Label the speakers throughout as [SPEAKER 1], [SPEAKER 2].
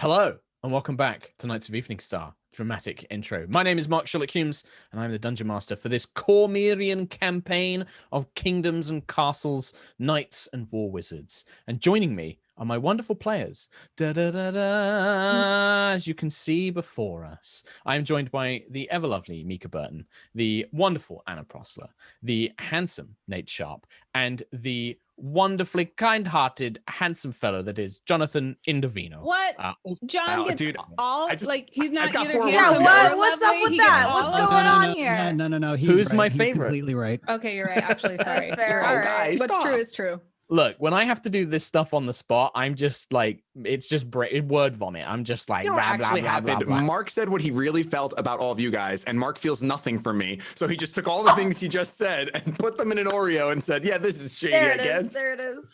[SPEAKER 1] Hello, and welcome back to Knights of Eveningstar dramatic intro. My name is Mark SherlockHulmes, and I'm the Dungeon Master for this Cormyrian campaign of kingdoms and castles, knights and war wizards. And joining me are my wonderful players. As you can see before us, I'm joined by the ever-lovely Mica Burton, the wonderful Anna Prosler, the handsome Nate Sharp, and the wonderfully kind-hearted, handsome fellow that is Jonathan Indovino.
[SPEAKER 2] What? John gets
[SPEAKER 3] dude,
[SPEAKER 2] all like he's not
[SPEAKER 3] got
[SPEAKER 2] either
[SPEAKER 3] 4
[SPEAKER 2] handsome
[SPEAKER 3] words.
[SPEAKER 2] or
[SPEAKER 4] What's up
[SPEAKER 2] lovely,
[SPEAKER 4] with
[SPEAKER 2] he
[SPEAKER 4] that?
[SPEAKER 2] gets all
[SPEAKER 4] What's
[SPEAKER 2] of
[SPEAKER 4] going
[SPEAKER 2] them.
[SPEAKER 4] on here?
[SPEAKER 5] No.
[SPEAKER 1] Who's
[SPEAKER 5] right.
[SPEAKER 1] my
[SPEAKER 5] He's
[SPEAKER 1] favorite?
[SPEAKER 5] completely right.
[SPEAKER 2] Okay, you're right. Actually, sorry.
[SPEAKER 4] That's fair.
[SPEAKER 2] You're right.
[SPEAKER 4] All right.
[SPEAKER 2] What's
[SPEAKER 3] Stop.
[SPEAKER 2] true is true.
[SPEAKER 1] Look, when I have to do this stuff on the spot, I'm just like, it's just word vomit. I'm just like,
[SPEAKER 3] You know what
[SPEAKER 1] blah, blah,
[SPEAKER 3] actually
[SPEAKER 1] blah,
[SPEAKER 3] happened?
[SPEAKER 1] blah, blah.
[SPEAKER 3] Mark said what he really felt about all of you guys, and Mark feels nothing for me. So he just took all the things he just said and put them in an Oreo and said, yeah, this is shady,
[SPEAKER 4] There
[SPEAKER 3] I
[SPEAKER 4] it
[SPEAKER 3] guess.
[SPEAKER 4] is. There it is.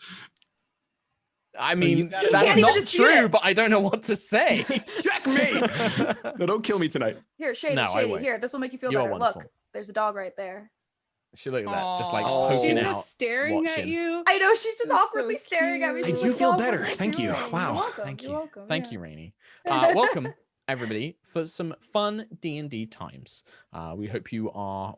[SPEAKER 1] I mean,
[SPEAKER 5] gotta-
[SPEAKER 1] that's
[SPEAKER 4] can't even
[SPEAKER 1] not
[SPEAKER 4] dispute
[SPEAKER 1] true,
[SPEAKER 4] it.
[SPEAKER 1] but I don't know what to say.
[SPEAKER 3] Check me. No, don't kill me tonight.
[SPEAKER 4] Here, Shady,
[SPEAKER 1] No, I
[SPEAKER 4] Shady.
[SPEAKER 1] won't.
[SPEAKER 4] Here, this will make you feel
[SPEAKER 1] You are
[SPEAKER 4] better.
[SPEAKER 1] wonderful.
[SPEAKER 4] Look, there's a dog right there.
[SPEAKER 1] She look at that, just like
[SPEAKER 3] Aw.
[SPEAKER 1] poking
[SPEAKER 2] She's
[SPEAKER 1] out.
[SPEAKER 2] just staring at
[SPEAKER 1] watching.
[SPEAKER 2] you.
[SPEAKER 4] I know she's just
[SPEAKER 2] That's
[SPEAKER 4] awkwardly
[SPEAKER 2] so
[SPEAKER 4] staring at me.
[SPEAKER 2] cute.
[SPEAKER 4] She's
[SPEAKER 3] I do
[SPEAKER 4] like,
[SPEAKER 3] feel
[SPEAKER 4] "Mom,
[SPEAKER 3] better.
[SPEAKER 4] what are
[SPEAKER 3] Thank you.
[SPEAKER 4] doing?"
[SPEAKER 3] Wow.
[SPEAKER 4] You're welcome.
[SPEAKER 1] Thank you.
[SPEAKER 4] You're welcome.
[SPEAKER 1] Thank
[SPEAKER 4] yeah.
[SPEAKER 1] you, Rainey. Welcome, everybody, for some fun D&D times. We hope you are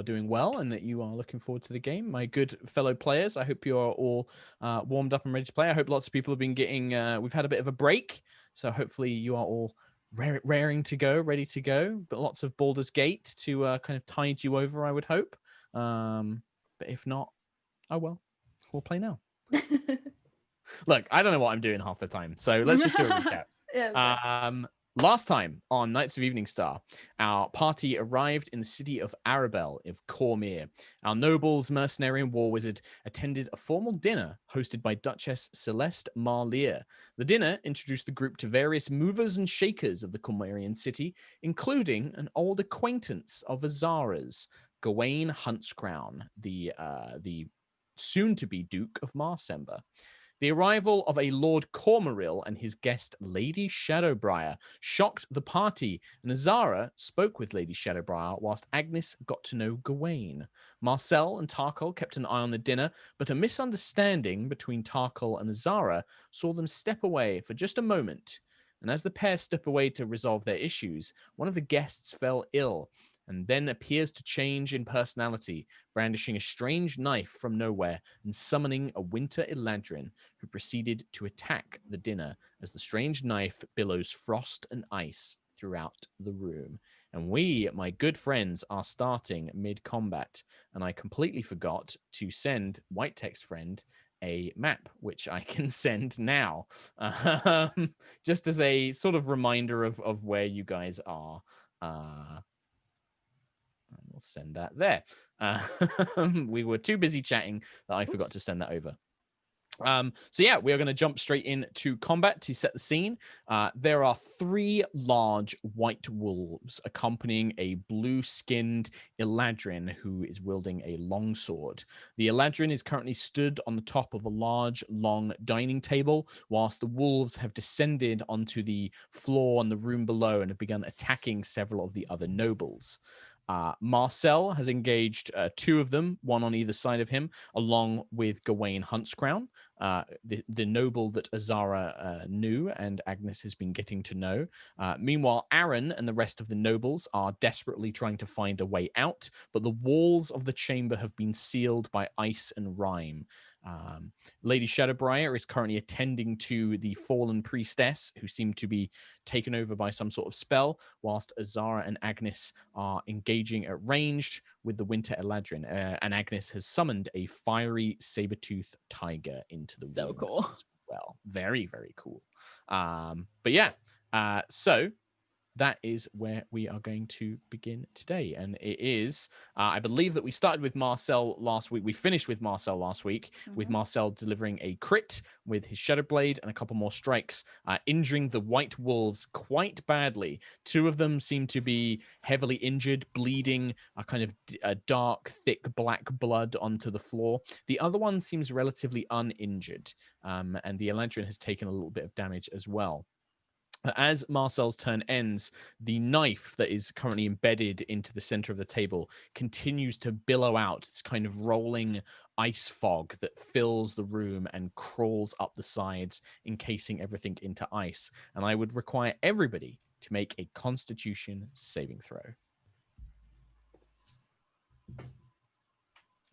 [SPEAKER 1] doing well and that you are looking forward to the game. My good fellow players, I hope you are all warmed up and ready to play. I hope lots of people have been getting. We've had a bit of a break, so hopefully you are all raring to go, ready to go. But lots of Baldur's Gate to kind of tide you over, I would hope. But if not, oh well, we'll play now. Look, I don't know what I'm doing half the time, so let's just do a recap.
[SPEAKER 4] Yeah,
[SPEAKER 1] Last time on Knights of Eveningstar, our party arrived in the city of Arabel of Cormyr. Our nobles, mercenary, and war wizard attended a formal dinner hosted by Duchess Celeste Marlier. The dinner introduced the group to various movers and shakers of the Cormyrian city, including an old acquaintance of Azara's, Gawain Huntscrown, the soon-to-be Duke of Marsember. The arrival of a Lord Cormyr and his guest, Lady Shadowbriar, shocked the party, and Azara spoke with Lady Shadowbriar whilst Agnis got to know Gawain. Marcel and Tarkhal kept an eye on the dinner, but a misunderstanding between Tarkhal and Azara saw them step away for just a moment. And as the pair stepped away to resolve their issues, one of the guests fell ill, and then appears to change in personality, brandishing a strange knife from nowhere and summoning a winter Eladrin, who proceeded to attack the dinner as the strange knife billows frost and ice throughout the room. And we, my good friends, are starting mid-combat, and I completely forgot to send White Text Friend a map, which I can send now, just as a sort of reminder of where you guys are. We'll send that there. We were too busy chatting that I forgot to send that over. So yeah, we are going to jump straight into combat to set the scene. There are 3 large white wolves accompanying a blue-skinned Eladrin who is wielding a longsword. The Eladrin is currently stood on the top of a large, long dining table, whilst the wolves have descended onto the floor in the room below and have begun attacking several of the other nobles. Marcel has engaged 2 of them, one on either side of him, along with Gawain Huntscrown, the noble that Azara knew and Agnis has been getting to know. Meanwhile, Aaron and the rest of the nobles are desperately trying to find a way out, but the walls of the chamber have been sealed by ice and rime. Lady Shadowbriar is currently attending to the fallen priestess, who seem to be taken over by some sort of spell, whilst Azara and Agnis are engaging at ranged with the Winter Eladrin. And Agnis has summoned a fiery saber-toothed tiger into the
[SPEAKER 2] So
[SPEAKER 1] room
[SPEAKER 2] cool.
[SPEAKER 1] as well. Very, very cool. But yeah, so that is where we are going to begin today. And it is, I believe that we started with Marcel last week. We finished with Marcel last week, with Marcel delivering a crit with his Shadow Blade and a couple more strikes, injuring the white wolves quite badly. 2 of them seem to be heavily injured, bleeding a kind of a dark, thick black blood onto the floor. The other one seems relatively uninjured, and the Eladrin has taken a little bit of damage as well. As Marcel's turn ends, the knife that is currently embedded into the center of the table continues to billow out this kind of rolling ice fog that fills the room and crawls up the sides, encasing everything into ice. And I would require everybody to make a Constitution saving throw.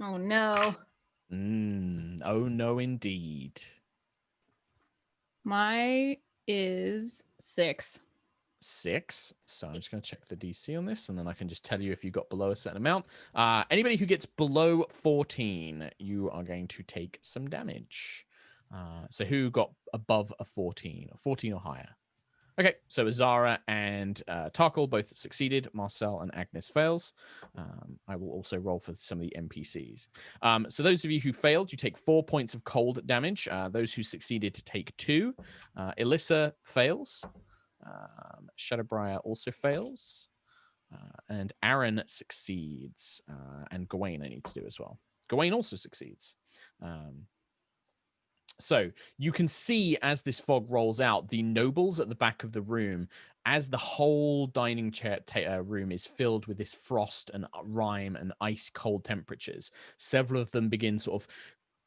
[SPEAKER 2] Oh, no.
[SPEAKER 1] Oh, no, indeed.
[SPEAKER 2] My is 6.
[SPEAKER 1] 6. So I'm just going to check the DC on this, and then I can just tell you if you got below a certain amount. Anybody who gets below 14, you are going to take some damage. So who got above a 14? 14 or higher? Okay, so Azara and Tarkhal both succeeded. Marcel and Agnis fails. I will also roll for some of the NPCs. So those of you who failed, you take 4 points of cold damage. Those who succeeded to take 2. Elissa fails. Shadowbriar also fails. And Aaron succeeds. And Gawain I need to do as well. Gawain also succeeds. So you can see as this fog rolls out, the nobles at the back of the room, as the whole dining chair room is filled with this frost and rime and ice cold temperatures. Several of them begin sort of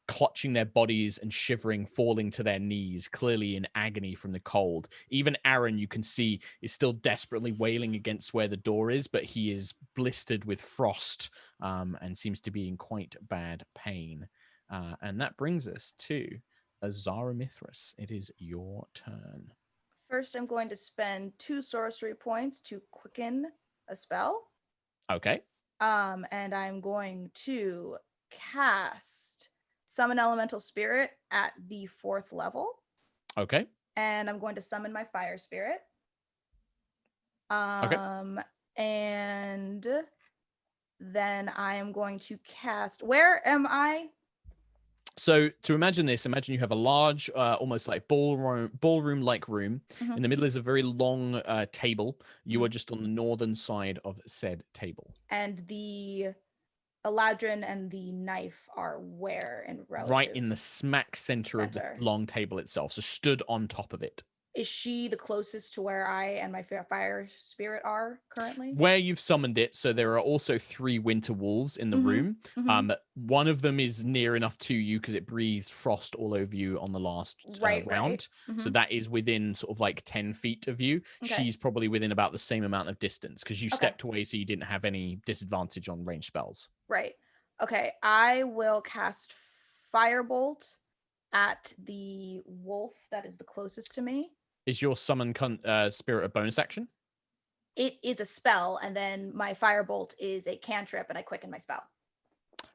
[SPEAKER 1] clutching their bodies and shivering, falling to their knees, clearly in agony from the cold. Even Aaron, you can see, is still desperately wailing against where the door is, but he is blistered with frost and seems to be in quite bad pain. And that brings us to Azara Mithras. It is your turn.
[SPEAKER 4] First, I'm going to spend 2 sorcery points to quicken a spell.
[SPEAKER 1] Okay.
[SPEAKER 4] And I'm going to cast Summon Elemental Spirit at the 4th level.
[SPEAKER 1] Okay.
[SPEAKER 4] And I'm going to summon my Fire Spirit.
[SPEAKER 1] Okay.
[SPEAKER 4] And then I am going to cast... Where am I?
[SPEAKER 1] So to imagine this, imagine you have a large, almost like ballroom-like room.
[SPEAKER 4] Mhm.
[SPEAKER 1] In the middle is a very long table. You are just on the northern side of said table.
[SPEAKER 4] And the Eladrin and the knife are where in relative?
[SPEAKER 1] Right in the smack center of the long table itself. So stood on top of it.
[SPEAKER 4] Is she the closest to where I and my Fire Spirit are currently?
[SPEAKER 1] Where you've summoned it, so there are also 3 winter wolves in the room. One of them is near enough to you because it breathed frost all over you on the last round. So that is within sort of like 10 feet of you.
[SPEAKER 4] Okay.
[SPEAKER 1] She's probably within about the same amount of distance because you stepped away, so you didn't have any disadvantage on ranged spells.
[SPEAKER 4] Right. Okay, I will cast Firebolt at the wolf that is the closest to me.
[SPEAKER 1] Is your summon spirit a bonus action?
[SPEAKER 4] It is a spell, and then my Firebolt is a cantrip, and I quicken my spell.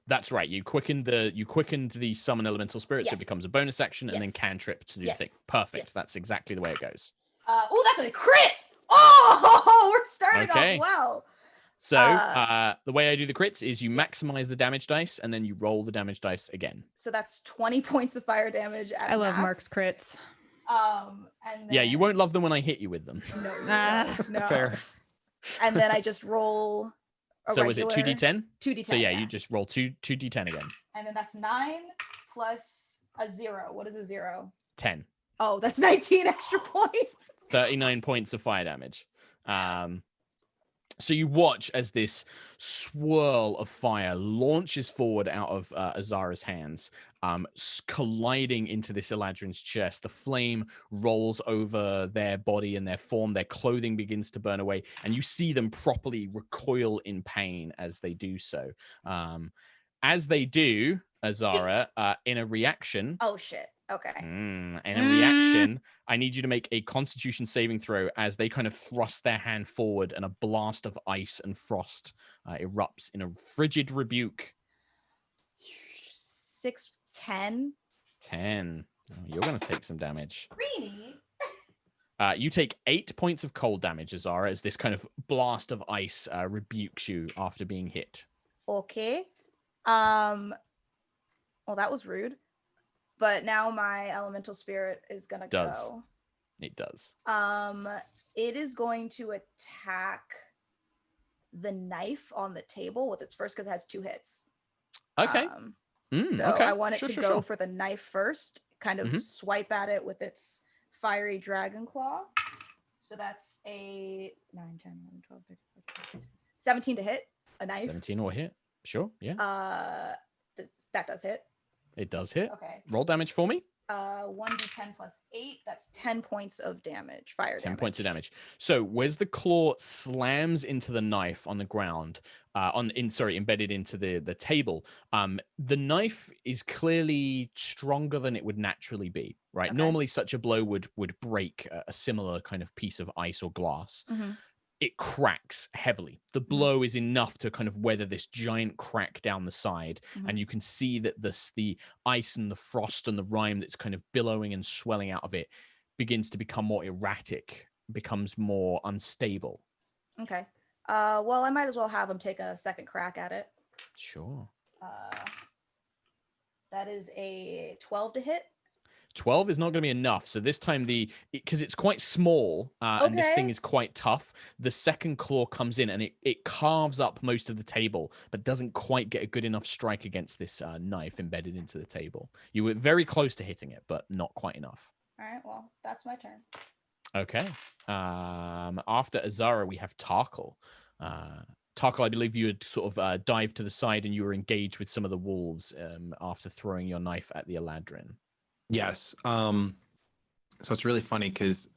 [SPEAKER 1] That's right. You quickened the summon elemental spirit, so it becomes a bonus action, and then cantrip to do the thing. Perfect. That's exactly the way it goes.
[SPEAKER 4] Oh, that's a crit! Oh, we're starting off well.
[SPEAKER 1] So the way I do the crits is you maximize the damage dice, and then you roll the damage dice again.
[SPEAKER 4] So that's 20 points of fire damage.
[SPEAKER 2] I love Mark's crits.
[SPEAKER 4] And then...
[SPEAKER 1] Yeah, you won't love them when I hit you with them.
[SPEAKER 4] No.
[SPEAKER 1] Fair.
[SPEAKER 4] And then I just roll.
[SPEAKER 1] So was it 2d10?
[SPEAKER 4] 2d10.
[SPEAKER 1] So yeah, you just roll 2d10 again.
[SPEAKER 4] And then that's 9 plus a 0. What is a 0?
[SPEAKER 1] 10.
[SPEAKER 4] Oh, that's 19 extra points.
[SPEAKER 1] 39 points of fire damage. So you watch as this swirl of fire launches forward out of Azara's hands, colliding into this Eladrin's chest. The flame rolls over their body and their form. Their clothing begins to burn away, and you see them properly recoil in pain as they do so. As they do, Azara, in a reaction...
[SPEAKER 4] Oh, shit. Okay.
[SPEAKER 1] In a reaction, I need you to make a Constitution saving throw as they kind of thrust their hand forward and a blast of ice and frost erupts in a frigid rebuke.
[SPEAKER 4] 6, 10.
[SPEAKER 1] 10. Oh, you're going to take some damage.
[SPEAKER 4] Greeny.
[SPEAKER 1] You take 8 points of cold damage, Azara, as this kind of blast of ice rebukes you after being hit.
[SPEAKER 4] Okay. Well, that was rude. But now my elemental spirit is gonna go.
[SPEAKER 1] It does.
[SPEAKER 4] It is going to attack the knife on the table with its first because it has 2 hits.
[SPEAKER 1] Okay.
[SPEAKER 4] So I want it to go for the knife first, kind of swipe at it with its fiery dragon claw. So that's a 9, 10, 11, 12, 13, 14, 15, 16, 17 to hit. A knife.
[SPEAKER 1] 17 or hit. Sure. Yeah.
[SPEAKER 4] That does hit.
[SPEAKER 1] It does hit.
[SPEAKER 4] Okay.
[SPEAKER 1] Roll damage for me.
[SPEAKER 4] 1d10 plus 8. That's 10 points of damage. Fire
[SPEAKER 1] 10
[SPEAKER 4] damage.
[SPEAKER 1] points of damage. So where's the claw slams into the knife on the ground, embedded into the table. The knife is clearly stronger than it would naturally be, right?
[SPEAKER 4] Okay.
[SPEAKER 1] Normally such a blow would break a similar kind of piece of ice or glass.
[SPEAKER 4] Mm-hmm.
[SPEAKER 1] It cracks heavily. The blow is enough to kind of weather this giant crack down the side. And you can see that the ice and the frost and the rime that's kind of billowing and swelling out of it begins to become more erratic, becomes more unstable.
[SPEAKER 4] Okay. Well, I might as well have him take a second crack at it.
[SPEAKER 1] Sure.
[SPEAKER 4] That is a 12 to hit.
[SPEAKER 1] 12 is not going to be enough. So this time, because it's quite small and this thing is quite tough, the second claw comes in and it carves up most of the table, but doesn't quite get a good enough strike against this knife embedded into the table. You were very close to hitting it, but not quite enough.
[SPEAKER 4] All right. Well, that's my turn.
[SPEAKER 1] Okay. After Azara, we have Tarkhal. Tarkhal, I believe you had sort of dived to the side and you were engaged with some of the wolves after throwing your knife at the Eladrin.
[SPEAKER 3] Yes. So it's really funny because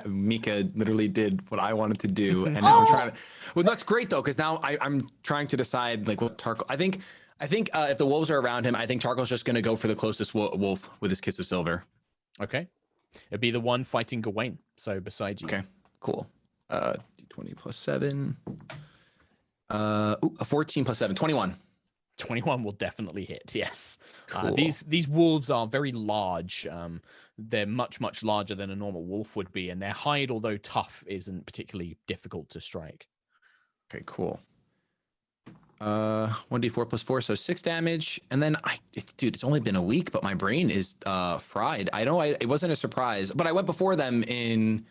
[SPEAKER 3] Mica literally did what I wanted to do, and now I'm trying to. Well, that's great though, because now I'm trying to decide like what Tarkhal. I think if the wolves are around him, I think Tarkhal's just going to go for the closest wolf with his kiss of silver.
[SPEAKER 1] Okay. It'd be the one fighting Gawain. So beside you.
[SPEAKER 3] Okay. Cool. D20 plus 7. A 14 plus 7. 21.
[SPEAKER 1] 21 will definitely hit. Yes.
[SPEAKER 3] Cool.
[SPEAKER 1] These wolves are very large. They're much larger than a normal wolf would be, and their hide, although tough, isn't particularly difficult to strike.
[SPEAKER 3] Okay, cool. 1d4 plus 4, so 6 damage. And then dude, it's only been a week, but my brain is fried. I know it wasn't a surprise, but I went before them in.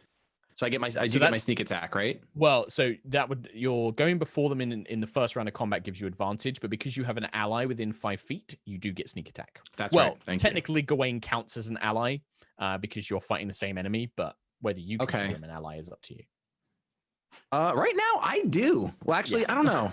[SPEAKER 3] So I get my sneak attack, right?
[SPEAKER 1] Well, so you're going before them in the first round of combat gives you advantage, but because you have an ally within 5 feet, you do get sneak attack.
[SPEAKER 3] That's right.
[SPEAKER 1] Technically, Gawain counts as an ally because you're fighting the same enemy, but whether you consider him an ally is up to you.
[SPEAKER 3] Right now I do. Well, actually, I don't know,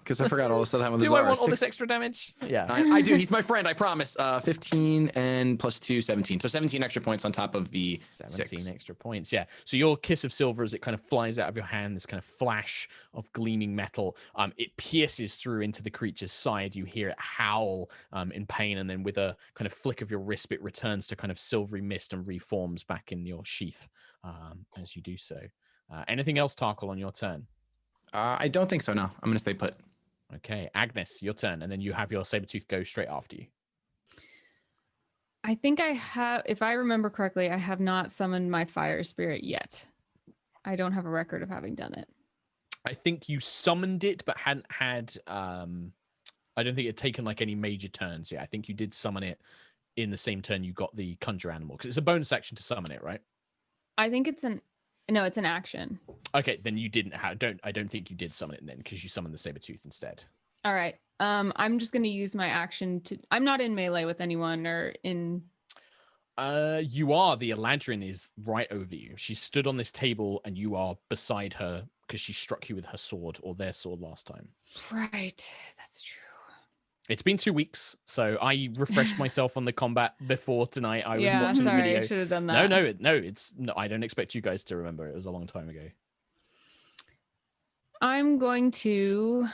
[SPEAKER 3] because I forgot all the stuff that happened.
[SPEAKER 1] Do I want all this extra damage? Yeah,
[SPEAKER 3] I do. He's my friend. I promise. 15 and plus 2, 17. So 17 extra points on top of the
[SPEAKER 1] 17
[SPEAKER 3] 6.
[SPEAKER 1] extra points. Yeah. So your kiss of silver, as it kind of flies out of your hand, this kind of flash of gleaming metal, it pierces through into the creature's side. You hear it howl in pain, and then with a kind of flick of your wrist, it returns to kind of silvery mist and reforms back in your sheath as you do so. Anything else, Tarkhal, on your turn?
[SPEAKER 3] I don't think so, no. I'm going to stay put.
[SPEAKER 1] Okay, Agnis, your turn, and then you have your Sabertooth go straight after you.
[SPEAKER 2] I think I have, if I remember correctly, I have not summoned my fire spirit yet. I don't have a record of having done it.
[SPEAKER 1] I think you summoned it, but hadn't had, I don't think it had taken like any major turns yet. I think you did summon it in the same turn you got the conjure animal, because it's a bonus action to summon it, right?
[SPEAKER 2] I think it's it's an action.
[SPEAKER 1] Okay, then you didn't have. I don't think you did summon it then, because you summoned the Sabertooth instead.
[SPEAKER 2] All right. I'm just going to use my action to. I'm not in melee with anyone or in.
[SPEAKER 1] You are. The Eladrin is right over you. She stood on this table, and you are beside her because she struck you with her sword or their sword last time.
[SPEAKER 2] Right. That's true.
[SPEAKER 1] It's been 2 weeks, so I refreshed myself on the combat before tonight. I was
[SPEAKER 2] watching
[SPEAKER 1] the video.
[SPEAKER 2] I should have done that.
[SPEAKER 1] No, I don't expect you guys to remember. It was a long time ago.
[SPEAKER 2] I'm going to.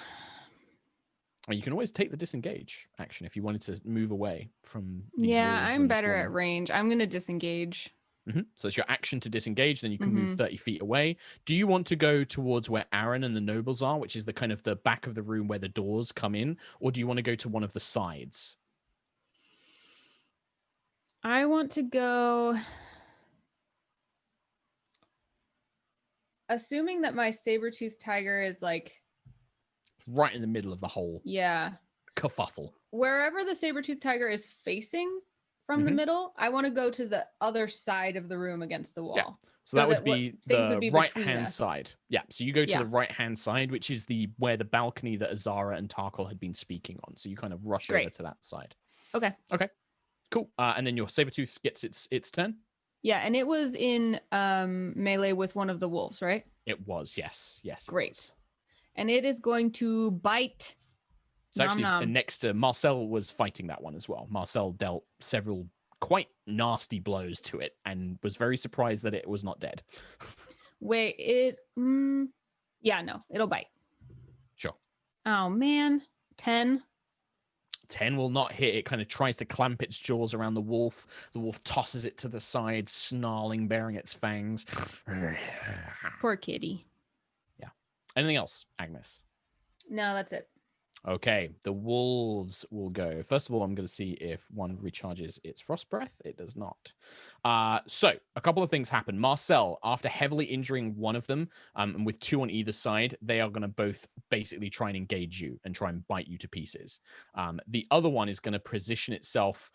[SPEAKER 1] You can always take the disengage action if you wanted to move away from.
[SPEAKER 2] Yeah, I'm better at range. I'm going to disengage.
[SPEAKER 1] So it's your action to disengage, then you can move 30 feet away. Do you want to go towards where Aaron and the nobles are, which is the kind of the back of the room where the doors come in, or do you want to go to one of the sides?
[SPEAKER 2] I want to go. Assuming that my saber-toothed tiger is like
[SPEAKER 1] right in the middle of the whole kerfuffle.
[SPEAKER 2] Wherever the saber-toothed tiger is facing from the middle, I want to go to the other side of the room against the wall.
[SPEAKER 1] Yeah. So that would be the right-hand side. Yeah. So you go to the right-hand side, which is where the balcony that Azara and Tarkhal had been speaking on. So you kind of rush over to that side.
[SPEAKER 2] Okay.
[SPEAKER 1] Okay. Cool. And then your Sabertooth gets its turn.
[SPEAKER 2] Yeah, and it was in melee with one of the wolves, right?
[SPEAKER 1] It was, yes. Yes, it
[SPEAKER 2] Great.
[SPEAKER 1] was.
[SPEAKER 2] And it is going to bite.
[SPEAKER 1] It's actually
[SPEAKER 2] nom.
[SPEAKER 1] next to Marcel was fighting that one as well. Marcel dealt several quite nasty blows to it and was very surprised that it was not dead.
[SPEAKER 2] Wait, yeah, no, it'll bite.
[SPEAKER 1] Sure.
[SPEAKER 2] Oh man, 10.
[SPEAKER 1] 10 will not hit. It kind of tries to clamp its jaws around the wolf. The wolf tosses it to the side, snarling, baring its fangs.
[SPEAKER 2] Poor kitty.
[SPEAKER 1] Yeah. Anything else, Agnes?
[SPEAKER 2] No, that's it.
[SPEAKER 1] Okay, the wolves will go. First of all, I'm going to see if one recharges its frost breath. It does not. So a couple of things happen. Marcel, after heavily injuring one of them, and with 2 on either side, they are going to both basically try and engage you and try and bite you to pieces. The other one is going to position itself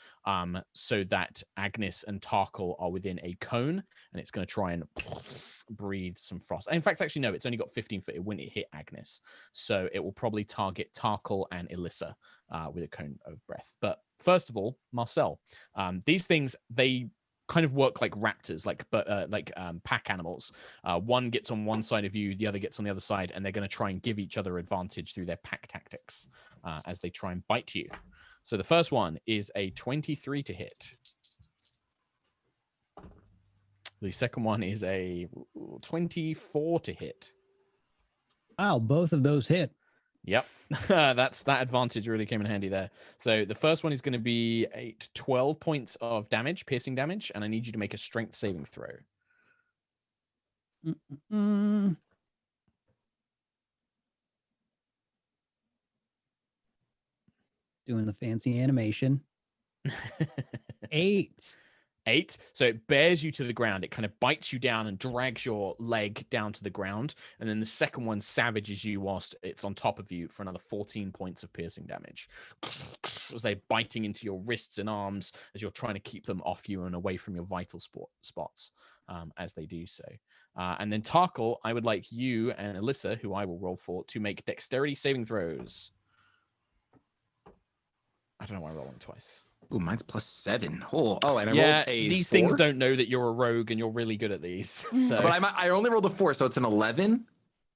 [SPEAKER 1] so that Agnis and Tarkhal are within a cone, and it's going to try and breathe some frost. In fact, actually, no, it's only got 15 foot. It wouldn't hit Agnis. So it will probably target Tarkhal and Elissa with a cone of breath. But first of all, Marcel, these things, they kind of work like raptors, like pack animals. One gets on one side of you, the other gets on the other side, and they're going to try and give each other advantage through their pack tactics as they try and bite you. So the first one is a 23 to hit. The second one is a 24 to hit.
[SPEAKER 5] Wow, both of those hit.
[SPEAKER 1] Yep, that advantage really came in handy there. So the first one is going to be 12 points of damage, piercing damage, and I need you to make a strength saving throw.
[SPEAKER 5] Doing the fancy animation. 8.
[SPEAKER 1] 8. So it bears you to the ground. It kind of bites you down and drags your leg down to the ground. And then the second one savages you whilst it's on top of you for another 14 points of piercing damage. As they're biting into your wrists and arms as you're trying to keep them off you and away from your vital spots as they do so. And then Tarkhal, I would like you and Elissa, who I will roll for, to make dexterity saving throws. I don't know why I'm rolling twice.
[SPEAKER 3] Ooh, mine's +7. Oh, and I
[SPEAKER 1] yeah,
[SPEAKER 3] rolled a
[SPEAKER 1] these
[SPEAKER 3] 4?
[SPEAKER 1] things don't know that you're a rogue and you're really good at these. So,
[SPEAKER 3] But I only rolled a 4, so it's an 11.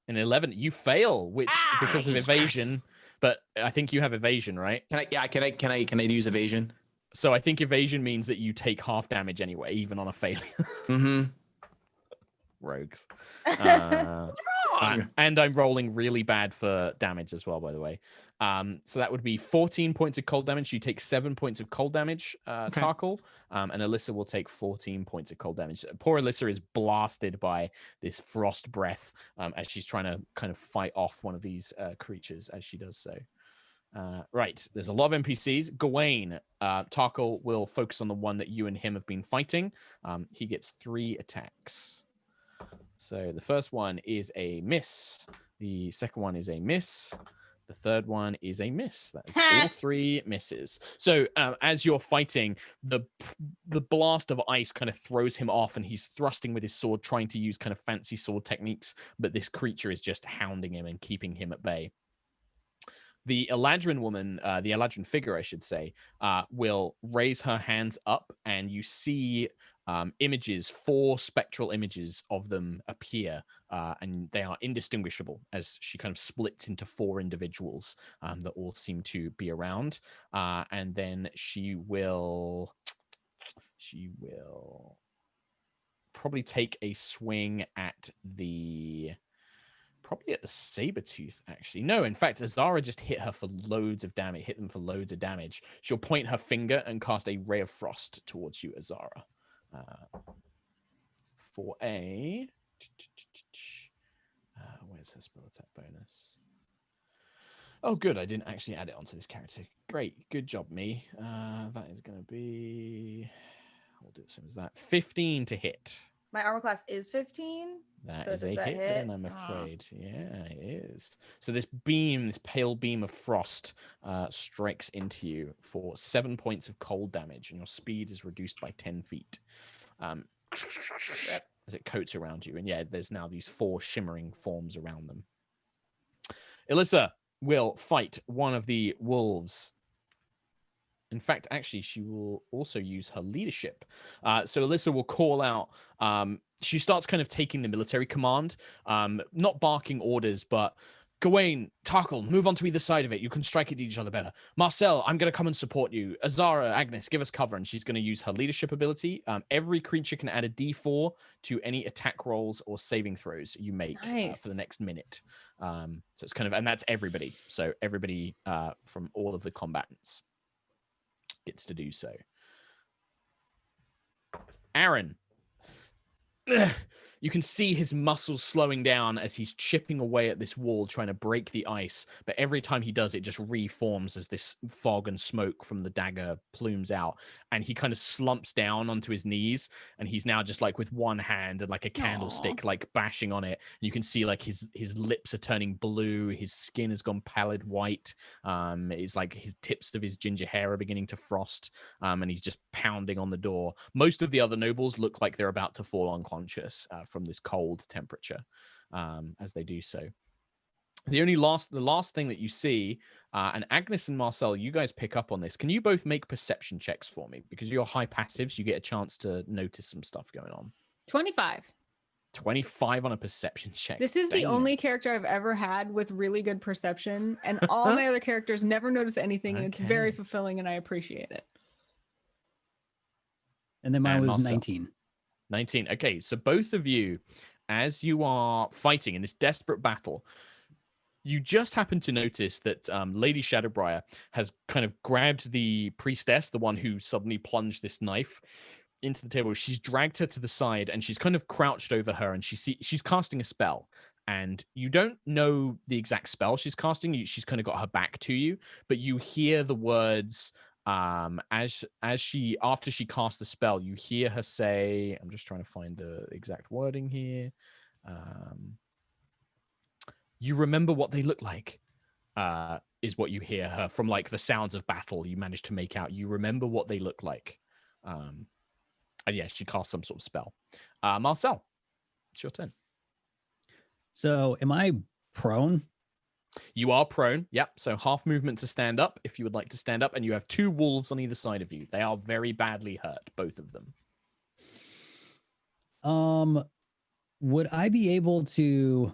[SPEAKER 1] An 11, you fail, which because of evasion. Yes. But I think you have evasion, right?
[SPEAKER 3] Can I use evasion?
[SPEAKER 1] So I think evasion means that you take half damage anyway, even on a failure.
[SPEAKER 3] Mm-hmm.
[SPEAKER 1] Rogues.
[SPEAKER 3] Wrong.
[SPEAKER 1] And I'm rolling really bad for damage as well, by the way. So that would be 14 points of cold damage. You take 7 points of cold damage, okay. Tarkhal, and Elissa will take 14 points of cold damage. Poor Elissa is blasted by this frost breath as she's trying to kind of fight off one of these creatures as she does so. Right, there's a lot of NPCs. Gawain, Tarkhal will focus on the one that you and him have been fighting. He gets 3 attacks. So the first one is a miss. The second one is a miss. The third one is a miss. That is all 3 misses. So as you're fighting, the blast of ice kind of throws him off, and he's thrusting with his sword, trying to use kind of fancy sword techniques, but this creature is just hounding him and keeping him at bay. The Eladrin woman, the Eladrin figure, I should say, will raise her hands up, and you see images, 4 spectral images of them appear, and they are indistinguishable as she kind of splits into 4 individuals that all seem to be around. And then she will probably take a swing at the Sabertooth, actually. No, in fact, Azara just hit her for loads of damage, hit them for loads of damage. She'll point her finger and cast a ray of frost towards you, Azara. For a... where's her spell attack bonus? Oh, good. I didn't actually add it onto this character. Great. Good job, me. That is going to be... We'll do the same as that. 15 to hit.
[SPEAKER 4] My armor class is 15.
[SPEAKER 1] That
[SPEAKER 4] so
[SPEAKER 1] is a hit, then, I'm afraid. Yeah, it is. So this pale beam of frost strikes into you for 7 points of cold damage, and your speed is reduced by 10 feet. As it coats around you. And yeah, there's now these 4 shimmering forms around them. Elissa will fight one of the wolves. In fact, actually, she will also use her leadership. So Alyssa will call out. She starts kind of taking the military command, not barking orders, but Gawain, Tarkhal, move on to either side of it. You can strike at each other better. Marcel, I'm going to come and support you. Azara, Agnis, give us cover. And she's going to use her leadership ability. Every creature can add a D4 to any attack rolls or saving throws you make for the next minute. So it's kind of, and that's everybody. So everybody from all of the combatants gets to do so. Aaron. You can see his muscles slowing down as he's chipping away at this wall, trying to break the ice. But every time he does, it just reforms as this fog and smoke from the dagger plumes out. And he kind of slumps down onto his knees. And he's now just like with one hand and like a candlestick, like bashing on it. You can see like his lips are turning blue. His skin has gone pallid white. It's like his tips of his ginger hair are beginning to frost. And he's just pounding on the door. Most of the other nobles look like they're about to fall unconscious from this cold temperature as they do so. The last thing that you see, and Agnis and Marcel, you guys pick up on this. Can you both make perception checks for me? Because you're high passives, you get a chance to notice some stuff going on.
[SPEAKER 2] 25.
[SPEAKER 1] 25 on a perception check.
[SPEAKER 2] This is the only character I've ever had with really good perception, and all my other characters never notice anything, and it's very fulfilling, and I appreciate it.
[SPEAKER 5] And then mine was
[SPEAKER 1] Marcel.
[SPEAKER 5] 19.
[SPEAKER 1] 19. Okay, so both of you, as you are fighting in this desperate battle, you just happen to notice that Lady Shadowbriar has kind of grabbed the priestess, the one who suddenly plunged this knife into the table. She's dragged her to the side, and she's kind of crouched over her, and she's casting a spell. And you don't know the exact spell she's casting. She's kind of got her back to you, but you hear the words... after she casts the spell, you hear her say, I'm just trying to find the exact wording here. You remember what they look like, is what you hear her from, like the sounds of battle. You manage to make out, you remember what they look like. And yeah, she casts some sort of spell. Marcel, it's your turn.
[SPEAKER 5] So am I prone?
[SPEAKER 1] You are prone. Yep. So half movement to stand up if you would like to stand up. And you have two wolves on either side of you. They are very badly hurt, both of them.
[SPEAKER 5] Would I be able to,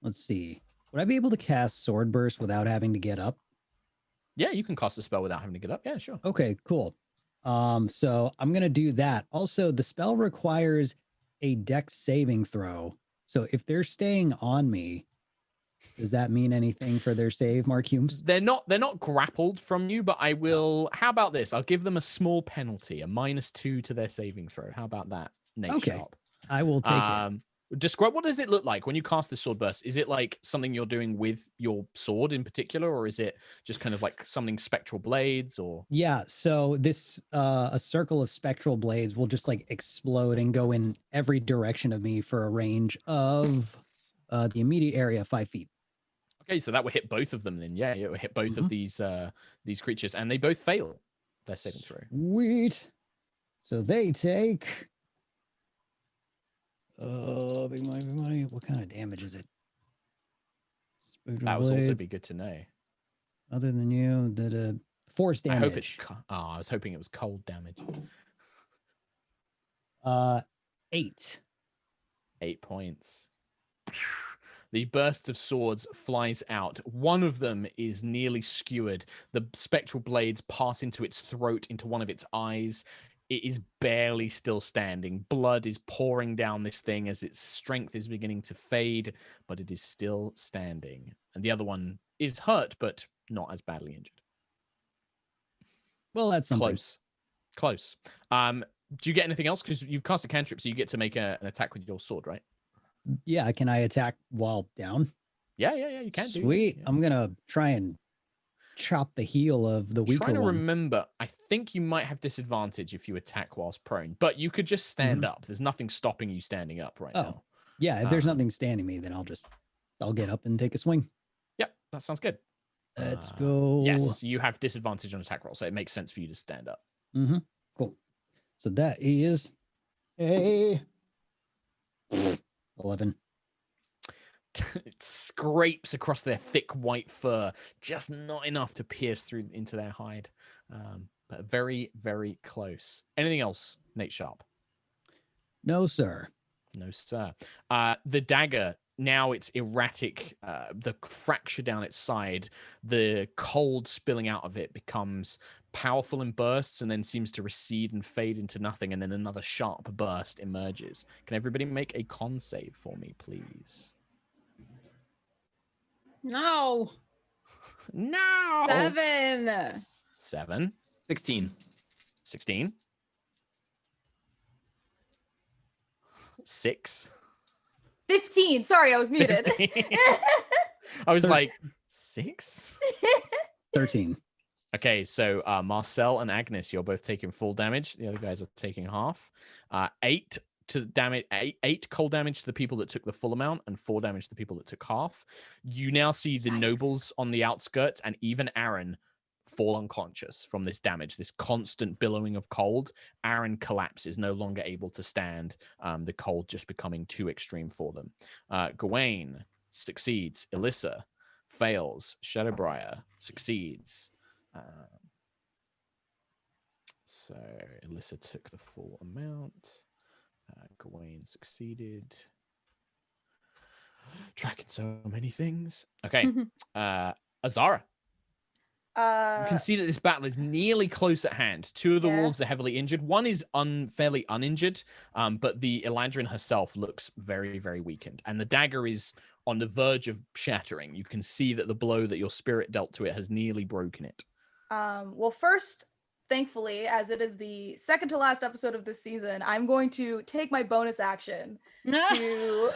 [SPEAKER 5] let's see, would I be able to cast Sword Burst without having to get up?
[SPEAKER 1] Yeah, you can cast a spell without having to get up. Yeah, sure.
[SPEAKER 5] Okay, cool. So I'm going to do that. Also, the spell requires a Dex saving throw. So if they're staying on me, does that mean anything for their save, Mark Hulmes?
[SPEAKER 1] They're not grappled from you, but I will. How about this? I'll give them a small penalty, a -2 to their saving throw. How about that, Nate?
[SPEAKER 5] Okay,
[SPEAKER 1] Sharp?
[SPEAKER 5] I will take it.
[SPEAKER 1] Describe, what does it look like when you cast this sword burst? Is it like something you're doing with your sword in particular, or is it just kind of like something spectral blades? Or
[SPEAKER 5] yeah, so this a circle of spectral blades will just like explode and go in every direction of me for a range of the immediate area, 5 feet.
[SPEAKER 1] Okay, so that will hit both of them then. Yeah, it will hit both of these creatures, and they both fail their saving throw.
[SPEAKER 5] Sweet. So they take big money. What kind of damage is it?
[SPEAKER 1] That would also be good to know.
[SPEAKER 5] Other than you, the force damage.
[SPEAKER 1] I hope it's. I was hoping it was cold damage.
[SPEAKER 5] 8.
[SPEAKER 1] 8 points. The burst of swords flies out. One of them is nearly skewered. The spectral blades pass into its throat, into one of its eyes. It is barely still standing. Blood is pouring down this thing as its strength is beginning to fade, but it is still standing. And the other one is hurt, but not as badly injured.
[SPEAKER 5] Well, that's something.
[SPEAKER 1] Close. Do you get anything else? Because you've cast a cantrip, so you get to make an attack with your sword, right?
[SPEAKER 5] Yeah, can I attack while down?
[SPEAKER 1] Yeah, you can.
[SPEAKER 5] Sweet.
[SPEAKER 1] Yeah.
[SPEAKER 5] I'm gonna try and chop the heel of the weaker one.
[SPEAKER 1] Trying to remember, I think you might have disadvantage if you attack whilst prone, but you could just stand up. There's nothing stopping you standing up right now.
[SPEAKER 5] Yeah, if there's nothing standing me, then I'll get up and take a swing.
[SPEAKER 1] Yep, that sounds good.
[SPEAKER 5] Let's go.
[SPEAKER 1] Yes, you have disadvantage on attack roll, so it makes sense for you to stand up.
[SPEAKER 5] Cool. So that is a 11.
[SPEAKER 1] it scrapes across their thick white fur, just not enough to pierce through into their hide. But very, very close. Anything else, Nate Sharp?
[SPEAKER 5] No, sir.
[SPEAKER 1] No, sir. The dagger, now it's erratic. The fracture down its side, the cold spilling out of it becomes powerful in bursts and then seems to recede and fade into nothing. And then another sharp burst emerges. Can everybody make a con save for me, please?
[SPEAKER 2] No.
[SPEAKER 1] No.
[SPEAKER 2] 7.
[SPEAKER 1] 7.
[SPEAKER 3] 16.
[SPEAKER 1] 16. 6.
[SPEAKER 4] 15. Sorry, I was muted.
[SPEAKER 1] 15. I was like, 6?
[SPEAKER 5] 13.
[SPEAKER 1] Okay, so Marcel and Agnis, you're both taking full damage. The other guys are taking half. 8 to damage, 8 cold damage to the people that took the full amount, and 4 damage to the people that took half. You now see the nobles on the outskirts and even Aaron fall unconscious from this damage, this constant billowing of cold. Aaron collapses, no longer able to stand. The cold just becoming too extreme for them. Gawain succeeds. Elissa fails. Shadowbriar succeeds. So Elissa took the full amount. Gawain succeeded. Tracking so many things. Okay. Azara. You can see that this battle is nearly close at hand. 2 of the wolves are heavily injured. One is fairly uninjured, but the Eladrin herself looks very, very weakened. And the dagger is on the verge of shattering. You can see that the blow that your spirit dealt to it has nearly broken it.
[SPEAKER 4] Well, first, thankfully, as it is the second to last episode of this season, I'm going to take my bonus action to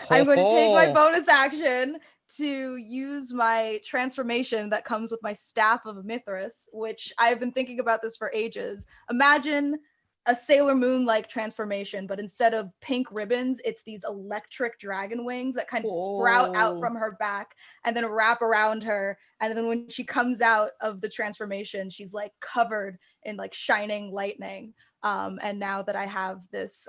[SPEAKER 4] I'm going to take my bonus action to use my transformation that comes with my Staff of Mithras, which I've been thinking about this for ages. Imagine a Sailor Moon-like transformation, but instead of pink ribbons, it's these electric dragon wings that kind of sprout out from her back and then wrap around her. And then when she comes out of the transformation, she's like covered in like shining lightning. And now that I have this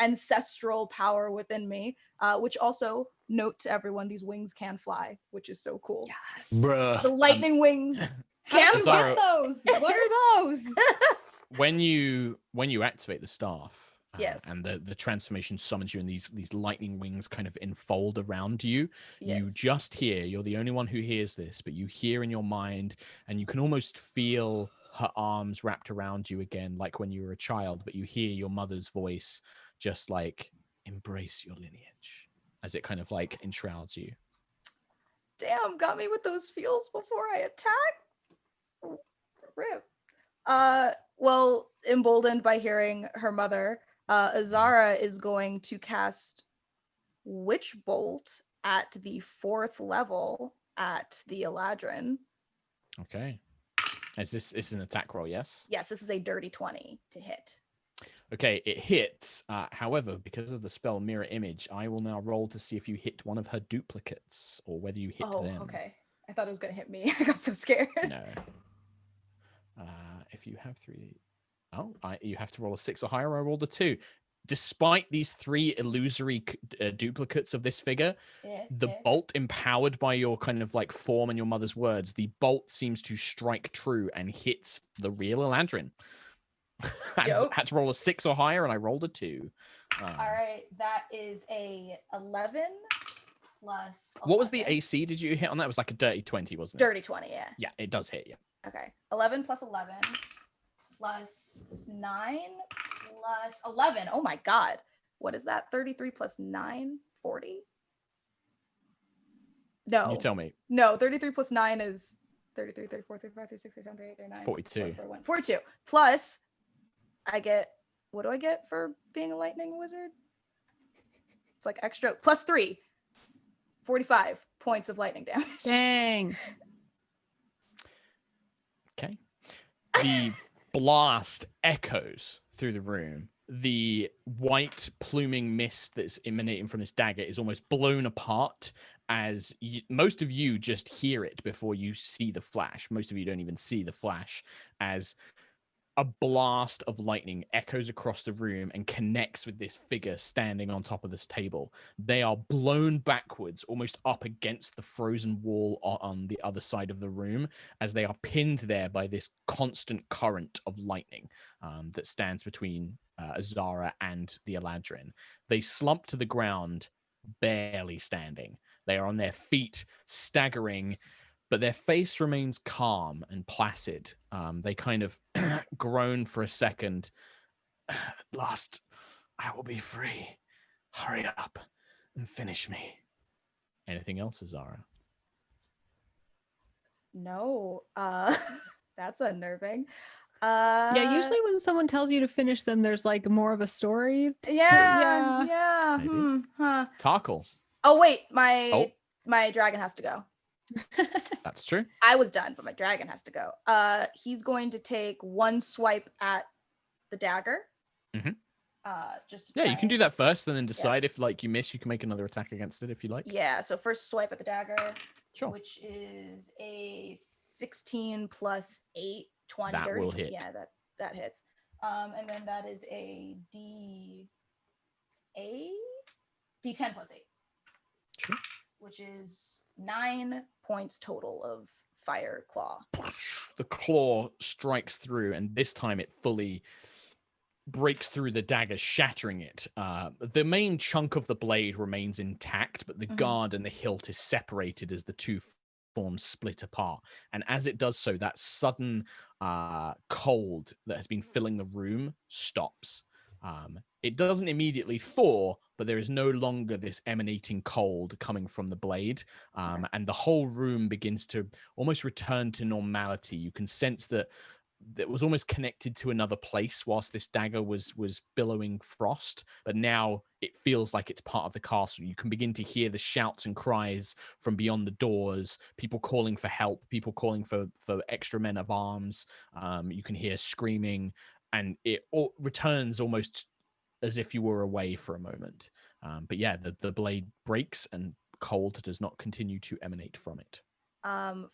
[SPEAKER 4] ancestral power within me, which also, note to everyone, these wings can fly, which is so cool.
[SPEAKER 2] Yes.
[SPEAKER 3] Bruh.
[SPEAKER 4] The lightning wings can
[SPEAKER 2] How
[SPEAKER 4] fly.
[SPEAKER 2] do you get those? What are those?
[SPEAKER 1] When you activate the staff,
[SPEAKER 4] yes,
[SPEAKER 1] and the transformation summons you, and these lightning wings kind of enfold around you, you just hear. You're the only one who hears this, but you hear in your mind, and you can almost feel her arms wrapped around you again, like when you were a child. But you hear your mother's voice, just like, "Embrace your lineage," as it kind of like enshrouds you.
[SPEAKER 4] Damn, got me with those feels before I attack. Rip. Well, emboldened by hearing her mother, Azara is going to cast Witch Bolt at the 4th level at the Eladrin.
[SPEAKER 1] Okay. Is this an attack roll? Yes.
[SPEAKER 4] Yes, this is a dirty 20 to hit.
[SPEAKER 1] Okay, it hits. However, because of the spell Mirror Image, I will now roll to see if you hit one of her duplicates or whether you hit them.
[SPEAKER 4] Okay. I thought it was going to hit me. I got so scared.
[SPEAKER 1] No. If you have 3... Oh, you have to roll a 6 or higher. I rolled a 2. Despite these 3 illusory duplicates of this figure, the bolt empowered by your kind of like form and your mother's words, the bolt seems to strike true and hits the real Eladrin. I had to roll a 6 or higher, and I rolled a 2.
[SPEAKER 4] All right, that is a 11 plus 11.
[SPEAKER 1] What was the AC did you hit on that? It was like a dirty 20, wasn't it?
[SPEAKER 4] Dirty 20, yeah.
[SPEAKER 1] Yeah, it does hit, yeah.
[SPEAKER 4] Okay, 11 plus 11 plus 9 plus 11. Oh my God. What is that? 33 plus 9? 40? No.
[SPEAKER 1] You tell me.
[SPEAKER 4] No, 33 plus 9 is 33, 34, 35, 36, 37, 38, 39.
[SPEAKER 1] 42.
[SPEAKER 4] 42. Plus, I get, what do I get for being a lightning wizard? It's like extra, plus 3. 45 points of lightning damage.
[SPEAKER 2] Dang.
[SPEAKER 1] Okay. The blast echoes through the room. The white pluming mist that's emanating from this dagger is almost blown apart as most of you just hear it before you see the flash. Most of you don't even see the flash as a blast of lightning echoes across the room and connects with this figure standing on top of this table. They are blown backwards, almost up against the frozen wall on the other side of the room, as they are pinned there by this constant current of lightning that stands between Azara and the Eladrin. They slump to the ground, barely standing. They are on their feet, staggering, but their face remains calm and placid. They kind of groan for a second. At last, I will be free. Hurry up and finish me. Anything else, Azara?
[SPEAKER 4] No. That's unnerving.
[SPEAKER 2] Yeah, usually when someone tells you to finish them, there's like more of a story.
[SPEAKER 4] Yeah.
[SPEAKER 1] Maybe. Tarkhal.
[SPEAKER 4] Oh wait, my dragon has to go.
[SPEAKER 1] That's true.
[SPEAKER 4] I was done, but my dragon has to go. He's going to take one swipe at the dagger.
[SPEAKER 1] Mm-hmm.
[SPEAKER 4] Just
[SPEAKER 1] yeah, you can do that first, and then decide
[SPEAKER 4] Yes.
[SPEAKER 1] if like you miss, you can make another attack against it if you like.
[SPEAKER 4] Yeah. So first swipe at the dagger,
[SPEAKER 1] Sure.
[SPEAKER 4] which is a 16 plus 8, 20.
[SPEAKER 1] That
[SPEAKER 4] 30.
[SPEAKER 1] will hit.
[SPEAKER 4] Yeah, that hits. And then that is a D10 plus 8.
[SPEAKER 1] Sure.
[SPEAKER 4] Which is 9 points total of fire claw.
[SPEAKER 1] The claw strikes through, and this time it fully breaks through the dagger, shattering it. The main chunk of the blade remains intact, but the guard and the hilt is separated as the two forms split apart. And as it does so, that sudden cold that has been filling the room stops. It doesn't immediately thaw, but there is no longer this emanating cold coming from the blade. And the whole room begins to almost return to normality. You can sense that it was almost connected to another place whilst this dagger was billowing frost, but now it feels like it's part of the castle. You can begin to hear the shouts and cries from beyond the doors, people calling for help, people calling for extra men of arms. You can hear screaming, and it all returns almost as if you were away for a moment. But yeah, the blade breaks and cold does not continue to emanate from it.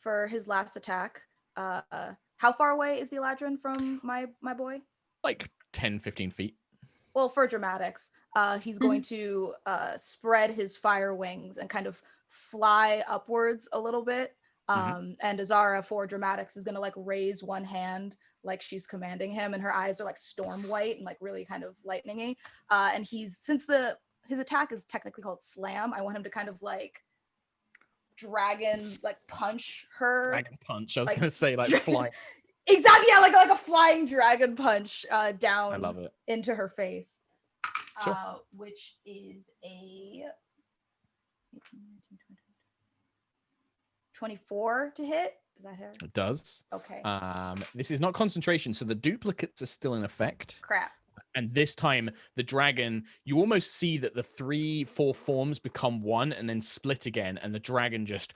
[SPEAKER 4] For his last attack, how far away is the Eladrin from my boy?
[SPEAKER 1] Like 10, 15 feet.
[SPEAKER 4] Well, for dramatics, he's going to spread his fire wings and kind of fly upwards a little bit. And Azara, for dramatics, is going to like raise one hand like she's commanding him, and her eyes are like storm white and like really kind of lightningy. And since his attack is technically called slam, I want him to kind of like dragon like punch her.
[SPEAKER 1] Dragon punch. I was gonna say like fly.
[SPEAKER 4] Exactly, yeah, like a flying dragon punch down
[SPEAKER 1] I love it.
[SPEAKER 4] into her face.
[SPEAKER 1] Sure.
[SPEAKER 4] Which is a 24 to hit. Does that hit?
[SPEAKER 1] It does.
[SPEAKER 4] Okay.
[SPEAKER 1] This is not concentration, so the duplicates are still in effect.
[SPEAKER 4] Crap.
[SPEAKER 1] And this time, the dragon, you almost see that the 3-4 forms become one and then split again, and the dragon just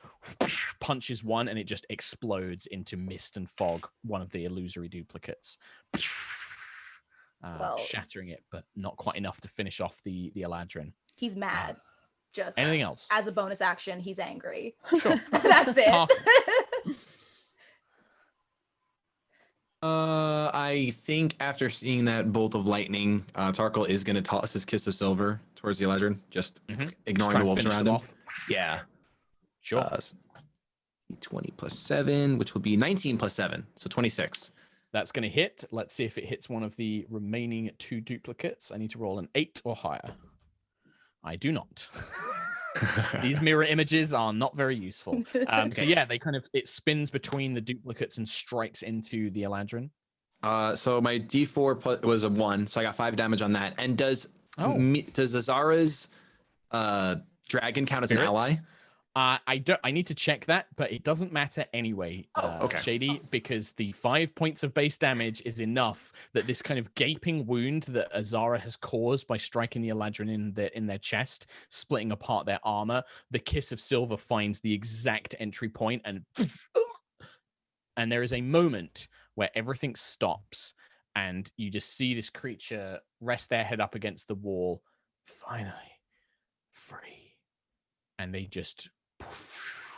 [SPEAKER 1] punches one, and it just explodes into mist and fog, one of the illusory duplicates. Shattering it, but not quite enough to finish off the Eladrin.
[SPEAKER 4] He's mad. Just
[SPEAKER 1] anything else?
[SPEAKER 4] As a bonus action, he's angry.
[SPEAKER 1] Sure.
[SPEAKER 4] That's it.
[SPEAKER 3] I think after seeing that bolt of lightning, Tarkhal is going to toss his kiss of silver towards the Eladrin, just ignoring the wolves around him. Yeah.
[SPEAKER 1] Sure.
[SPEAKER 3] 20 plus 7, which will be 19 plus 7, so 26.
[SPEAKER 1] That's going to hit. Let's see if it hits one of the remaining 2 duplicates. I need to roll an 8 or higher. I do not. These mirror images are not very useful. So yeah, it spins between the duplicates and strikes into the Eladrin.
[SPEAKER 3] So my D4 was a 1, so I got 5 damage on that. And does Azara's dragon count as an ally?
[SPEAKER 1] I need to check that, but it doesn't matter anyway, Shady, because the 5 points of base damage is enough that this kind of gaping wound that Azara has caused by striking the Eladrin in their chest, splitting apart their armor, the kiss of silver finds the exact entry point, and there is a moment where everything stops, and you just see this creature rest their head up against the wall, finally free, and they just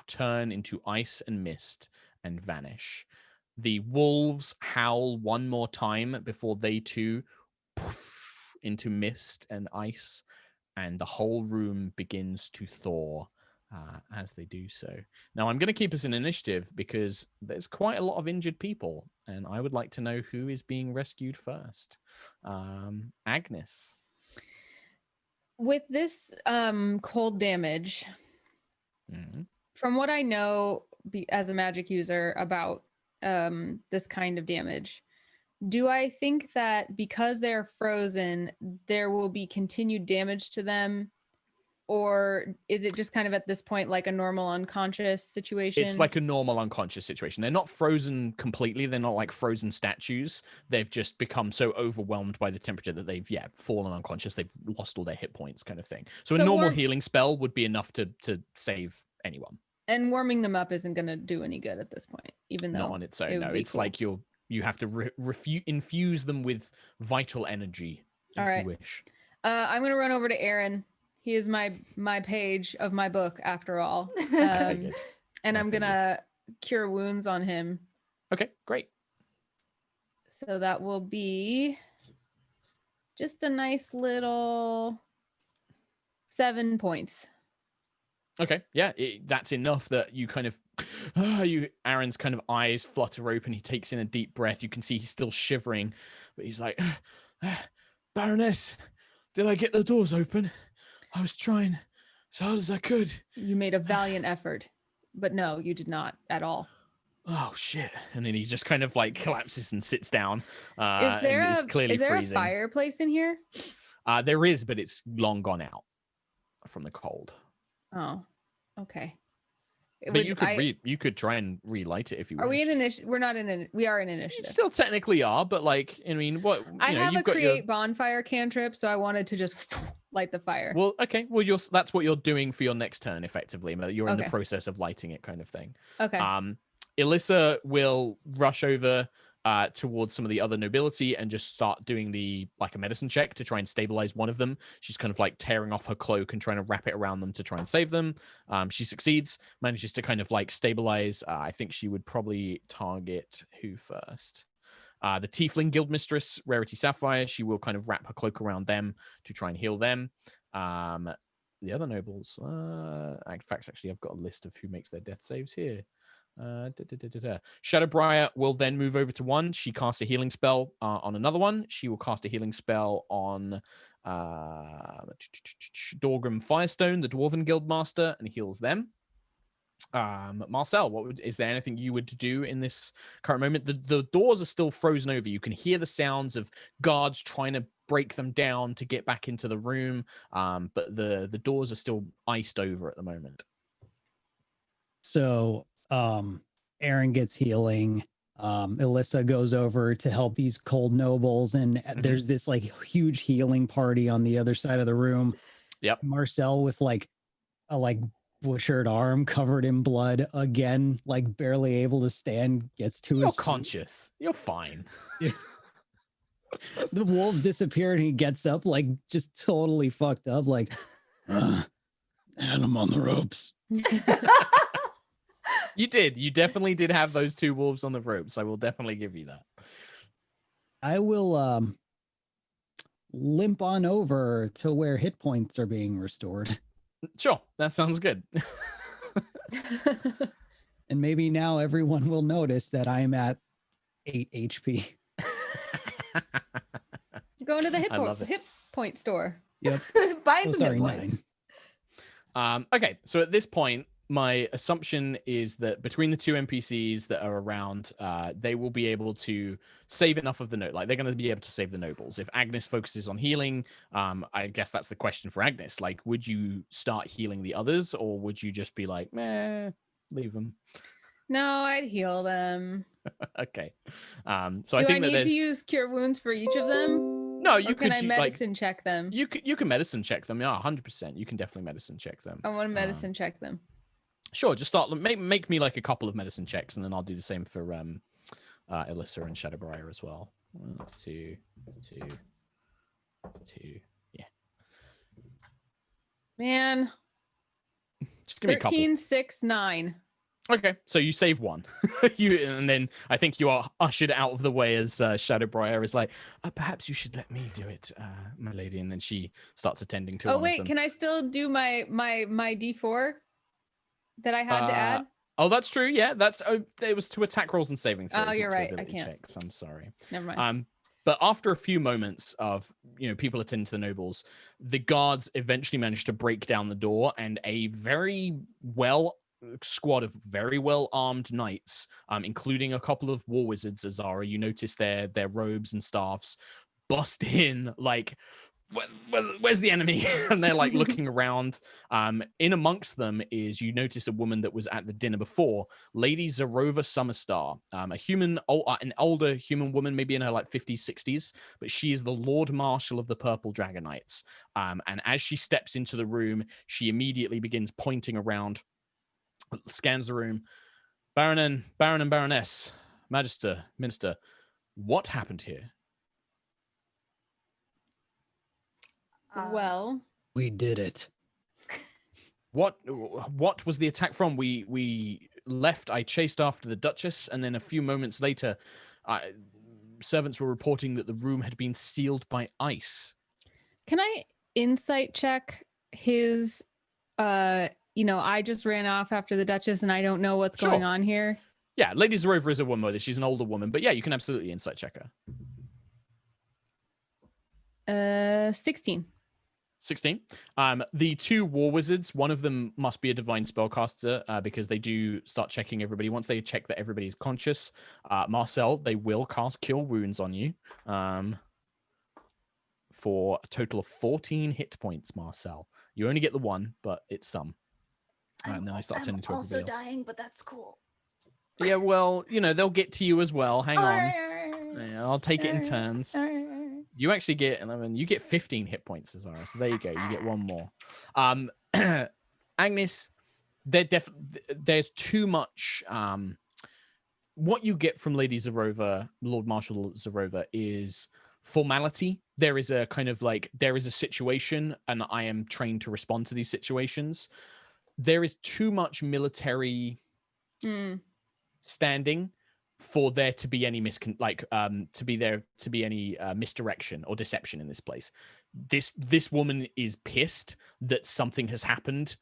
[SPEAKER 1] turn into ice and mist and vanish. The wolves howl one more time before they too poof into mist and ice, and the whole room begins to thaw as they do so. Now, I'm going to keep us in initiative because there's quite a lot of injured people, and I would like to know who is being rescued first. Agnis.
[SPEAKER 2] With this cold damage, from what I know as a magic user about this kind of damage, do I think that because they're frozen, there will be continued damage to them? Or is it just kind of at this point like a normal unconscious situation?
[SPEAKER 1] It's like a normal unconscious situation. They're not frozen completely. They're not like frozen statues. They've just become so overwhelmed by the temperature that they've, fallen unconscious. They've lost all their hit points kind of thing. So a normal healing spell would be enough to save anyone.
[SPEAKER 2] And warming them up isn't going to do any good at this point, even though
[SPEAKER 1] not on its own. No, it's cool. Like you have to infuse them with vital energy if you wish.
[SPEAKER 2] I'm going to run over to Aaron. He is my page of my book, after all. And I'm going to cure wounds on him.
[SPEAKER 1] Okay, great.
[SPEAKER 2] So that will be just a nice little 7 points.
[SPEAKER 1] Okay, yeah, that's enough that you kind of, Aaron's kind of eyes flutter open. He takes in a deep breath. You can see he's still shivering, but he's like, Baroness, did I get the doors open? I was trying as hard as I could.
[SPEAKER 2] You made a valiant effort, but no, you did not at all.
[SPEAKER 1] Oh, shit. And then he just kind of like collapses and sits down.
[SPEAKER 2] Is there a fireplace in here?
[SPEAKER 1] There is, but it's long gone out from the cold.
[SPEAKER 2] Oh, okay.
[SPEAKER 1] But you could try and relight it if you
[SPEAKER 2] are
[SPEAKER 1] wished.
[SPEAKER 2] We in initiative? We're not in we are in initiative.
[SPEAKER 1] You still technically are, but like, I mean, what
[SPEAKER 2] I have a create bonfire cantrip, so I wanted to just light the fire.
[SPEAKER 1] Well, okay. Well, that's what you're doing for your next turn, effectively. You're in the process of lighting it, kind of thing.
[SPEAKER 2] Okay.
[SPEAKER 1] Elissa will rush over towards some of the other nobility and just start doing a medicine check to try and stabilize one of them. She's kind of like tearing off her cloak and trying to wrap it around them to try and save them. She succeeds, manages to kind of like stabilize. I think she would probably target who first? The Tiefling Guildmistress, Rarity Sapphire. She will kind of wrap her cloak around them to try and heal them. The other nobles, in fact, actually, I've got a list of who makes their death saves here. Shadowbriar will then move over to one. She casts a healing spell on another one. She will cast a healing spell on Dorgrim Firestone, the Dwarven Guildmaster, and heals them. Marcel, is there anything you would do in this current moment? The doors are still frozen over. You can hear the sounds of guards trying to break them down to get back into the room, but the doors are still iced over at the moment.
[SPEAKER 5] So Aaron gets healing. Elissa goes over to help these cold nobles, and there's this like huge healing party on the other side of the room.
[SPEAKER 1] Yep.
[SPEAKER 5] Marcel with like a butchered arm covered in blood again, like barely able to stand, gets to
[SPEAKER 1] You're
[SPEAKER 5] his
[SPEAKER 1] conscious. You're fine.
[SPEAKER 5] The wolves disappear and he gets up like just totally fucked up, like and I'm on the ropes.
[SPEAKER 1] You definitely did have those two wolves on the ropes. I will definitely give you that.
[SPEAKER 5] I will limp on over to where hit points are being restored.
[SPEAKER 1] Sure, that sounds good.
[SPEAKER 5] And maybe now everyone will notice that I'm at 8 HP.
[SPEAKER 2] Going to the hit point store.
[SPEAKER 5] Yep.
[SPEAKER 4] Buying some hit points.
[SPEAKER 5] 9.
[SPEAKER 1] Okay, so at this point, my assumption is that between the two NPCs that are around, they will be able to save enough of the note. Like, they're going to be able to save the nobles. If Agnis focuses on healing, I guess that's the question for Agnis. Like, would you start healing the others, or would you just be like, meh, leave them?
[SPEAKER 2] No, I'd heal them.
[SPEAKER 1] Okay.
[SPEAKER 2] So I need to use cure wounds for each of them?
[SPEAKER 1] No, you
[SPEAKER 2] can I medicine check them?
[SPEAKER 1] You can medicine check them. Yeah, 100%. You can definitely medicine check them.
[SPEAKER 2] I want to medicine check them.
[SPEAKER 1] Sure, just start. Make me like a couple of medicine checks, and then I'll do the same for Elissa and Shadowbriar as well. That's two. Yeah.
[SPEAKER 2] Man.
[SPEAKER 1] Just give me a couple.
[SPEAKER 2] 13, 6, 9.
[SPEAKER 1] Okay, so you save one. And then I think you are ushered out of the way as Shadowbriar is like, perhaps you should let me do it, my lady. And then she starts attending to one of them.
[SPEAKER 2] Oh wait, can I still do my D4 that I had to add?
[SPEAKER 1] Oh, that's true. Yeah, it was to attack rolls and saving throws.
[SPEAKER 2] Oh, you're
[SPEAKER 1] not to
[SPEAKER 2] right. I
[SPEAKER 1] ability
[SPEAKER 2] can't.
[SPEAKER 1] checks. I'm sorry.
[SPEAKER 2] Never mind.
[SPEAKER 1] But after a few moments of people attending to the nobles, the guards eventually managed to break down the door, and a squad of very well armed knights, including a couple of war wizards, Azara. You notice their robes and staffs bust in like, where's the enemy? And they're like looking around. In amongst them is, you notice a woman that was at the dinner before, Lady Zarova Summerstar, an older human woman, maybe in her like 50s, 60s, but she is the Lord Marshal of the Purple Dragon Knights. And as she steps into the room, she immediately begins pointing around, scans the room. Baron and Baroness, Magister, Minister, what happened here?
[SPEAKER 2] Well,
[SPEAKER 5] we did it.
[SPEAKER 1] What was the attack from? We left. I chased after the Duchess, and then a few moments later, servants were reporting that the room had been sealed by ice.
[SPEAKER 2] Can I insight check his? I just ran off after the Duchess, and I don't know what's going on here.
[SPEAKER 1] Yeah, Lady Zarova is a woman. She's an older woman, but yeah, you can absolutely insight check
[SPEAKER 2] her. 16.
[SPEAKER 1] 16. The two war wizards, one of them must be a divine spellcaster, because they do start checking everybody. Once they check that everybody is conscious, Marcel, they will cast Cure Wounds on you, for a total of 14 hit points. Marcel, you only get the one, but it's some. And then I start sending to everybody else.
[SPEAKER 4] I'm also dying, but that's cool.
[SPEAKER 1] Yeah, well, they'll get to you as well. Hang on. Yeah, I'll take it in turns. You actually get 11. You get 15 hit points, Azara. So there you go. You get one more. Agnis, there's too much. What you get from Lady Zarova, Lord Marshal Zarova, is formality. There is a kind of like, there is a situation, and I am trained to respond to these situations. There is too much military standing for there to be any misdirection or deception in this place. This woman is pissed that something has happened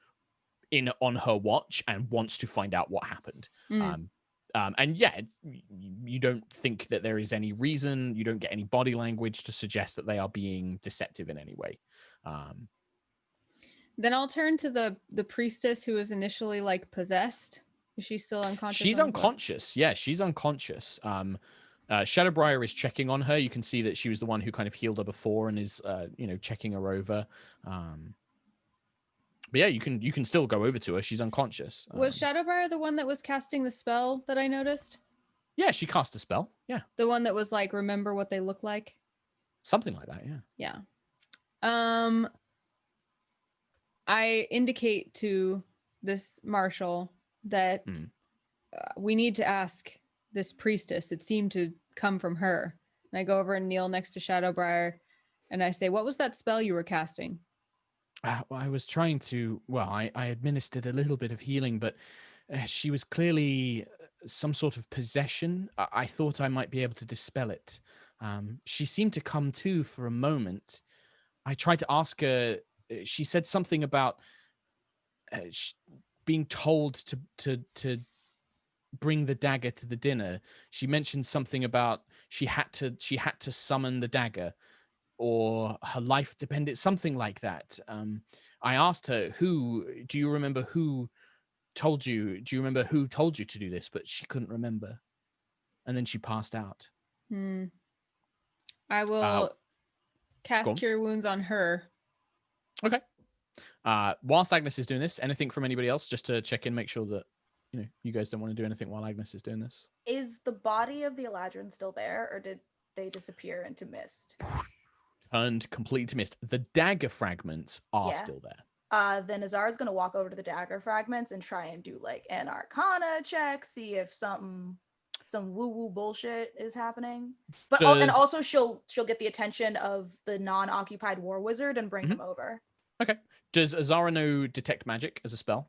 [SPEAKER 1] on her watch and wants to find out what happened. And yeah, you don't think that there is any reason. You don't get any body language to suggest that they are being deceptive in any way.
[SPEAKER 2] Then I'll turn to the priestess who was initially like possessed. Is she still unconscious?
[SPEAKER 1] She's unconscious. Yeah, she's unconscious. Shadowbriar is checking on her. You can see that she was the one who kind of healed her before and is checking her over. But yeah, you can still go over to her. She's unconscious.
[SPEAKER 2] Was Shadowbriar the one that was casting the spell that I noticed?
[SPEAKER 1] Yeah, she cast a spell. Yeah.
[SPEAKER 2] The one that was like, remember what they look like?
[SPEAKER 1] Something like that,
[SPEAKER 2] yeah. Yeah. I indicate to this marshal that we need to ask this priestess. It seemed to come from her. And I go over and kneel next to Shadowbriar, and I say, what was that spell you were casting?
[SPEAKER 1] I was trying to, I administered a little bit of healing, but she was clearly some sort of possession. I thought I might be able to dispel it. She seemed to come to for a moment. I tried to ask her. She said something about being told to bring the dagger to the dinner. She mentioned something about she had to summon the dagger, or her life depended, something like that. I asked her, do you remember who told you? Do you remember who told you to do this? But she couldn't remember, and then she passed out.
[SPEAKER 2] I will cast Cure Wounds on her.
[SPEAKER 1] Okay. Whilst Agnis is doing this, anything from anybody else, just to check in, make sure that you guys don't want to do anything while Agnis is doing this.
[SPEAKER 4] Is the body of the Eladrin still there, or did they disappear into mist?
[SPEAKER 1] Turned completely to mist. The dagger fragments are still there.
[SPEAKER 4] Then Azara's gonna walk over to the dagger fragments and try and do like an Arcana check, see if some woo-woo bullshit is happening. But and also she'll get the attention of the non-occupied war wizard and bring him over.
[SPEAKER 1] Okay. Does Azara know detect magic as a spell?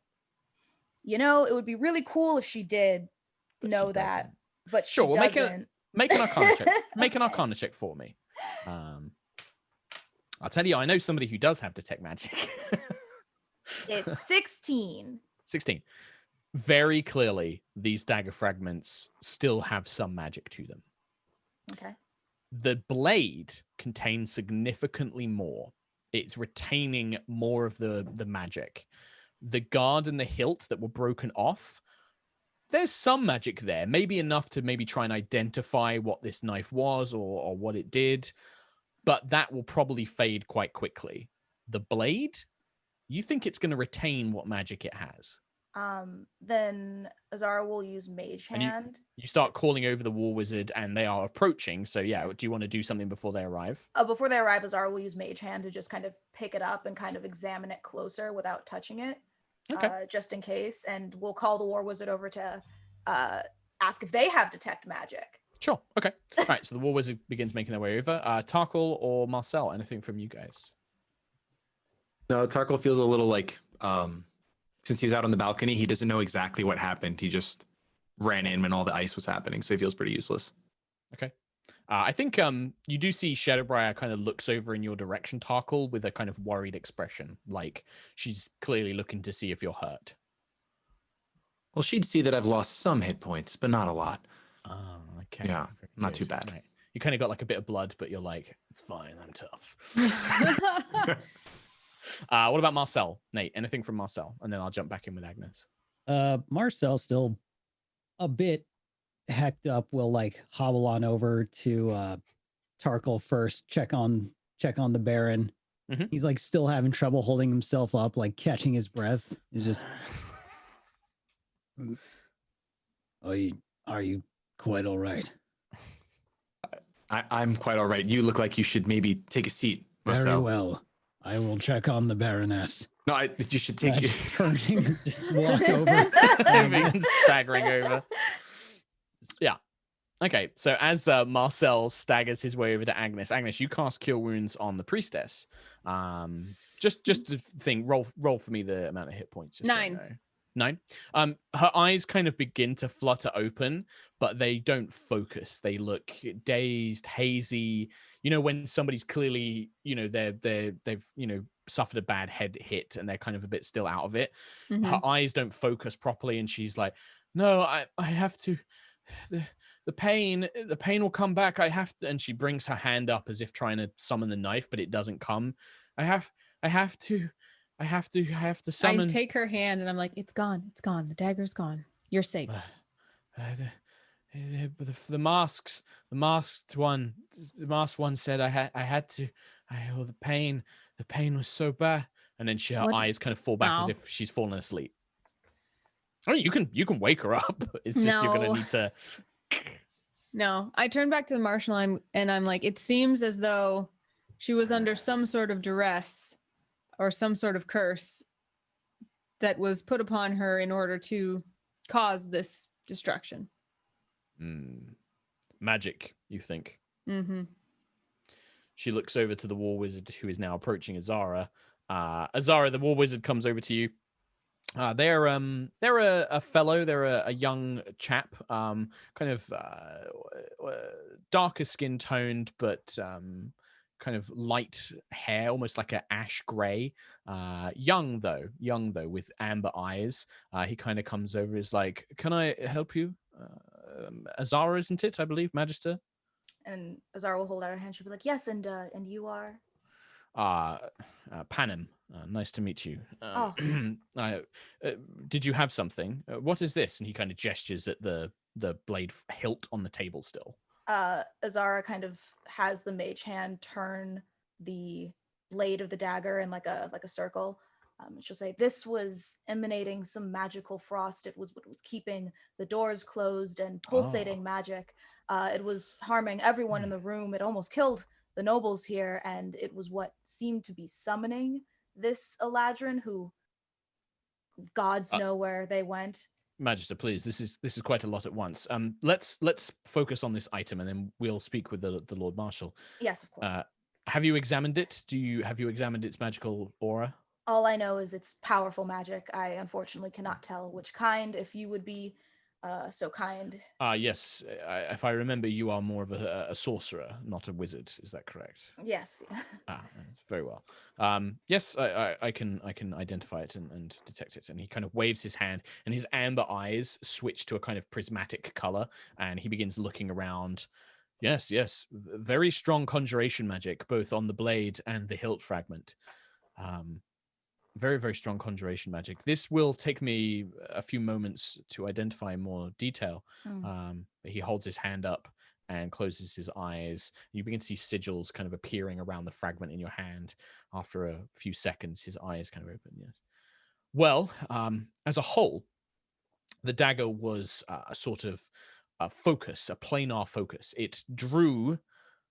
[SPEAKER 4] you know, it would be really cool if she did
[SPEAKER 1] But
[SPEAKER 4] know
[SPEAKER 1] she
[SPEAKER 4] that,
[SPEAKER 1] doesn't.
[SPEAKER 4] but she
[SPEAKER 1] Sure, we'll
[SPEAKER 4] doesn't.
[SPEAKER 1] make an arcana check. Make an arcana check for me. I'll tell you, I know somebody who does have detect magic.
[SPEAKER 4] It's 16.
[SPEAKER 1] 16. Very clearly, these dagger fragments still have some magic to them.
[SPEAKER 4] Okay.
[SPEAKER 1] The blade contains significantly more. It's retaining more of the magic. The guard and the hilt that were broken off, there's some magic there, maybe enough to maybe try and identify what this knife was or what it did, but that will probably fade quite quickly. The blade, you think it's going to retain what magic it has.
[SPEAKER 4] Then Azara will use Mage Hand.
[SPEAKER 1] You start calling over the War Wizard, and they are approaching. So yeah, do you want to do something before they arrive?
[SPEAKER 4] Before they arrive, Azara will use Mage Hand to just kind of pick it up and kind of examine it closer without touching it, just in case. And we'll call the War Wizard over to ask if they have detect magic.
[SPEAKER 1] Sure. Okay. All right. So the War Wizard begins making their way over. Tarkhal or Marcel, anything from you guys?
[SPEAKER 3] No, Tarkhal feels a little like since he was out on the balcony, he doesn't know exactly what happened. He just ran in when all the ice was happening, so he feels pretty useless.
[SPEAKER 1] Okay. I think you do see Shadowbriar kind of looks over in your direction, Tarkhal, with a kind of worried expression, like she's clearly looking to see if you're hurt.
[SPEAKER 3] Well, she'd see that I've lost some hit points, but not a lot.
[SPEAKER 1] Oh, okay.
[SPEAKER 3] Yeah, not too bad.
[SPEAKER 1] Right. You kind of got like a bit of blood, but you're like, it's fine, I'm tough. What about Marcel? Nate, anything from Marcel? And then I'll jump back in with Agnes.
[SPEAKER 5] Marcel still a bit hecked up, will like hobble on over to Tarkhal first, check on the Baron.
[SPEAKER 1] Mm-hmm.
[SPEAKER 5] He's like still having trouble holding himself up, like catching his breath. He's just are you quite all right?
[SPEAKER 3] I'm quite all right. You look like you should maybe take a seat, Marcel.
[SPEAKER 5] Very well. I will check on the Baroness.
[SPEAKER 3] No, you should take it.
[SPEAKER 5] Turning, just walk over.
[SPEAKER 1] Moving and staggering over. Yeah. Okay, so as Marcel staggers his way over to Agnes, you cast Cure Wounds on the priestess. Just the thing, roll for me the amount of hit points. Just
[SPEAKER 2] 9.
[SPEAKER 1] So you know. 9. Her eyes kind of begin to flutter open, but they don't focus. They look dazed, hazy. You know, when somebody's clearly, you know, they've suffered a bad head hit and they're kind of a bit still out of it.
[SPEAKER 2] Mm-hmm.
[SPEAKER 1] Her eyes don't focus properly, and she's like, "No, I have to. The pain will come back. I have to." And she brings her hand up as if trying to summon the knife, but it doesn't come. I have to summon.
[SPEAKER 2] I take her hand and I'm like, it's gone. The dagger's gone. You're safe.
[SPEAKER 1] The masked one said I had to. The pain was so bad. And then her eyes kind of fall back as if she's fallen asleep. I mean, you can wake her up. It's just you're gonna need to.
[SPEAKER 2] No, I turn back to the marshal and I'm like, it seems as though she was under some sort of duress or some sort of curse that was put upon her in order to cause this destruction.
[SPEAKER 1] Magic, you think?
[SPEAKER 2] Mm-hmm.
[SPEAKER 1] She looks over to the War Wizard, who is now approaching Azara. Azara, the War Wizard comes over to you. They're a fellow. They're a young chap, kind of darker skin toned, but kind of light hair, almost like an ash gray. Young though, with amber eyes. He kind of comes over, is like, "Can I help you? Azara, isn't it? I believe, Magister."
[SPEAKER 4] And Azara will hold out her hand. She'll be like, "Yes, and you are?"
[SPEAKER 1] Panem. Nice to meet you. Did you have something? What is this? And he kind of gestures at the blade hilt on the table still.
[SPEAKER 4] Azara kind of has the mage hand turn the blade of the dagger in like a circle. She'll say, "This was emanating some magical frost. It was what was keeping the doors closed and pulsating magic. It was harming everyone in the room. It almost killed the nobles here, and it was what seemed to be summoning this Eladrin, who gods know where they went."
[SPEAKER 1] Magister, please. This is quite a lot at once. Let's focus on this item, and then we'll speak with the Lord Marshal.
[SPEAKER 4] Yes, of course.
[SPEAKER 1] Have you examined it? Have you examined its magical aura?
[SPEAKER 4] All I know is it's powerful magic. I unfortunately cannot tell which kind. If you would be so kind.
[SPEAKER 1] Yes. If I remember, you are more of a sorcerer, not a wizard. Is that correct?
[SPEAKER 4] Yes.
[SPEAKER 1] Very well. Yes, I can identify it and detect it. And he kind of waves his hand, and his amber eyes switch to a kind of prismatic color, and he begins looking around. Yes, very strong conjuration magic, both on the blade and the hilt fragment. Very, very strong conjuration magic. This will take me a few moments to identify in more detail. He holds his hand up and closes his eyes. You begin to see sigils kind of appearing around the fragment in your hand. After a few seconds, his eyes kind of open. Yes. Well, as a whole, the dagger was a sort of a focus, a planar focus. It drew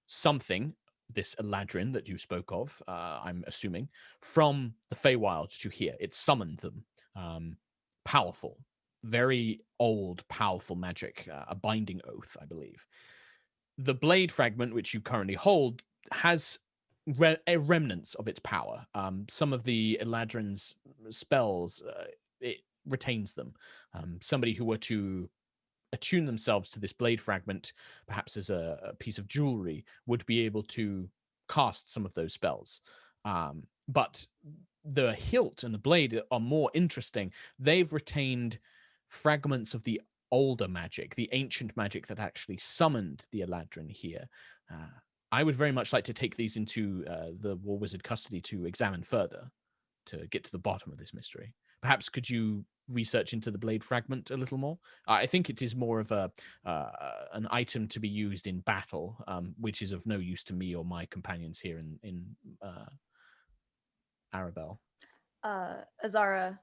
[SPEAKER 1] something, this Eladrin that you spoke of, I'm assuming, from the Feywild to here. It summoned them. Powerful, very old, powerful magic, a binding oath, I believe. The blade fragment, which you currently hold, has remnants of its power. Some of the Eladrin's spells, it retains them. Somebody who were to attune themselves to this blade fragment, perhaps as a piece of jewelry, would be able to cast some of those spells. But the hilt and the blade are more interesting. They've retained fragments of the older magic, the ancient magic that actually summoned the Eladrin here. I would very much like to take these into the War Wizard custody to examine further, to get to the bottom of this mystery. Perhaps could you research into the blade fragment a little more? I think it is more of an item to be used in battle, which is of no use to me or my companions here in Arabel.
[SPEAKER 4] Azara,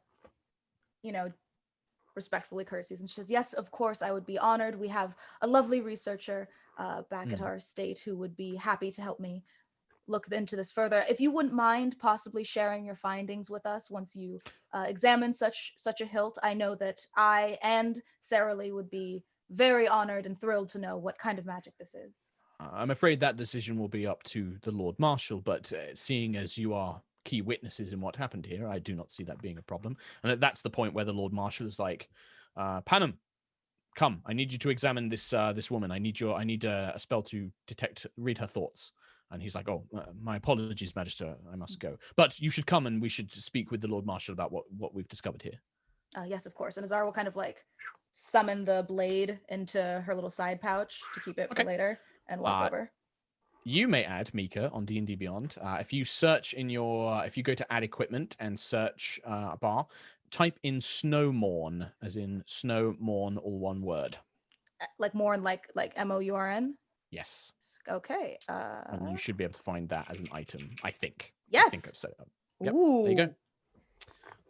[SPEAKER 4] respectfully curtsies and she says, yes, of course, I would be honored. We have a lovely researcher back at our estate who would be happy to help me look into this further. If you wouldn't mind possibly sharing your findings with us once you examine such a hilt, I know that I and Sarah Lee would be very honored and thrilled to know what kind of magic this is.
[SPEAKER 1] I'm afraid that decision will be up to the Lord Marshal, but seeing as you are key witnesses in what happened here, I do not see that being a problem. And that's the point where the Lord Marshal is like, Panem, come, I need you to examine this woman. I need a spell to read her thoughts. And he's like, oh, my apologies, Magister, I must go. But you should come and we should speak with the Lord Marshal about what we've discovered here.
[SPEAKER 4] Yes, of course. And Azara will kind of like summon the blade into her little side pouch to keep it for later and walk over.
[SPEAKER 1] You may add, Mica, on D&D Beyond. If you search if you go to add equipment and search bar, type in Snowmorn, as in Snowmorn, all one word.
[SPEAKER 4] Like Morn, like M-O-U-R-N?
[SPEAKER 1] Yes.
[SPEAKER 4] Okay.
[SPEAKER 1] And you should be able to find that as an item, I think.
[SPEAKER 4] Yes.
[SPEAKER 1] I think I've set it up. Yep.
[SPEAKER 4] Ooh.
[SPEAKER 1] There you go. There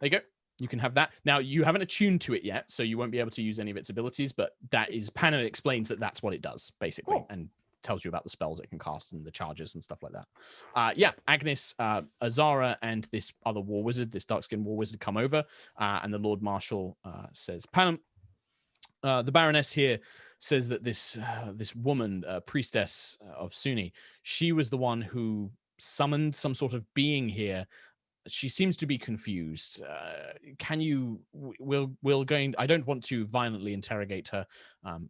[SPEAKER 1] you go. You can have that. Now, you haven't attuned to it yet, so you won't be able to use any of its abilities, but Peña explains that that's what it does, basically, and tells you about the spells it can cast and the charges and stuff like that. Agnis, Azara, and this other war wizard, this dark-skinned war wizard, come over, and the Lord Marshal says, Panem, the Baroness here says that this woman, priestess of Sunni, she was the one who summoned some sort of being here. She seems to be confused. Can you? I don't want to violently interrogate her.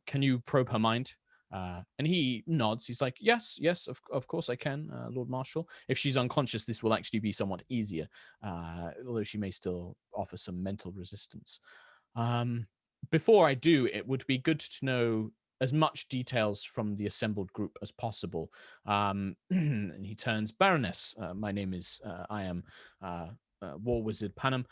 [SPEAKER 1] Can you probe her mind? And he nods. He's like, yes, of course I can, Lord Marshal. If she's unconscious, this will actually be somewhat easier, although she may still offer some mental resistance. Before I do, it would be good to know as much details from the assembled group as possible. And he turns, Baroness, my name is, I am War Wizard Panem.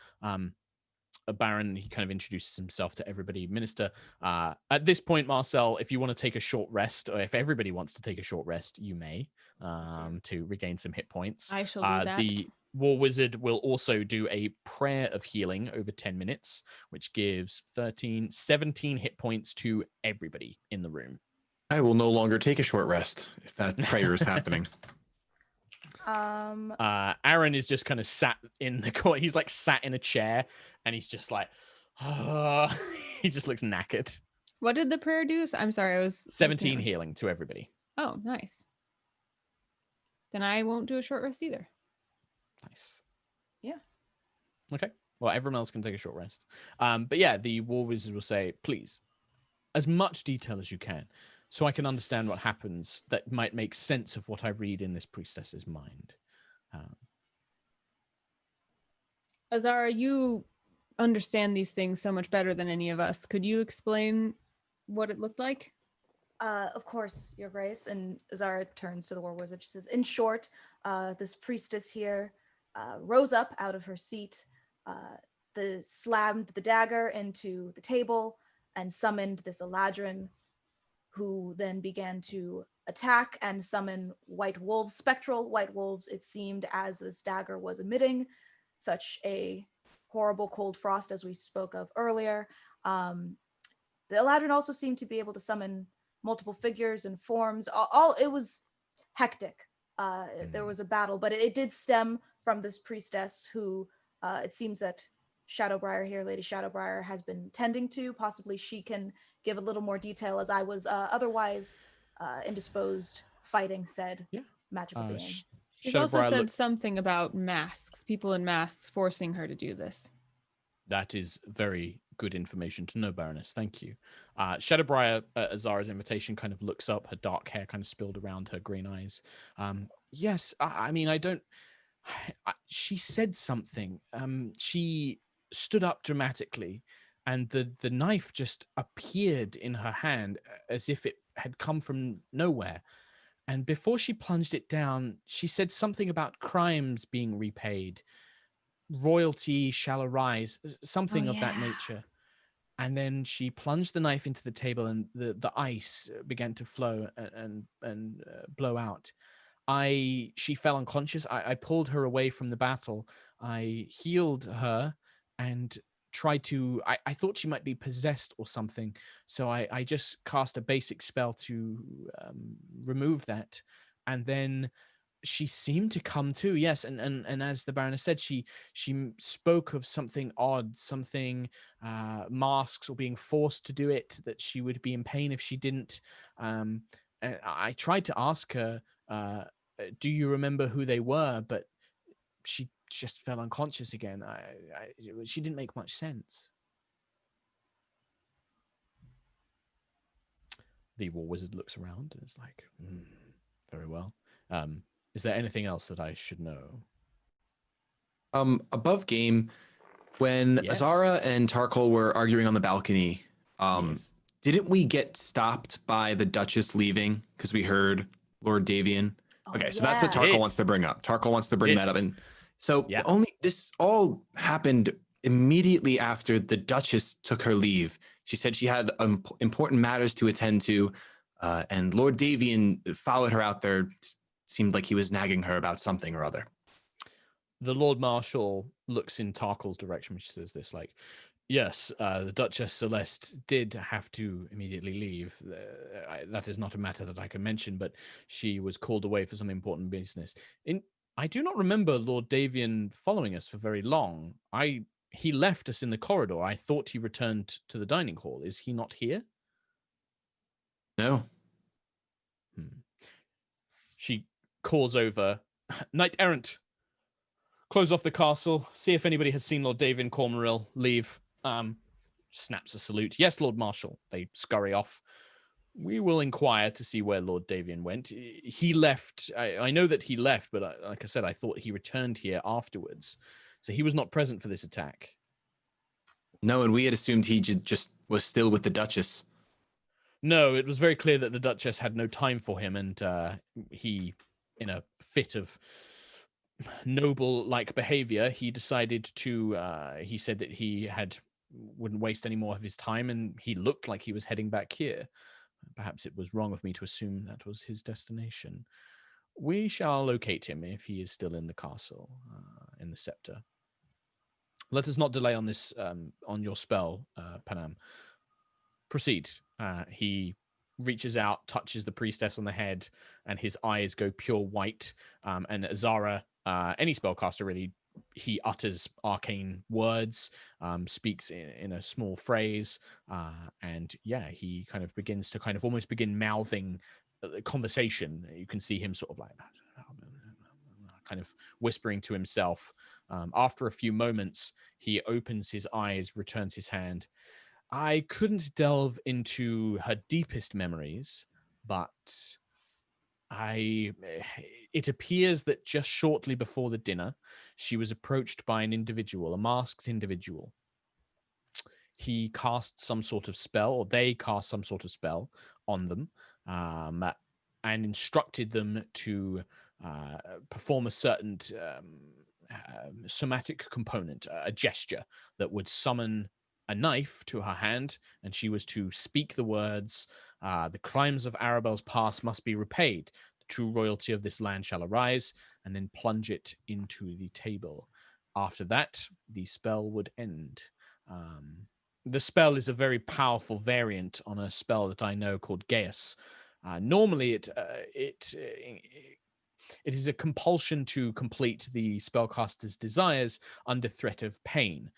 [SPEAKER 1] A Baron, he kind of introduces himself to everybody. Minister, at this point, Marcel, if you want to take a short rest, or if everybody wants to take a short rest, you may, to regain some hit points.
[SPEAKER 2] I shall do that.
[SPEAKER 1] The War Wizard will also do a prayer of healing over 10 minutes, which gives 17 hit points to everybody in the room.
[SPEAKER 3] I will no longer take a short rest if that prayer is happening.
[SPEAKER 1] Aaron is just kind of sat in the corner. He's like sat in a chair and he's just like, he just looks knackered.
[SPEAKER 2] What did the prayer do? I'm sorry, I was
[SPEAKER 1] 17 healing to everybody.
[SPEAKER 2] Oh, nice. Then I won't do a short rest either.
[SPEAKER 1] Nice.
[SPEAKER 4] Yeah.
[SPEAKER 1] Okay. Well, everyone else can take a short rest. But yeah, the war wizard will say, please, as much detail as you can, so I can understand what happens that might make sense of what I read in this priestess's mind.
[SPEAKER 2] Azara, you understand these things so much better than any of us. Could you explain what it looked like?
[SPEAKER 4] Of course, Your Grace. And Azara turns to the war wizard. She says, in short, this priestess here rose up out of her seat, slammed the dagger into the table, and summoned this Eladrin, who then began to attack and summon white wolves, spectral white wolves, it seemed, as this dagger was emitting such a horrible cold frost as we spoke of earlier. The Eladrin also seemed to be able to summon multiple figures and forms. All it was hectic. There was a battle, but it did stem from this priestess who it seems that Shadowbriar here, Lady Shadowbriar, has been tending to. Possibly she can give a little more detail, as I was otherwise indisposed fighting said magical being.
[SPEAKER 2] She's also said something about masks, people in masks forcing her to do this.
[SPEAKER 1] That is very good information to know, Baroness. Thank you. Shadowbriar, at Azara's invitation, kind of looks up, her dark hair kind of spilled around her green eyes. Yes, I mean, she said something. She stood up dramatically, and the knife just appeared in her hand as if it had come from nowhere. And before she plunged it down, she said something about crimes being repaid. Royalty shall arise, something of that nature. And then she plunged the knife into the table, and the ice began to flow and blow out. She fell unconscious. I pulled her away from the battle. I healed her and tried to. I thought she might be possessed or something, so I just cast a basic spell to remove that, and then she seemed to come to. Yes, and as the Baroness said, she spoke of something odd, something masks or being forced to do it, that she would be in pain if she didn't. And I tried to ask her, do you remember who they were? But she just fell unconscious again. She didn't make much sense. The war wizard looks around and is like, very well. Is there anything else that I should know?
[SPEAKER 3] Above game, when Azara and Tarkhal were arguing on the balcony, didn't we get stopped by the Duchess leaving because we heard Lord Davian? So that's what Tarkhal wants to bring up. Tarkhal wants to bring that up, and so this all happened immediately after the Duchess took her leave. She said she had important matters to attend to, and Lord Davian followed her out there. Seemed like he was nagging her about something or other.
[SPEAKER 1] The Lord Marshal looks in Tarkhal's direction, which says this, like, yes, the Duchess Celeste did have to immediately leave. That is not a matter that I can mention, but she was called away for some important business. I do not remember Lord Davian following us for very long. He left us in the corridor. I thought he returned to the dining hall. Is he not here?
[SPEAKER 3] No.
[SPEAKER 1] She calls over, Knight Errant, close off the castle, see if anybody has seen Lord Davian Cormyr leave. Snaps a salute. Yes, Lord Marshal. They scurry off. We will inquire to see where Lord Davian went. He left. I know that he left, but like I said, I thought he returned here afterwards. So he was not present for this attack.
[SPEAKER 3] No, and we had assumed he just was still with the Duchess.
[SPEAKER 1] No, it was very clear that the Duchess had no time for him, and he, in a fit of noble-like behavior, he decided to, he said that he wouldn't waste any more of his time, and he looked like he was heading back here. Perhaps it was wrong of me to assume that was his destination. We shall locate him if he is still in the castle, in the scepter. Let us not delay on this, on your spell, Panam. Proceed. He reaches out, touches the priestess on the head, and his eyes go pure white. And Azara, any spellcaster really, he utters arcane words, speaks in a small phrase, and he kind of begins to almost begin mouthing conversation. You can see him sort of like kind of whispering to himself. After a few moments, he opens his eyes, returns his hand. I couldn't delve into her deepest memories, but it appears that just shortly before the dinner, she was approached by an individual, a masked individual. He cast some sort of spell, or they cast some sort of spell on them, and instructed them to perform a certain somatic component, a gesture that would summon a knife to her hand, and she was to speak the words, "The crimes of Arabel's past must be repaid. The true royalty of this land shall arise," and then plunge it into the table. After that, the spell would end. The spell is a very powerful variant on a spell that I know called Gaius. Normally, it is a compulsion to complete the spellcaster's desires under threat of pain.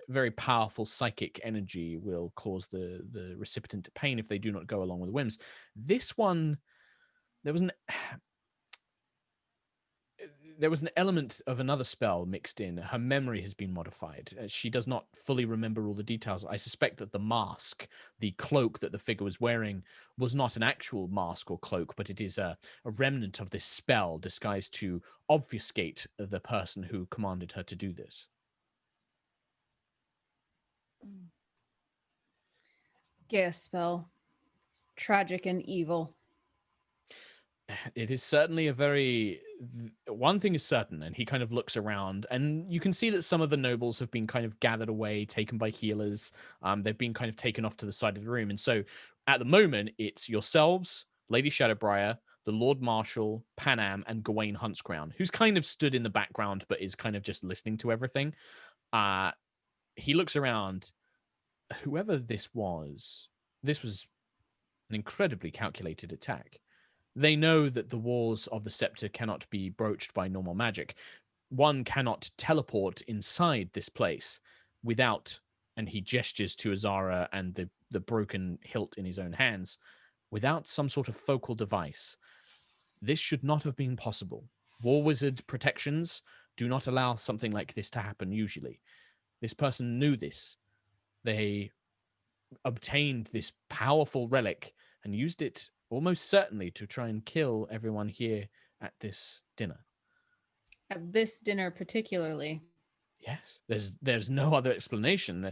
[SPEAKER 1] Very powerful psychic energy will cause the recipient pain if they do not go along with the whims. This one, there was an element of another spell mixed in. Her memory has been modified. She does not fully remember all the details. I suspect that the mask, the cloak that the figure was wearing, was not an actual mask or cloak, but it is a remnant of this spell disguised to obfuscate the person who commanded her to do this.
[SPEAKER 2] Gas spell. Tragic and evil.
[SPEAKER 1] It is certainly a very... One thing is certain, and he kind of looks around, and you can see that some of the nobles have been kind of gathered away, taken by healers. They've been kind of taken off to the side of the room. And so at the moment, it's yourselves, Lady Shadowbriar, the Lord Marshal, Panam, and Gawain Huntscrown, who's kind of stood in the background, but is kind of just listening to everything. He looks around. Whoever this was an incredibly calculated attack. They know that the walls of the scepter cannot be broached by normal magic. One cannot teleport inside this place without, and he gestures to Azara and the broken hilt in his own hands, without some sort of focal device. This should not have been possible. War wizard protections do not allow something like this to happen usually. This person knew this. They obtained this powerful relic and used it almost certainly to try and kill everyone here at this dinner.
[SPEAKER 2] At this dinner particularly.
[SPEAKER 1] Yes, there's no other explanation.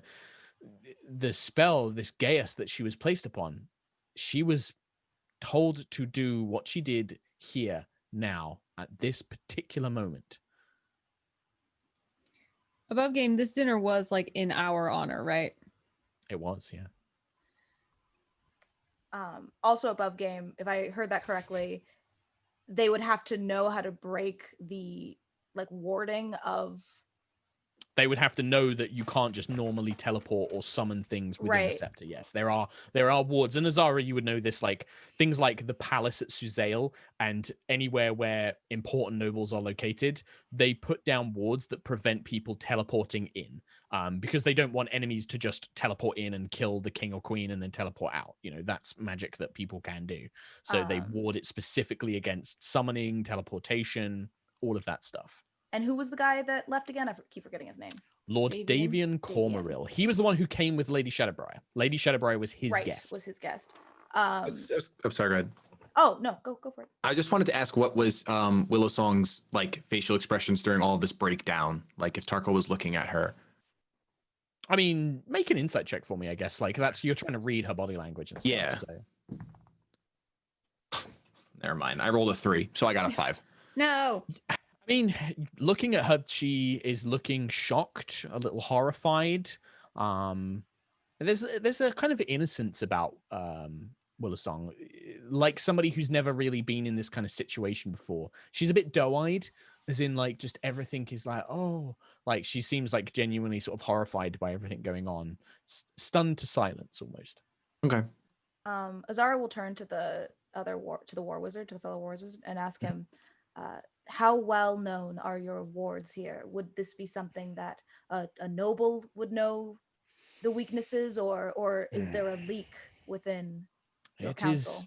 [SPEAKER 1] The spell, this Gaius that she was placed upon, she was told to do what she did here, now, at this particular moment.
[SPEAKER 2] Above game, this dinner was like in our honor, right?
[SPEAKER 1] It was, yeah.
[SPEAKER 4] Also above game, if I heard that correctly, they would have to know how to break the warding of...
[SPEAKER 1] They would have to know that you can't just normally teleport or summon things within the scepter. Yes, there are wards. And Azara, you would know this, like things like the palace at Suzail and anywhere where important nobles are located, they put down wards that prevent people teleporting in, because they don't want enemies to just teleport in and kill the king or queen and then teleport out. You know, that's magic that people can do. So they ward it specifically against summoning, teleportation, all of that stuff.
[SPEAKER 4] And who was the guy that left again? I keep forgetting his name.
[SPEAKER 1] Lord Davian Cormyr. He was the one who came with Lady Shadowbriar. Lady Shadowbriar was his guest.
[SPEAKER 4] Was his guest.
[SPEAKER 3] I'm sorry, go ahead.
[SPEAKER 4] Oh, no, go for it.
[SPEAKER 3] I just wanted to ask, what was Willow Song's facial expressions during all of this breakdown? Like if Tarkhal was looking at her.
[SPEAKER 1] I mean, make an insight check for me, I guess. Like you're trying to read her body language and stuff.
[SPEAKER 3] Yeah.
[SPEAKER 1] So.
[SPEAKER 3] Never mind. I rolled a 3, so I got a 5.
[SPEAKER 2] No.
[SPEAKER 1] I mean, looking at her, she is looking shocked, a little horrified. There's a kind of innocence about Willowsong, like somebody who's never really been in this kind of situation before. She's a bit doe-eyed, as in just everything is she seems like genuinely sort of horrified by everything going on, stunned to silence almost.
[SPEAKER 3] Okay.
[SPEAKER 4] Azara will turn to the war wizard, to the fellow war wizard, and ask him, how well known are your wards here? Would this be something that a noble would know the weaknesses, or is there a leak within your council?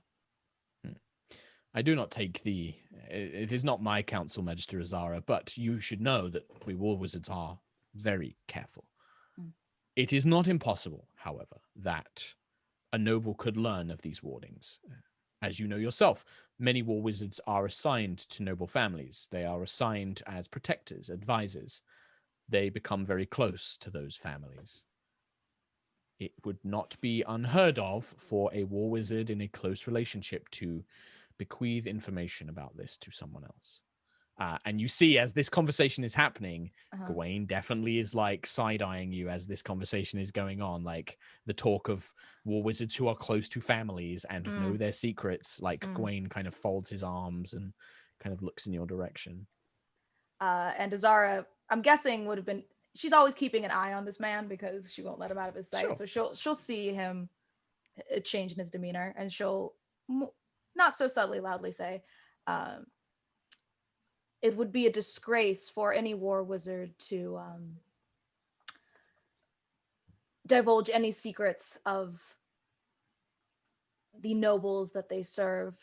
[SPEAKER 1] I do not take the... It is not my counsel, Magister Azara, but you should know that we war wizards are very careful. It is not impossible, however, that a noble could learn of these wardings. As you know yourself, many war wizards are assigned to noble families. They are assigned as protectors, advisors. They become very close to those families. It would not be unheard of for a war wizard in a close relationship to bequeath information about this to someone else. And you see, as this conversation is happening, Gawain definitely is like side-eyeing you as this conversation is going on. Like the talk of war wizards who are close to families and know their secrets. Like Gawain kind of folds his arms and kind of looks in your direction.
[SPEAKER 4] And Azara, I'm guessing, would have been... She's always keeping an eye on this man because she won't let him out of his sight. Sure. So she'll see him change in his demeanor, and she'll not so subtly, loudly say, it would be a disgrace for any war wizard to divulge any secrets of the nobles that they serve.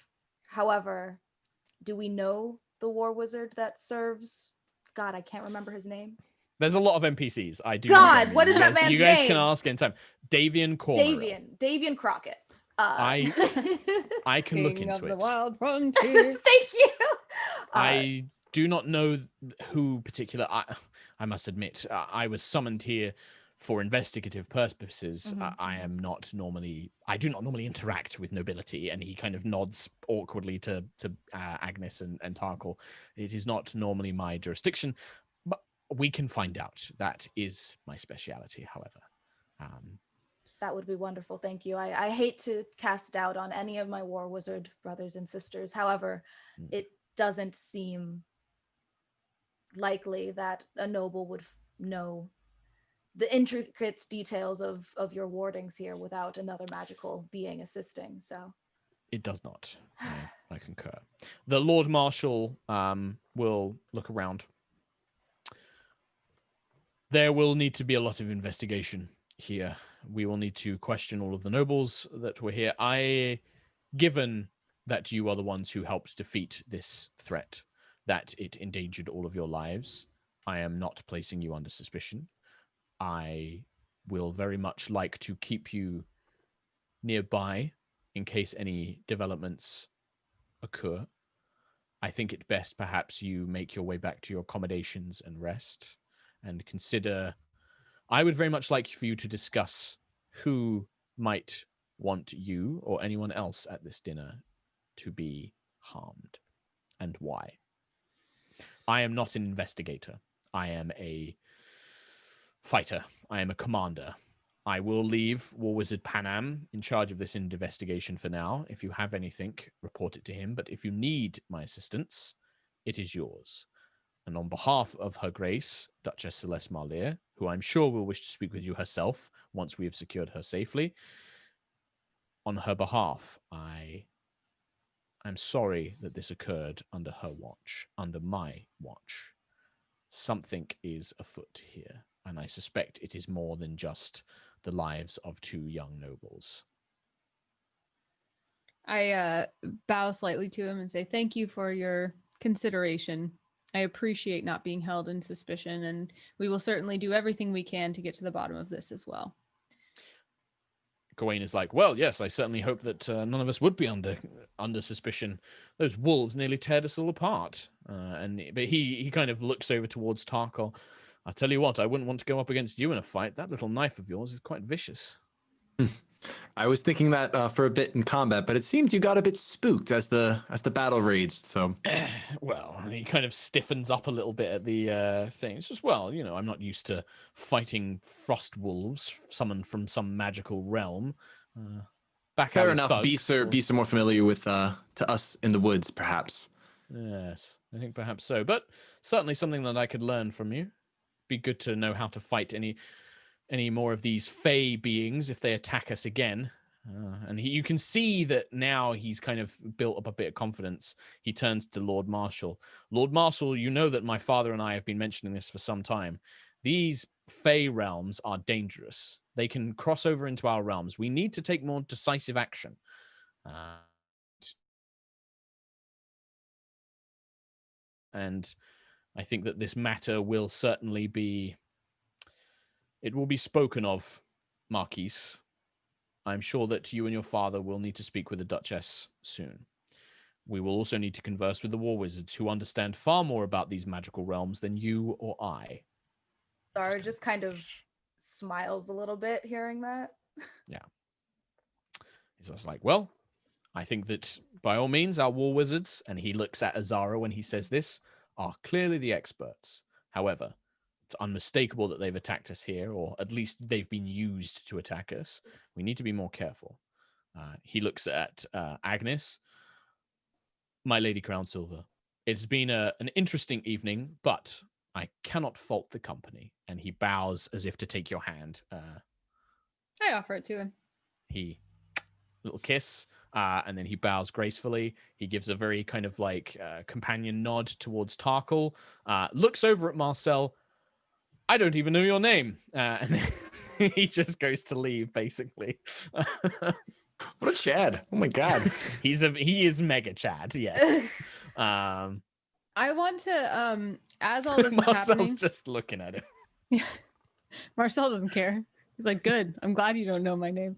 [SPEAKER 4] However, do we know the war wizard that serves? God, I can't remember his name.
[SPEAKER 1] There's a lot of NPCs. I do.
[SPEAKER 4] God, what is that man's name?
[SPEAKER 1] You guys can ask in time. Davian Cormyr.
[SPEAKER 4] Davian Crockett.
[SPEAKER 1] I can look into
[SPEAKER 2] of
[SPEAKER 1] it.
[SPEAKER 2] The wild frontier.
[SPEAKER 4] Thank you.
[SPEAKER 1] I do not know who particular. I must admit, I was summoned here for investigative purposes. I do not normally interact with nobility, and he kind of nods awkwardly to Agnis and Tarkhal. It is not normally my jurisdiction, but we can find out. That is my speciality, however.
[SPEAKER 4] That would be wonderful. Thank you. I hate to cast doubt on any of my war wizard brothers and sisters. However, it doesn't seem likely that a noble would know the intricate details of your wardings here without another magical being assisting. So
[SPEAKER 1] it does not. I concur. The Lord Marshal will look around. There will need to be a lot of investigation here. We will need to question all of the nobles that were here. Given that you are the ones who helped defeat this threat, that it endangered all of your lives, I am not placing you under suspicion. I will very much like to keep you nearby in case any developments occur. I think it best perhaps you make your way back to your accommodations and rest, and consider... I would very much like for you to discuss who might want you or anyone else at this dinner to be harmed and why. I am not an investigator. I am a fighter. I am a commander. I will leave War Wizard Panam in charge of this investigation for now. If you have anything, report it to him. But if you need my assistance, it is yours. And on behalf of Her Grace, Duchess Celeste Marlier, who I'm sure will wish to speak with you herself once we have secured her safely, on her behalf, I'm sorry that this occurred under her watch, under my watch. Something is afoot here, and I suspect it is more than just the lives of two young nobles.
[SPEAKER 2] I bow slightly to him and say, thank you for your consideration. I appreciate not being held in suspicion, and we will certainly do everything we can to get to the bottom of this as well.
[SPEAKER 1] Gawain is like, well, yes, I certainly hope that none of us would be under suspicion. Those wolves nearly teared us all apart. But he kind of looks over towards Tarkhal. I'll tell you what, I wouldn't want to go up against you in a fight. That little knife of yours is quite vicious.
[SPEAKER 3] I was thinking that for a bit in combat, but it seems you got a bit spooked as the battle raged. So,
[SPEAKER 1] well, he kind of stiffens up a little bit at the thing. It's just, well, you know, I'm not used to fighting frost wolves summoned from some magical realm.
[SPEAKER 3] Fair enough. Beasts are more familiar with to us in the woods, perhaps.
[SPEAKER 1] Yes, I think perhaps so. But certainly something that I could learn from you. Be good to know how to fight any more of these fey beings if they attack us again. And you can see that now he's kind of built up a bit of confidence. He turns to Lord Marshal. Lord Marshal, you know that my father and I have been mentioning this for some time. These fey realms are dangerous. They can cross over into our realms. We need to take more decisive action. And I think that this matter will certainly be spoken of, Marquise. I'm sure that you and your father will need to speak with the Duchess soon. We will also need to converse with the war wizards, who understand far more about these magical realms than you or I.
[SPEAKER 4] Zara just kind of smiles a little bit hearing that.
[SPEAKER 1] Yeah. He's just like, well, I think that by all means, our war wizards, and he looks at Azara when he says this, are clearly the experts. However, it's unmistakable that they've attacked us here, or at least they've been used to attack us. We need to be more careful. He looks at Agnis. My Lady Crownsilver, it's been an interesting evening, but I cannot fault the company. And he bows as if to take your hand.
[SPEAKER 2] I offer it to him.
[SPEAKER 1] He little kiss, and then he bows gracefully. He gives a very kind of like companion nod towards Tarkhal, looks over at Marcel. I don't even know your name. And then he just goes to leave, basically.
[SPEAKER 3] What a Chad. Oh my God.
[SPEAKER 1] He is mega Chad, yes.
[SPEAKER 2] I want to, as all this is
[SPEAKER 1] Marcel's
[SPEAKER 2] happening.
[SPEAKER 1] just looking at him.
[SPEAKER 2] Yeah. Marcel doesn't care. He's like, good. I'm glad you don't know my name.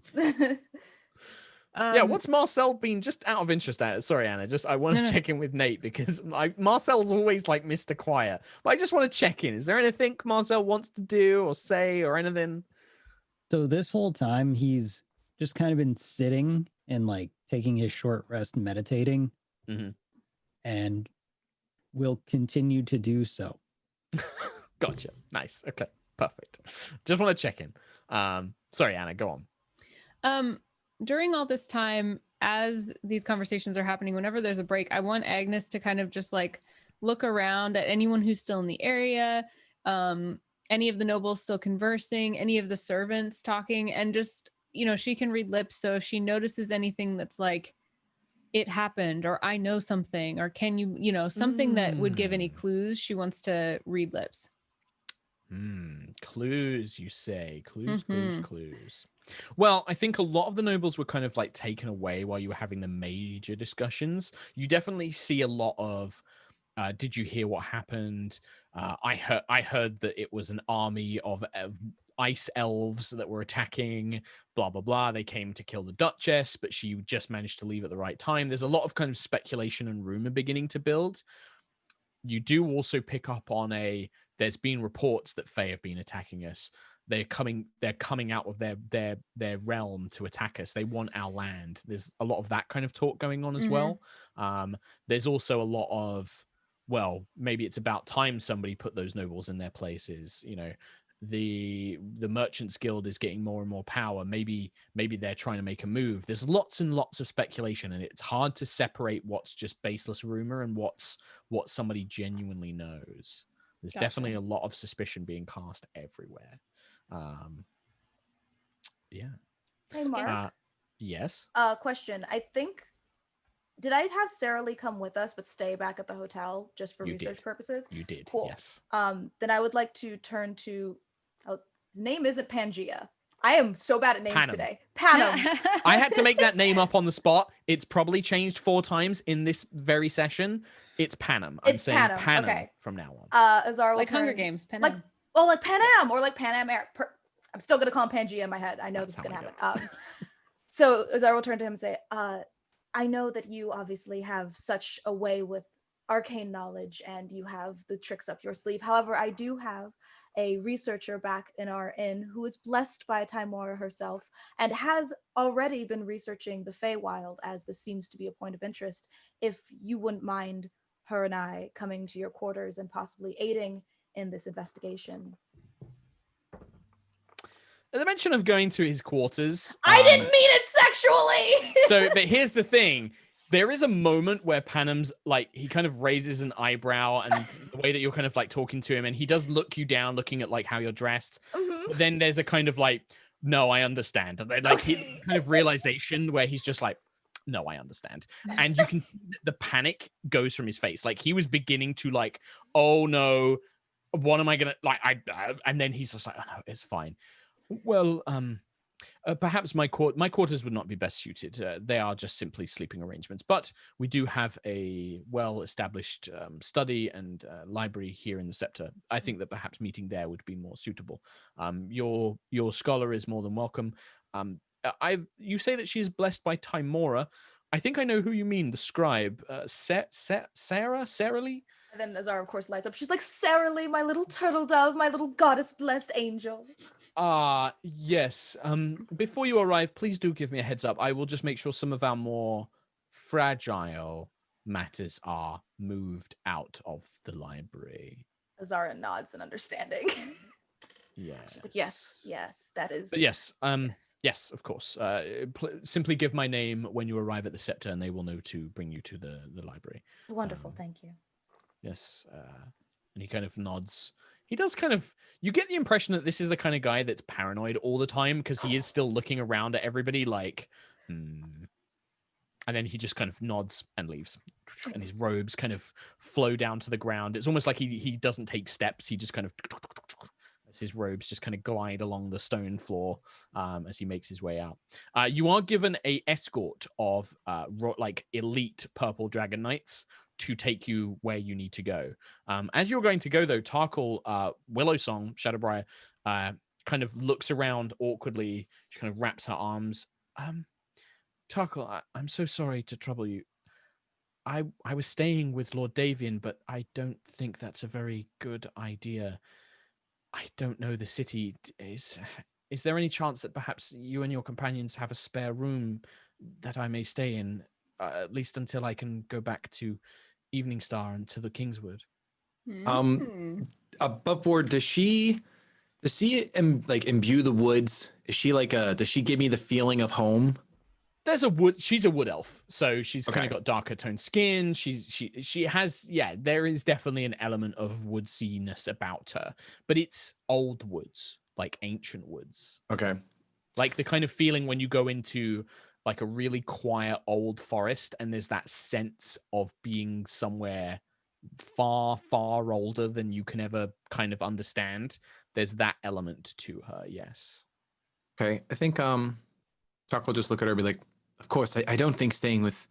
[SPEAKER 1] Yeah, what's Marcel been, just out of interest at? Sorry, Anna, I want to check in with Nate, because Marcel's always like Mr. Quiet, but I just want to check in. Is there anything Marcel wants to do or say or anything?
[SPEAKER 5] So this whole time he's just kind of been sitting and like taking his short rest, meditating, and will continue to do so.
[SPEAKER 1] Gotcha. Nice. Okay. Perfect. Just want to check in. Sorry, Anna, go on.
[SPEAKER 2] During all this time, as these conversations are happening, whenever there's a break, I want Agnes to kind of just like look around at anyone who's still in the area, any of the nobles still conversing, any of the servants talking, and just, you know, she can read lips. So if she notices anything that's like, it happened, or I know something, or can you, you know, something that would give any clues, she wants to read lips.
[SPEAKER 1] Clues, you say. Clues. Well, I think a lot of the nobles were kind of like taken away while you were having the major discussions. You definitely see a lot of, did you hear what happened? I heard that it was an army of ice elves that were attacking, blah, blah, blah. They came to kill the Duchess, but she just managed to leave at the right time. There's a lot of kind of speculation and rumor beginning to build. You do also pick up on there's been reports that Fae have been attacking us. They're coming out of their realm to attack us. They want our land. There's a lot of that kind of talk going on as well. There's also a lot of, well, maybe it's about time somebody put those nobles in their places. You know, the Merchants Guild is getting more and more power. Maybe they're trying to make a move. There's lots and lots of speculation, and it's hard to separate what's just baseless rumor and what somebody genuinely knows. There's definitely a lot of suspicion being cast everywhere. Yeah.
[SPEAKER 4] Hey, Mark.
[SPEAKER 1] Yes.
[SPEAKER 4] Question. I think, did I have Sarah Lee come with us but stay back at the hotel just for research purposes?
[SPEAKER 1] You did.
[SPEAKER 4] Cool.
[SPEAKER 1] Yes.
[SPEAKER 4] Then I would like to turn to, his name isn't Pangea. I am so bad at names today. Panem.
[SPEAKER 1] I had to make that name up on the spot. It's probably changed 4 times in this very session. It's Panem. I'm saying Panem from now on.
[SPEAKER 4] Azara will
[SPEAKER 2] like Hunger Games. Panem.
[SPEAKER 4] Like Panem or like Panam Air. I'm still gonna call him Pangea in my head. I know this is gonna happen. So Azara will turn to him and say, I know that you obviously have such a way with arcane knowledge and you have the tricks up your sleeve. However, I do have a researcher back in our inn who is blessed by Timora herself and has already been researching the Feywild, as this seems to be a point of interest. If you wouldn't mind her and I coming to your quarters and possibly aiding in this investigation.
[SPEAKER 1] The mention of going to his quarters.
[SPEAKER 4] I didn't mean it sexually.
[SPEAKER 1] But here's the thing. There is a moment where Panem's like, he kind of raises an eyebrow, and the way that you're kind of like talking to him, and he does look you down, looking at like how you're dressed. But then there's a kind of like, no, I understand. Like he kind of realization where he's just like, no, I understand. And you can see the panic goes from his face. Like he was beginning to like, oh no, what am I gonna like? And then he's just like, oh no, it's fine. Well, Perhaps my quarters would not be best suited. They are just simply sleeping arrangements. But we do have a well-established study and library here in the Scepter. I think that perhaps meeting there would be more suitable. Your scholar is more than welcome. You say that she is blessed by Timora. I think I know who you mean. The scribe, Sarah Lee.
[SPEAKER 4] And then Azara, of course, lights up. She's like, Sarah Lee, my little turtle dove, my little goddess-blessed angel.
[SPEAKER 1] Yes. Before you arrive, please do give me a heads up. I will just make sure some of our more fragile matters are moved out of the library.
[SPEAKER 4] Azara nods in understanding.
[SPEAKER 1] Yeah.
[SPEAKER 4] She's like, yes, that is.
[SPEAKER 1] But yes, yes, of course. Simply give my name when you arrive at the Scepter, and they will know to bring you to the library.
[SPEAKER 4] Wonderful, thank you.
[SPEAKER 1] Yes, and he kind of nods. He does kind of, you get the impression that this is the kind of guy that's paranoid all the time because he is still looking around at everybody like, And then he just kind of nods and leaves. And his robes kind of flow down to the ground. It's almost like he doesn't take steps. He just kind of, as his robes just kind of glide along the stone floor as he makes his way out. You are given a escort of like elite purple dragon knights to take you where you need to go. As you're going to go, though, Tarkhal, Willowsong, Shadowbriar, kind of looks around awkwardly. She kind of wraps her arms. Tarkhal, I'm so sorry to trouble you. I was staying with Lord Davian, but I don't think that's a very good idea. I don't know the city. Is there any chance that perhaps you and your companions have a spare room that I may stay in, at least until I can go back to Eveningstar and to the Kingswood?
[SPEAKER 3] Above board, does she like imbue the woods? Is she like does she give me the feeling of home?
[SPEAKER 1] She's a wood elf, so she's kind of got darker toned skin. She has, there is definitely an element of woodsiness about her, but it's old woods, like ancient woods.
[SPEAKER 3] Okay.
[SPEAKER 1] Like the kind of feeling when you go into like a really quiet old forest and there's that sense of being somewhere far, far older than you can ever kind of understand. There's that element to her, yes.
[SPEAKER 3] Okay. I think Chuck will just look at her and be like, of course, I don't think staying with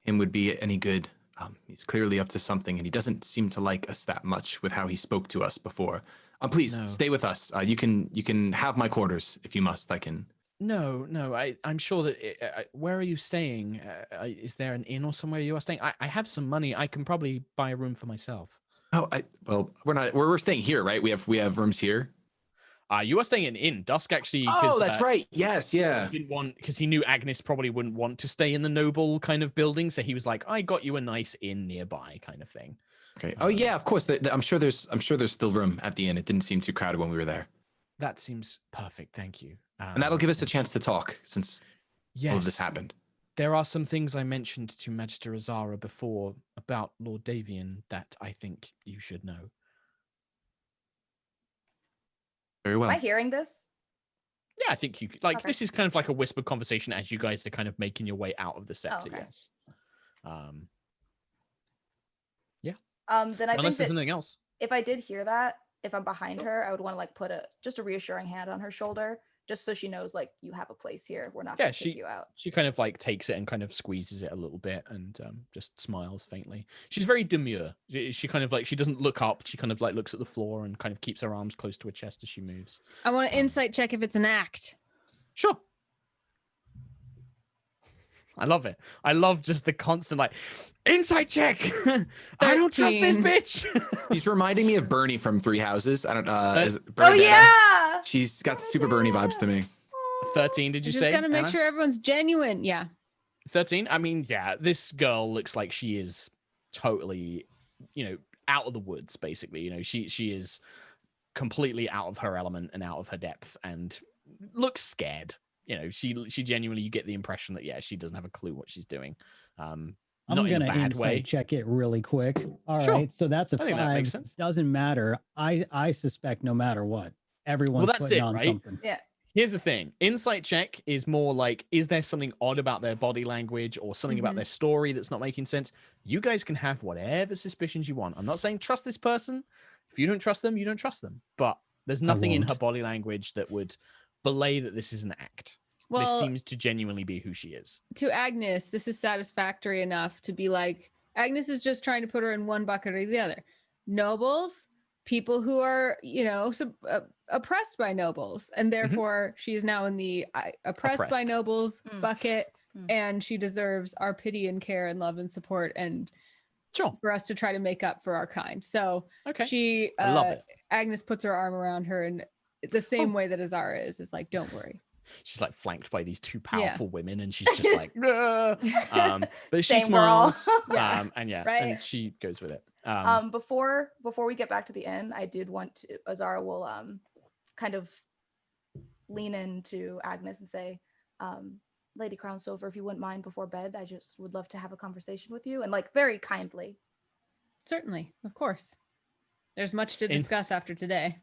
[SPEAKER 3] him would be any good. He's clearly up to something, and he doesn't seem to like us that much with how he spoke to us before. Please stay with us. You can have my quarters if you must. I can. No, I'm sure that. Where are you staying? Is there an inn or somewhere you are staying? I have some money. I can probably buy a room for myself. Oh, we're staying here, right? We have rooms here.
[SPEAKER 1] You are staying in an inn. Dusk actually.
[SPEAKER 3] Oh, that's right. Yes, yeah.
[SPEAKER 1] He didn't want, because he knew Agnis probably wouldn't want to stay in the noble kind of building, so he was like, "I got you a nice inn nearby," kind of thing.
[SPEAKER 3] Okay. Oh yeah, of course. I'm sure there's still room at the inn. It didn't seem too crowded when we were there.
[SPEAKER 1] That seems perfect. Thank you.
[SPEAKER 3] And that'll give us a chance to talk since all of this happened.
[SPEAKER 1] There are some things I mentioned to Magister Azara before about Lord Davian that I think you should know.
[SPEAKER 3] Very well.
[SPEAKER 4] Am I hearing this?
[SPEAKER 1] Yeah, I think you like. Okay. This is kind of like a whispered conversation as you guys are kind of making your way out of the Scepter. Oh, okay. Yes. Yeah.
[SPEAKER 4] Then I
[SPEAKER 1] unless
[SPEAKER 4] think
[SPEAKER 1] there's anything else.
[SPEAKER 4] If I did hear that, if I'm behind her, I would want to like put just a reassuring hand on her shoulder, just so she knows like you have a place here. We're not going to kick you out.
[SPEAKER 1] She kind of like takes it and kind of squeezes it a little bit and just smiles faintly. She's very demure. She kind of like, she doesn't look up. She kind of like looks at the floor and kind of keeps her arms close to her chest as she moves.
[SPEAKER 2] I want to insight check if it's an act.
[SPEAKER 1] Sure. I love it. I love just the constant like insight check. I don't trust this bitch.
[SPEAKER 3] He's reminding me of Bernie from Three Houses. I don't
[SPEAKER 4] yeah.
[SPEAKER 3] She's got super Bernie vibes to me.
[SPEAKER 1] 13, did you say?
[SPEAKER 2] Just gotta make sure everyone's genuine. Yeah.
[SPEAKER 1] 13. I mean, yeah, this girl looks like she is totally, out of the woods, basically. She is completely out of her element and out of her depth and looks scared. She genuinely, you get the impression that, she doesn't have a clue what she's doing.
[SPEAKER 5] I'm going to insight check it really quick. All right. So that's a 5. That makes sense. Doesn't matter. I suspect no matter what, everyone's putting on something.
[SPEAKER 4] Yeah.
[SPEAKER 1] Here's the thing. Insight check is more like, is there something odd about their body language or something about their story that's not making sense? You guys can have whatever suspicions you want. I'm not saying trust this person. If you don't trust them, you don't trust them. But there's nothing in her body language that would belay that this is an act.
[SPEAKER 2] Well,
[SPEAKER 1] this seems to genuinely be who she is.
[SPEAKER 2] To Agnis, this is satisfactory enough to be like, Agnis is just trying to put her in one bucket or the other. Nobles, people who are, oppressed by nobles, and therefore she is now in the oppressed by nobles bucket, and she deserves our pity and care and love and support, and for us to try to make up for our kind. So she,
[SPEAKER 1] I love it.
[SPEAKER 2] Agnis puts her arm around her in the same way that Azara is like, don't worry.
[SPEAKER 1] She's like flanked by these two powerful women, and she's just like, but she
[SPEAKER 4] Same girl.
[SPEAKER 1] smiles, and she goes with it.
[SPEAKER 4] Before we get back to the end, I did want to, Azara will kind of lean into Agnis and say, Lady Crownsilver, if you wouldn't mind before bed, I just would love to have a conversation with you, and like very kindly.
[SPEAKER 2] Certainly, of course. There's much to discuss after today.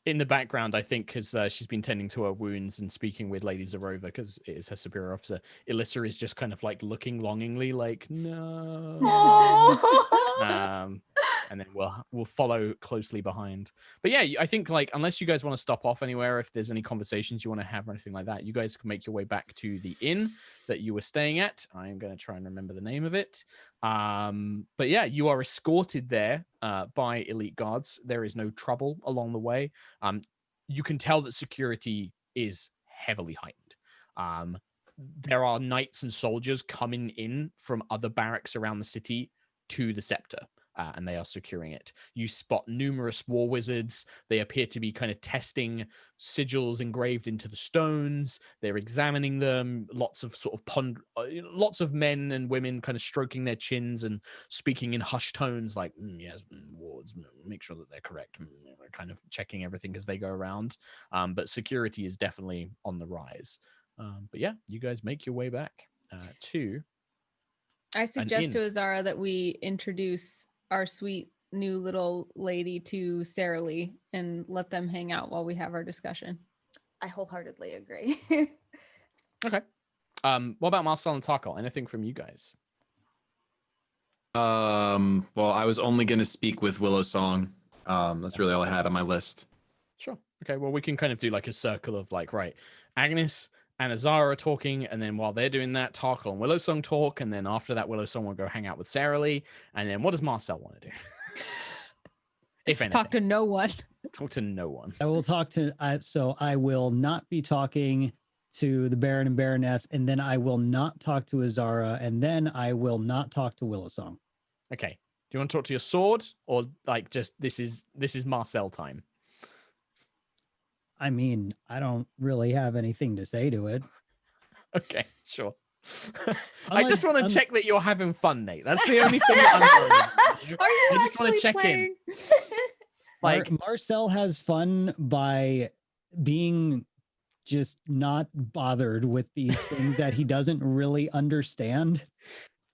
[SPEAKER 1] In the background, I think, because she's been tending to her wounds and speaking with Lady Zarova, because it is her superior officer, Elissa is just kind of like looking longingly, like, no. And then we'll follow closely behind. But yeah, I think, like, unless you guys want to stop off anywhere, if there's any conversations you want to have or anything like that, you guys can make your way back to the inn that you were staying at. I am going to try and remember the name of it. But yeah, you are escorted there by elite guards. There is no trouble along the way. You can tell that security is heavily heightened. There are knights and soldiers coming in from other barracks around the city to the scepter, and they are securing it. You spot numerous war wizards. They appear to be kind of testing sigils engraved into the stones. They're examining them. Lots of lots of men and women kind of stroking their chins and speaking in hushed tones, like, yes, wards, make sure that they're correct. Kind of checking everything as they go around. But security is definitely on the rise. But yeah, you guys make your way back to.
[SPEAKER 2] I suggest to Azara that we introduce our sweet new little lady to Sarah Lee and let them hang out while we have our discussion.
[SPEAKER 4] I wholeheartedly agree.
[SPEAKER 1] Okay. What about Marcel and Tarkhal? Anything from you guys?
[SPEAKER 3] Well, I was only going to speak with Willow Song. That's really all I had on my list.
[SPEAKER 1] Sure. Okay. Well, we can kind of do like a circle of like, right, Agnis and Azara are talking, and then while they're doing that, Tarkhal and Willow Song talk, and then after that, Willow Song will go hang out with Sarah Lee, and then what does Marcel want to do? If anything.
[SPEAKER 2] Talk to no one.
[SPEAKER 1] Talk to no one.
[SPEAKER 5] I will talk to, so I will not be talking to the Baron and Baroness, and then I will not talk to Azara, and then I will not talk to Willow Song.
[SPEAKER 1] Okay. Do you want to talk to your sword, or like just this is Marcel time?
[SPEAKER 5] I mean, I don't really have anything to say to it.
[SPEAKER 1] Okay, sure. I just want to check that you're having fun, Nate. That's the only thing that I'm worried about.
[SPEAKER 2] I
[SPEAKER 1] just want to check in.
[SPEAKER 5] Like Marcel has fun by being just not bothered with these things that he doesn't really understand.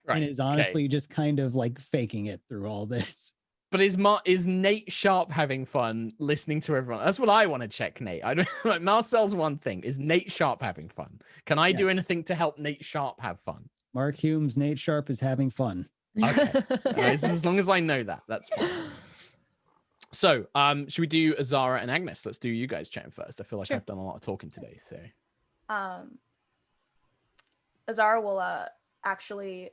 [SPEAKER 5] Right. And is honestly just kind of like faking it through all this.
[SPEAKER 1] But is Nate Sharp having fun listening to everyone? That's what I want to check, Nate. I don't like Marcel's one thing. Is Nate Sharp having fun? Can I do anything to help Nate Sharp have fun?
[SPEAKER 5] Mark Hulmes, Nate Sharp is having fun.
[SPEAKER 1] Okay. As long as I know that, that's fine. So, should we do Azara and Agnis? Let's do you guys chatting first. I feel like I've done a lot of talking today. So,
[SPEAKER 4] Azara will actually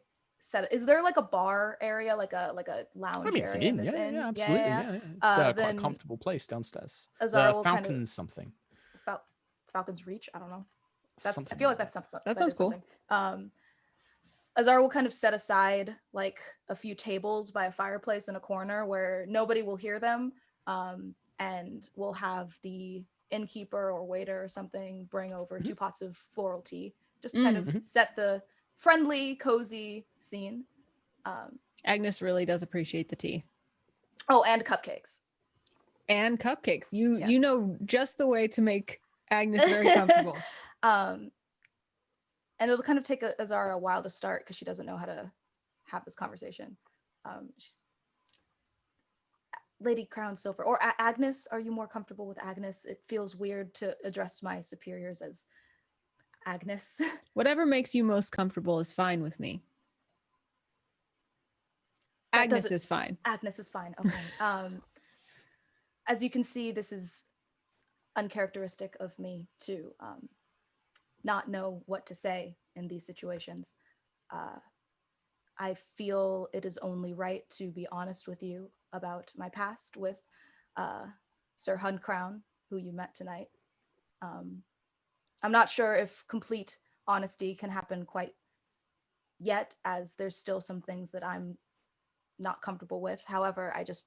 [SPEAKER 4] is there like a bar area, like a lounge area in this inn?
[SPEAKER 1] Yeah, absolutely. Yeah. It's quite a comfortable place downstairs.
[SPEAKER 4] Azara
[SPEAKER 1] will Falcon's kind of, something.
[SPEAKER 4] Falcon's Reach? I don't know.
[SPEAKER 1] Something
[SPEAKER 4] I feel like that's something.
[SPEAKER 2] That sounds cool.
[SPEAKER 4] Azara will kind of set aside like a few tables by a fireplace in a corner where nobody will hear them, and we'll have the innkeeper or waiter or something bring over 2 pots of floral tea, just to kind of set the friendly, cozy scene.
[SPEAKER 2] Agnis really does appreciate the tea.
[SPEAKER 4] Oh, and cupcakes.
[SPEAKER 2] You know just the way to make Agnis very comfortable.
[SPEAKER 4] And it'll kind of take Azara a while to start because she doesn't know how to have this conversation. She's Lady Crownsilver or Agnis. Are you more comfortable with Agnis? It feels weird to address my superiors as Agnis.
[SPEAKER 2] Whatever makes you most comfortable is fine with me. Agnis is fine.
[SPEAKER 4] Agnis is fine. Okay. As you can see, this is uncharacteristic of me to not know what to say in these situations. I feel it is only right to be honest with you about my past with Sir Hun Crown, who you met tonight. I'm not sure if complete honesty can happen quite yet, as there's still some things that I'm not comfortable with. However, I just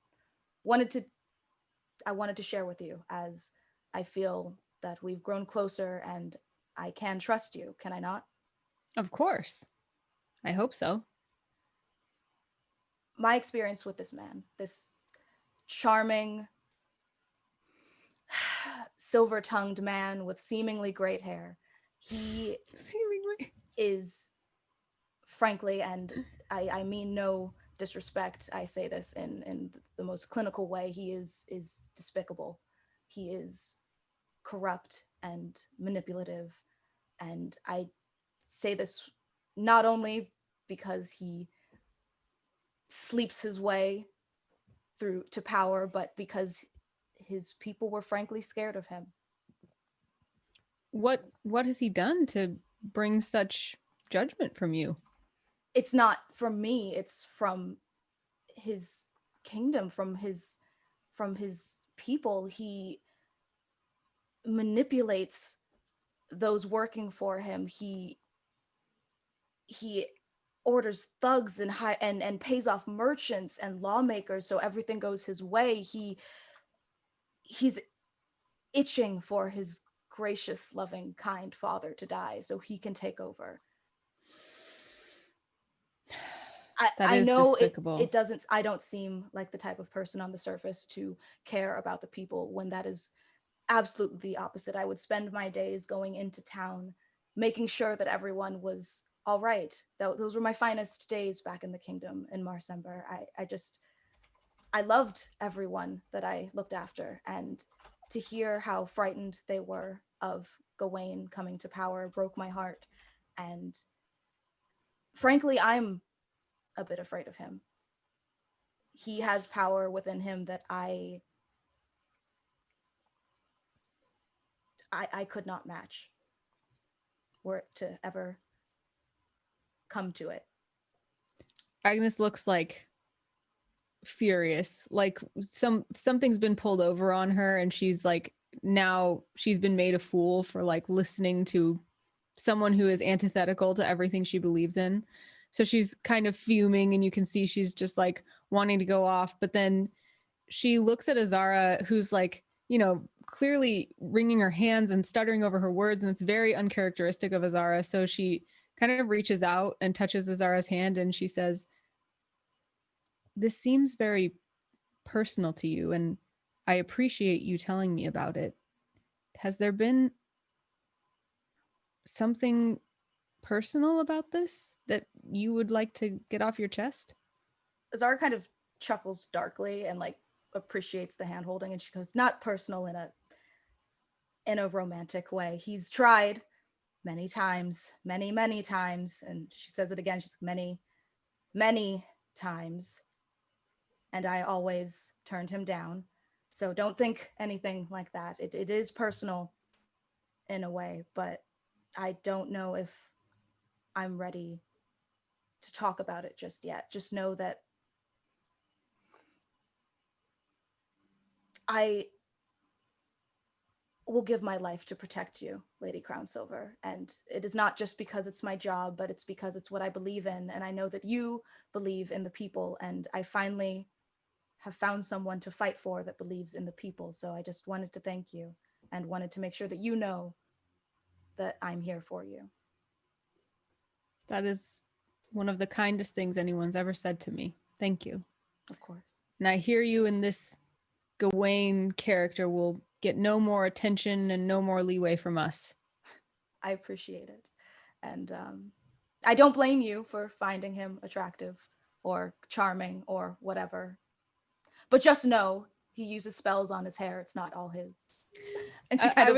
[SPEAKER 4] wanted to share with you, as I feel that we've grown closer and I can trust you. Can I not?
[SPEAKER 2] Of course. I hope so.
[SPEAKER 4] My experience with this man, this charming, silver-tongued man with seemingly great hair, he
[SPEAKER 2] seemingly
[SPEAKER 4] is, frankly, and I mean no disrespect, I say this in the most clinical way, he is despicable. He is corrupt and manipulative, and I say this not only because he sleeps his way through to power, but because his people were frankly scared of him.
[SPEAKER 2] What has he done to bring such judgment from you?
[SPEAKER 4] It's not from me, it's from his kingdom, from his people. He manipulates those working for him. He orders thugs and pays off merchants and lawmakers so everything goes his way. He's itching for his gracious, loving, kind father to die so he can take over. I know it doesn't, I don't seem like the type of person on the surface to care about the people, when that is absolutely the opposite. I would spend my days going into town, making sure that everyone was all right. Those were my finest days back in the kingdom in Marsember. I loved everyone that I looked after, and to hear how frightened they were of Gawain coming to power broke my heart. And frankly, I'm a bit afraid of him. He has power within him that I could not match, were it to ever come to it.
[SPEAKER 2] Agnes looks like furious, like something's been pulled over on her, and she's like, now she's been made a fool for like listening to someone who is antithetical to everything she believes in. So she's kind of fuming, and you can see she's just like wanting to go off. But then she looks at Azara, who's like, you know, clearly wringing her hands and stuttering over her words, and it's very uncharacteristic of Azara. So she kind of reaches out and touches Azara's hand, and she says, "This seems very personal to you, and I appreciate you telling me about it. Has there been something personal about this that you would like to get off your chest?"
[SPEAKER 4] Azara kind of chuckles darkly and like appreciates the hand holding, and she goes, "Not personal in a romantic way. He's tried many times, many times," and she says it again. She's like, many times, and I always turned him down. So don't think anything like that. It is personal in a way, but I don't know if I'm ready to talk about it just yet. Just know that I will give my life to protect you, Lady Crownsilver. And it is not just because it's my job, but it's because it's what I believe in. And I know that you believe in the people, and I finally have found someone to fight for that believes in the people. So I just wanted to thank you and wanted to make sure that you know that I'm here for you.
[SPEAKER 2] That is one of the kindest things anyone's ever said to me. Thank you.
[SPEAKER 4] Of course.
[SPEAKER 2] And I hear you, in this Gawain character will get no more attention and no more leeway from us.
[SPEAKER 4] I appreciate it. And I don't blame you for finding him attractive or charming or whatever. But just know he uses spells on his hair. It's not all his. And she
[SPEAKER 2] I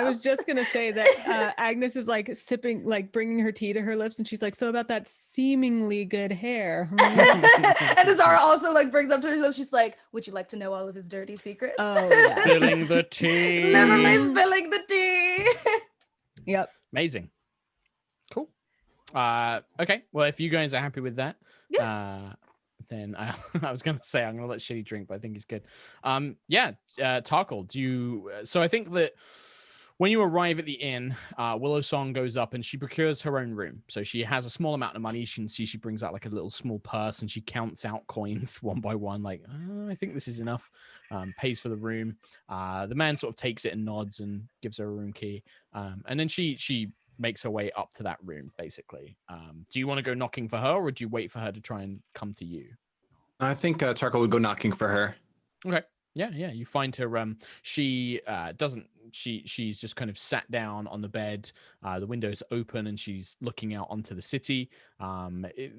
[SPEAKER 2] was just gonna say that Agnes is like sipping, like bringing her tea to her lips, and she's like, "So about that seemingly good hair."
[SPEAKER 4] And Azara also like brings up to her lips. She's like, "Would you like to know all of his dirty secrets?"
[SPEAKER 2] Oh, yes.
[SPEAKER 1] Spilling the tea.
[SPEAKER 4] Literally spilling the tea.
[SPEAKER 2] Yep.
[SPEAKER 1] Amazing. Cool. Okay. Well, if you guys are happy with that, then I was gonna say I'm gonna let Shady drink, but I think he's good. Tarkhal, do you? So I think that when you arrive at the inn, Willow Song goes up and she procures her own room. So she has a small amount of money. You can see she brings out like a little small purse and she counts out coins one by one. Like, I think this is enough. Pays for the room. The man sort of takes it and nods and gives her a room key. And then she makes her way up to that room, basically. Do you want to go knocking for her, or would you wait for her to try and come to you?
[SPEAKER 3] I think Tarkhal would go knocking for her.
[SPEAKER 1] Okay. Yeah. You find her. She doesn't. She's just kind of sat down on the bed. The window's open, and she's looking out onto the city.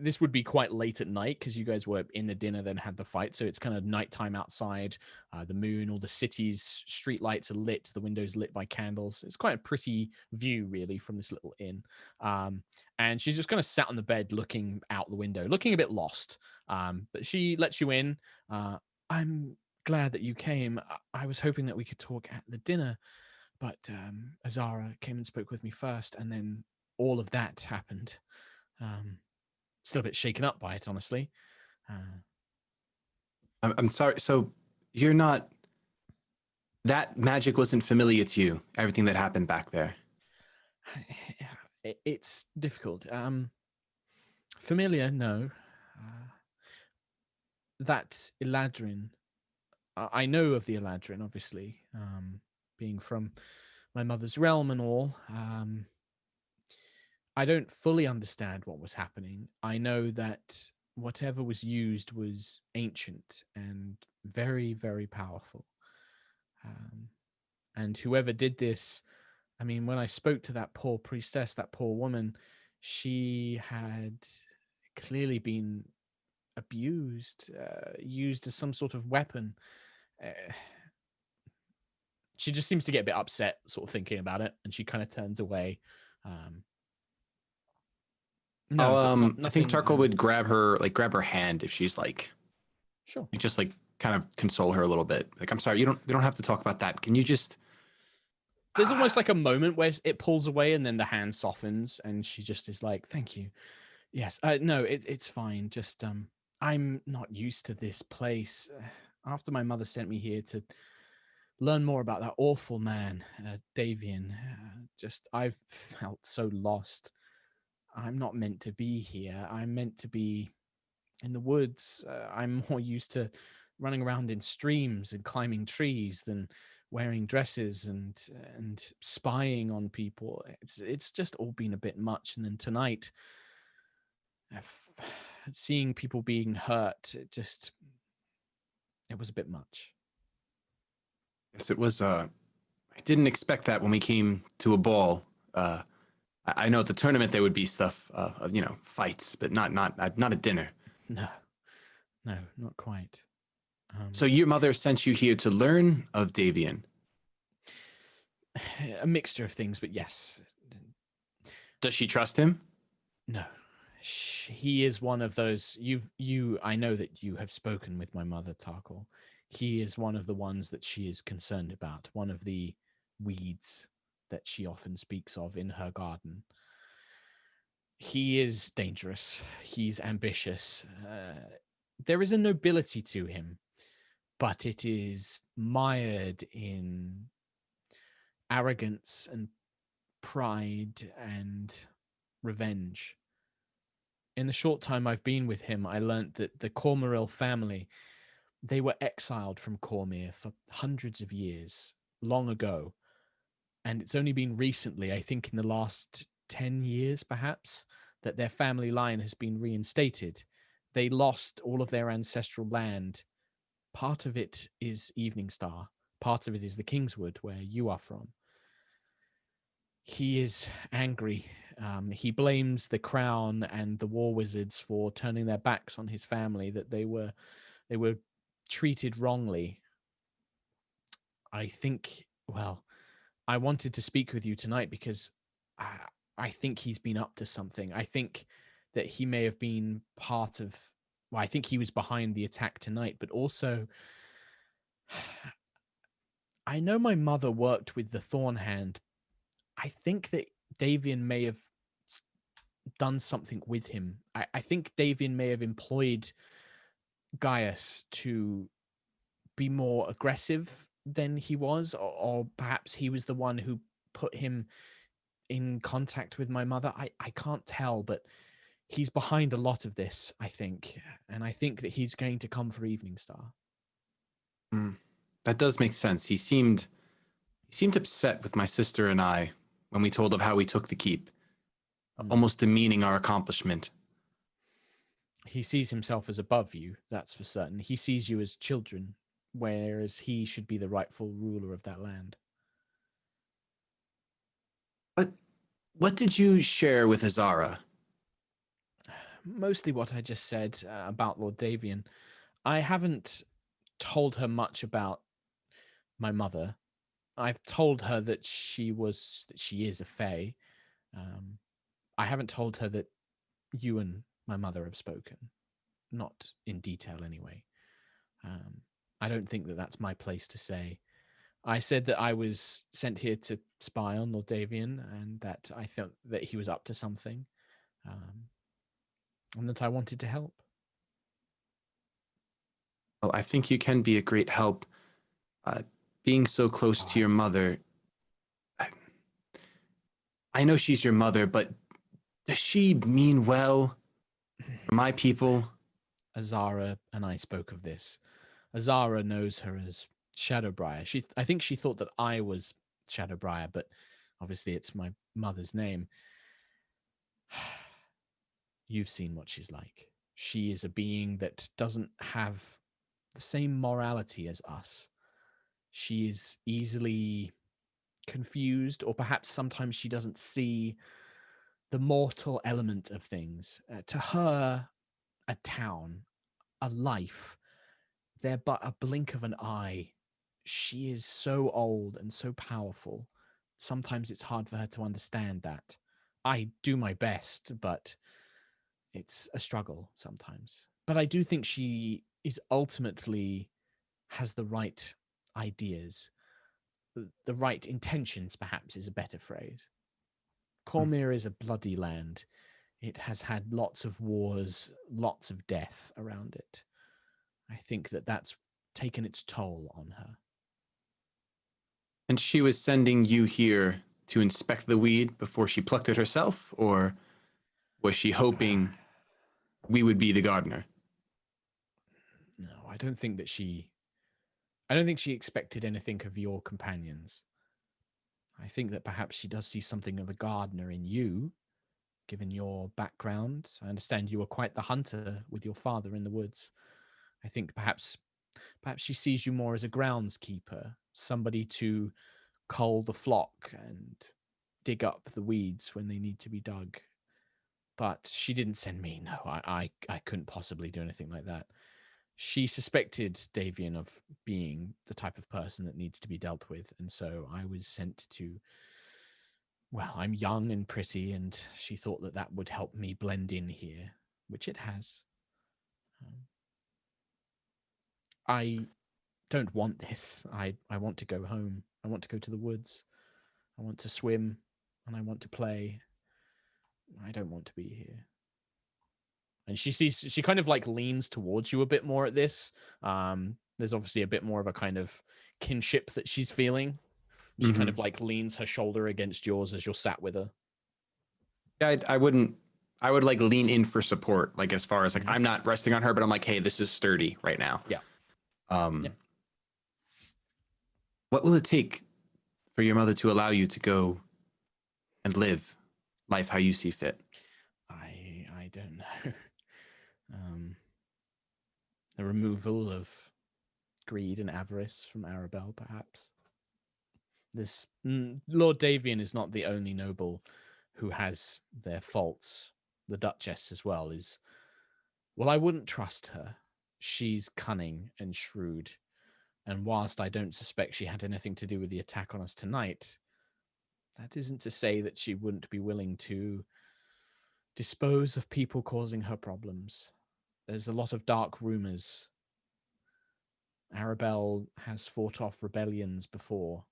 [SPEAKER 1] This would be quite late at night because you guys were in the dinner, then had the fight. So it's kind of nighttime outside. The moon, all the city's street lights are lit. The window's lit by candles. It's quite a pretty view, really, from this little inn. And she's just kind of sat on the bed, looking out the window, looking a bit lost. But she lets you in. I'm glad that you came. I was hoping that we could talk at the dinner, but Azara came and spoke with me first, and then all of that happened. Still a bit shaken up by it, honestly.
[SPEAKER 3] I'm sorry. So you're not. That magic wasn't familiar to you. Everything that happened back there.
[SPEAKER 1] It's difficult. Familiar, no. That Eladrin. I know of the Eladrin, obviously, being from my mother's realm and all. I don't fully understand what was happening. I know that whatever was used was ancient and very, very powerful. And whoever did this, I mean, when I spoke to that poor priestess, that poor woman, she had clearly been abused, used as some sort of weapon. She just seems to get a bit upset sort of thinking about it, and she kind of turns away.
[SPEAKER 3] I think Tarkhal would grab her hand if she's like,
[SPEAKER 1] sure,
[SPEAKER 3] just like kind of console her a little bit. Like, I'm sorry, we don't have to talk about that. Can you just?
[SPEAKER 1] There's almost like a moment where it pulls away and then the hand softens and she just is like, thank you. Yes, no, it's fine. Just I'm not used to this place. After my mother sent me here to learn more about that awful man, Davian, I've felt so lost. I'm not meant to be here. I'm meant to be in the woods. I'm more used to running around in streams and climbing trees than wearing dresses and spying on people. It's just all been a bit much. And then tonight, seeing people being hurt, it was a bit much.
[SPEAKER 3] Yes, it was. I didn't expect that when we came to a ball. I know at the tournament there would be stuff, fights, but not a dinner.
[SPEAKER 1] No, not quite.
[SPEAKER 3] So your mother sent you here to learn of Davian?
[SPEAKER 1] A mixture of things, but yes.
[SPEAKER 3] Does she trust him?
[SPEAKER 1] No. He is one of those. I know that you have spoken with my mother, Tarkhal. He is one of the ones that she is concerned about, one of the weeds that she often speaks of in her garden. He is dangerous. He's ambitious. There is a nobility to him, but it is mired in arrogance and pride and revenge. In the short time I've been with him, I learnt that the Cormyr family, they were exiled from Cormyr for hundreds of years, long ago. And it's only been recently, I think in the last 10 years perhaps, that their family line has been reinstated. They lost all of their ancestral land. Part of it is Eveningstar. Part of it is the Kingswood, where you are from. He is angry. He blames the crown and the war wizards for turning their backs on his family, that they were treated wrongly. I think Well, I wanted to speak with you tonight because I think he's been up to something. I think that he may have been part of, well, I think he was behind the attack tonight, but also I know my mother worked with the Thorn Hand. I think that Davian may have done something with him. I think Davian may have employed Gaius to be more aggressive than he was, or perhaps he was the one who put him in contact with my mother. I can't tell, but he's behind a lot of this, I think. And I think that he's going to come for Eveningstar.
[SPEAKER 3] That does make sense. He seemed upset with my sister and I when we told of how we took the keep, almost demeaning our accomplishment.
[SPEAKER 1] He sees himself as above you, that's for certain. He sees you as children, whereas he should be the rightful ruler of that land.
[SPEAKER 3] But what did you share with Azara?
[SPEAKER 1] Mostly what I just said about Lord Davian. I haven't told her much about my mother. I've told her that she is a fae. I haven't told her that you and my mother have spoken, not in detail anyway. I don't think that that's my place to say. I said that I was sent here to spy on Lord Davian and that I felt that he was up to something, and that I wanted to help.
[SPEAKER 3] Well, I think you can be a great help. Being so close to your mother, I know she's your mother, but does she mean well for my people?
[SPEAKER 1] Azara and I spoke of this. Azara knows her as Shadowbriar. I think she thought that I was Shadowbriar, but obviously it's my mother's name. You've seen what she's like. She is a being that doesn't have the same morality as us. She is easily confused, or perhaps sometimes she doesn't see the mortal element of things. To her, a town, a life, they're but a blink of an eye. She is so old and so powerful. Sometimes it's hard for her to understand that. I do my best, but it's a struggle sometimes. But I do think she is ultimately has the right ideas. The right intentions, perhaps, is a better phrase. Cormyr is a bloody land. It has had lots of wars, lots of death around it. I think that that's taken its toll on her.
[SPEAKER 3] And she was sending you here to inspect the weed before she plucked it herself, or was she hoping we would be the gardener?
[SPEAKER 1] No, I don't think she expected anything of your companions. I think that perhaps she does see something of a gardener in you, given your background. I understand you were quite the hunter with your father in the woods. I think perhaps she sees you more as a groundskeeper, somebody to cull the flock and dig up the weeds when they need to be dug. But she didn't send me. No, I couldn't possibly do anything like that. She suspected Davian of being the type of person that needs to be dealt with, and so I was sent to, well, I'm young and pretty, and she thought that that would help me blend in here, which it has. I don't want this. I want to go home. I want to go to the woods. I want to swim, and I want to play. I don't want to be here. And she kind of like leans towards you a bit more at this. There's obviously a bit more of a kind of kinship that she's feeling. She kind of like leans her shoulder against yours as you're sat with her.
[SPEAKER 3] Yeah, I would like lean in for support, like as far as like I'm not resting on her, but I'm like, hey, this is sturdy right now.
[SPEAKER 1] Yeah.
[SPEAKER 3] Yeah. What will it take for your mother to allow you to go and live life how you see fit?
[SPEAKER 1] I don't know. The removal of greed and avarice from Arabel, perhaps. This Lord Davian is not the only noble who has their faults. The Duchess as well is. Well, I wouldn't trust her. She's cunning and shrewd, And whilst I don't suspect she had anything to do with the attack on us tonight, that isn't to say that she wouldn't be willing to dispose of people causing her problems. There's a lot of dark rumors. Arabel has fought off rebellions before.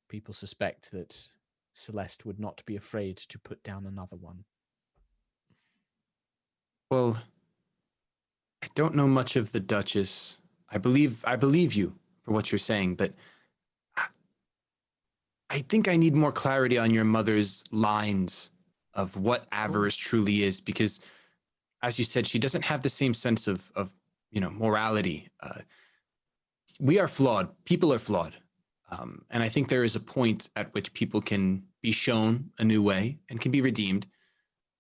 [SPEAKER 1] People suspect that Celeste would not be afraid to put down another one.
[SPEAKER 3] Well, I don't know much of the Duchess. I believe you for what you're saying, but I think I need more clarity on your mother's lines of what avarice truly is, because, as you said, she doesn't have the same sense of morality. We are flawed. People are flawed. And I think there is a point at which people can be shown a new way and can be redeemed.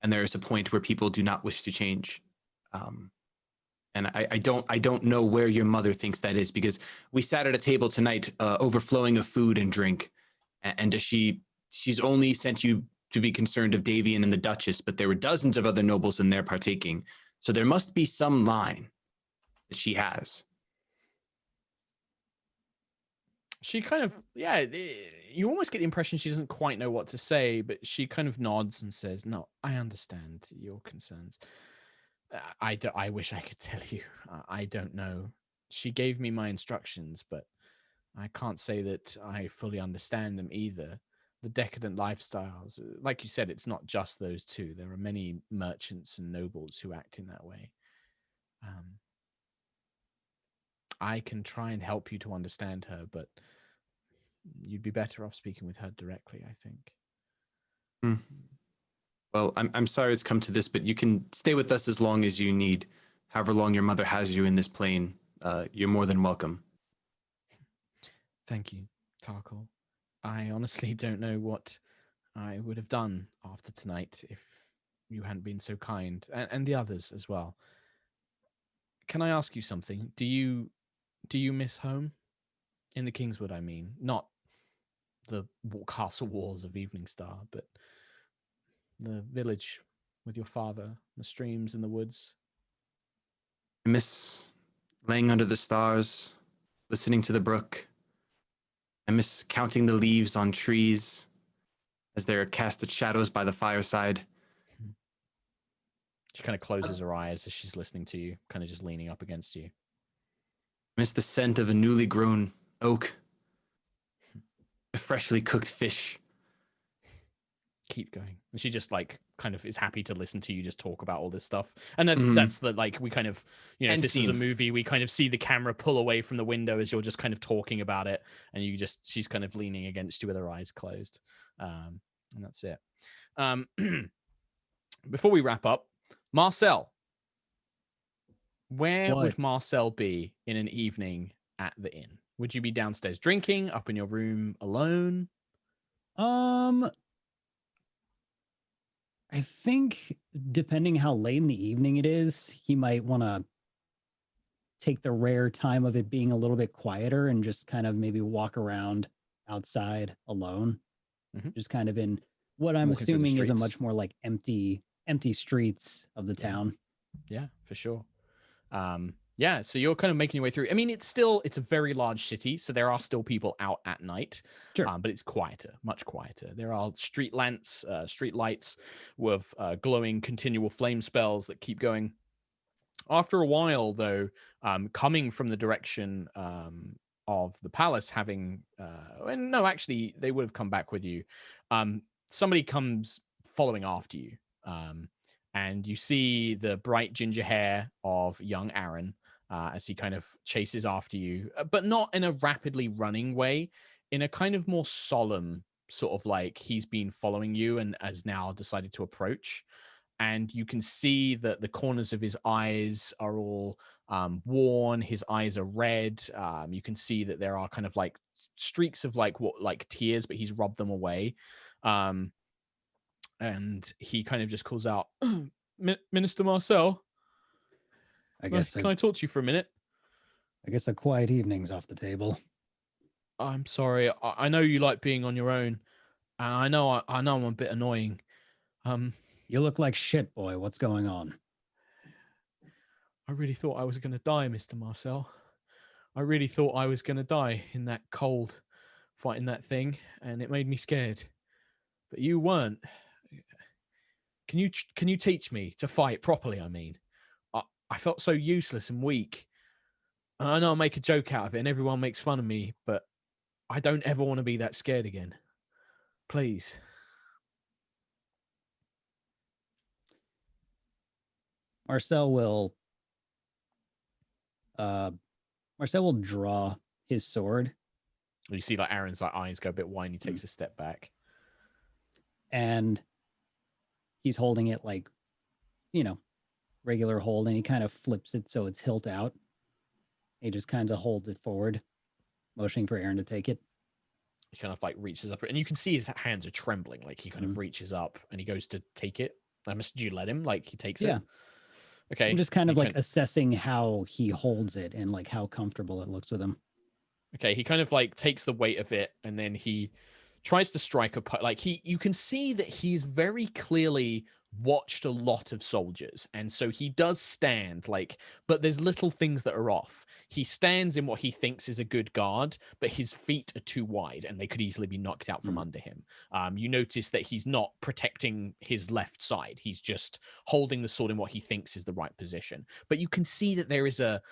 [SPEAKER 3] And there is a point where people do not wish to change. And I don't know where your mother thinks that is, because we sat at a table tonight overflowing of food and drink. And she's only sent you to be concerned of Davian and the Duchess, but there were dozens of other nobles in there partaking. So there must be some line that she has.
[SPEAKER 1] She kind of, you almost get the impression she doesn't quite know what to say, but she kind of nods and says, "No, I understand your concerns. I wish I could tell you. I don't know. She gave me my instructions, but I can't say that I fully understand them either. The decadent lifestyles, like you said, it's not just those two. There are many merchants and nobles who act in that way. I can try and help you to understand her, but you'd be better off speaking with her directly, I think."
[SPEAKER 3] Well, I'm sorry it's come to this, but you can stay with us as long as you need. However long your mother has you in this plane, you're more than welcome.
[SPEAKER 1] Thank you, Tarkhal. I honestly don't know what I would have done after tonight if you hadn't been so kind, and the others as well. Can I ask you something? Do you miss home? In the Kingswood, I mean. Not the castle walls of Eveningstar, but the village with your father, the streams and the woods.
[SPEAKER 3] I miss laying under the stars, listening to the brook. I miss counting the leaves on trees as they're cast as shadows by the fireside.
[SPEAKER 1] She kind of closes her eyes as she's listening to you, kind of just leaning up against you.
[SPEAKER 3] I miss the scent of a newly grown oak, a freshly cooked fish.
[SPEAKER 1] Keep going. And she just kind of is happy to listen to you just talk about all this stuff. And that's the, we kind of, if this was a movie, we kind of see the camera pull away from the window as you're just kind of talking about it. And she's kind of leaning against you with her eyes closed. And that's it. Before we wrap up, Marcel, where would Marcel be in an evening at the inn? Would you be downstairs drinking, up in your room alone?
[SPEAKER 5] I think depending how late in the evening it is, he might want to take the rare time of it being a little bit quieter and just kind of maybe walk around outside alone. Just kind of in what I'm assuming is a much more like empty streets of the town.
[SPEAKER 1] Yeah, for sure. So you're kind of making your way through. I mean, it's a very large city, so there are still people out at night.
[SPEAKER 5] Sure.
[SPEAKER 1] But it's quieter, much quieter. There are street lights with glowing continual flame spells that keep going. After a while, though, coming from the direction of the palace, they would have come back with you. Somebody comes following after you, and you see the bright ginger hair of young Aaron as he kind of chases after you, but not in a rapidly running way, in a kind of more solemn sort of like he's been following you and has now decided to approach. And you can see that the corners of his eyes are all worn. His eyes are red. You can see that there are kind of like streaks of like tears, but he's rubbed them away. And he kind of just calls out, "Minister Marcel, can I talk to you for a minute?"
[SPEAKER 5] I guess a quiet evening's off the table.
[SPEAKER 1] I'm sorry. I know you like being on your own, and I know I'm a bit annoying.
[SPEAKER 5] You look like shit, boy. What's going on?
[SPEAKER 1] I really thought I was going to die, Mr. Marcel. I really thought I was going to die in that cold fighting that thing, and it made me scared. But you weren't. Can you teach me to fight properly? I mean, I felt so useless and weak. I know I'll make a joke out of it and everyone makes fun of me, but I don't ever want to be that scared again. Please.
[SPEAKER 5] Marcel will draw his sword.
[SPEAKER 1] You see like Aaron's like eyes go a bit wide and he takes a step back.
[SPEAKER 5] And he's holding it like, regular hold, and he kind of flips it so it's hilt out. He just kind of holds it forward, motioning for Aaron to take it.
[SPEAKER 1] He kind of like reaches up, and you can see his hands are trembling. Like he kind of reaches up and he goes to take it. Did you let him? Like he takes it? Okay.
[SPEAKER 5] I'm just kind of assessing how he holds it and like how comfortable it looks with him.
[SPEAKER 1] Okay. He kind of like takes the weight of it and then he tries to strike you can see that he's very clearly watched a lot of soldiers, and so he does stand but there's little things that are off. He stands in what he thinks is a good guard, but his feet are too wide and they could easily be knocked out from under him. You notice that he's not protecting his left side. He's just holding the sword in what he thinks is the right position, but you can see that there is a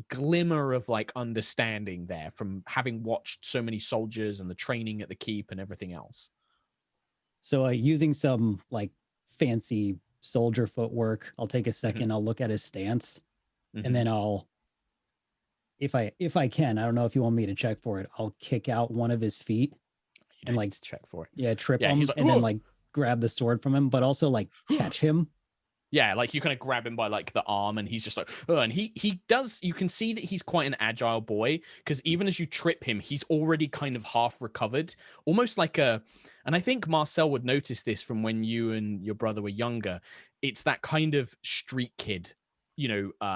[SPEAKER 1] glimmer of understanding there from having watched so many soldiers and the training at the keep and everything else.
[SPEAKER 5] So using some fancy soldier footwork, I'll take a second. I'll look at his stance, and then I'll, if I can, I don't know if you want me to check for it, I'll kick out one of his feet and
[SPEAKER 1] check for it.
[SPEAKER 5] Yeah, trip him and then grab the sword from him, but also catch him.
[SPEAKER 1] Yeah, you kind of grab him by the arm, and he's just and he does. You can see that he's quite an agile boy, because even as you trip him, he's already kind of half recovered, almost and I think Marcel would notice this from when you and your brother were younger. It's that kind of street kid,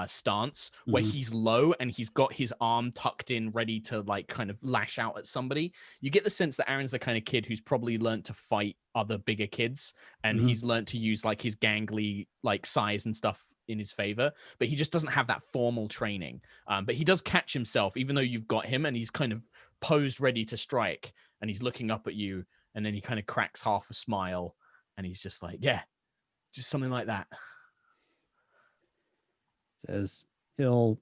[SPEAKER 1] stance where he's low and he's got his arm tucked in, ready to kind of lash out at somebody. You get the sense that Aaron's the kind of kid who's probably learned to fight other bigger kids, and he's learned to use his gangly size and stuff in his favor, but he just doesn't have that formal training. But he does catch himself, even though you've got him, and he's kind of posed ready to strike, and he's looking up at you, and then he kind of cracks half a smile, and he's just yeah, just something like that.
[SPEAKER 5] Says Marcel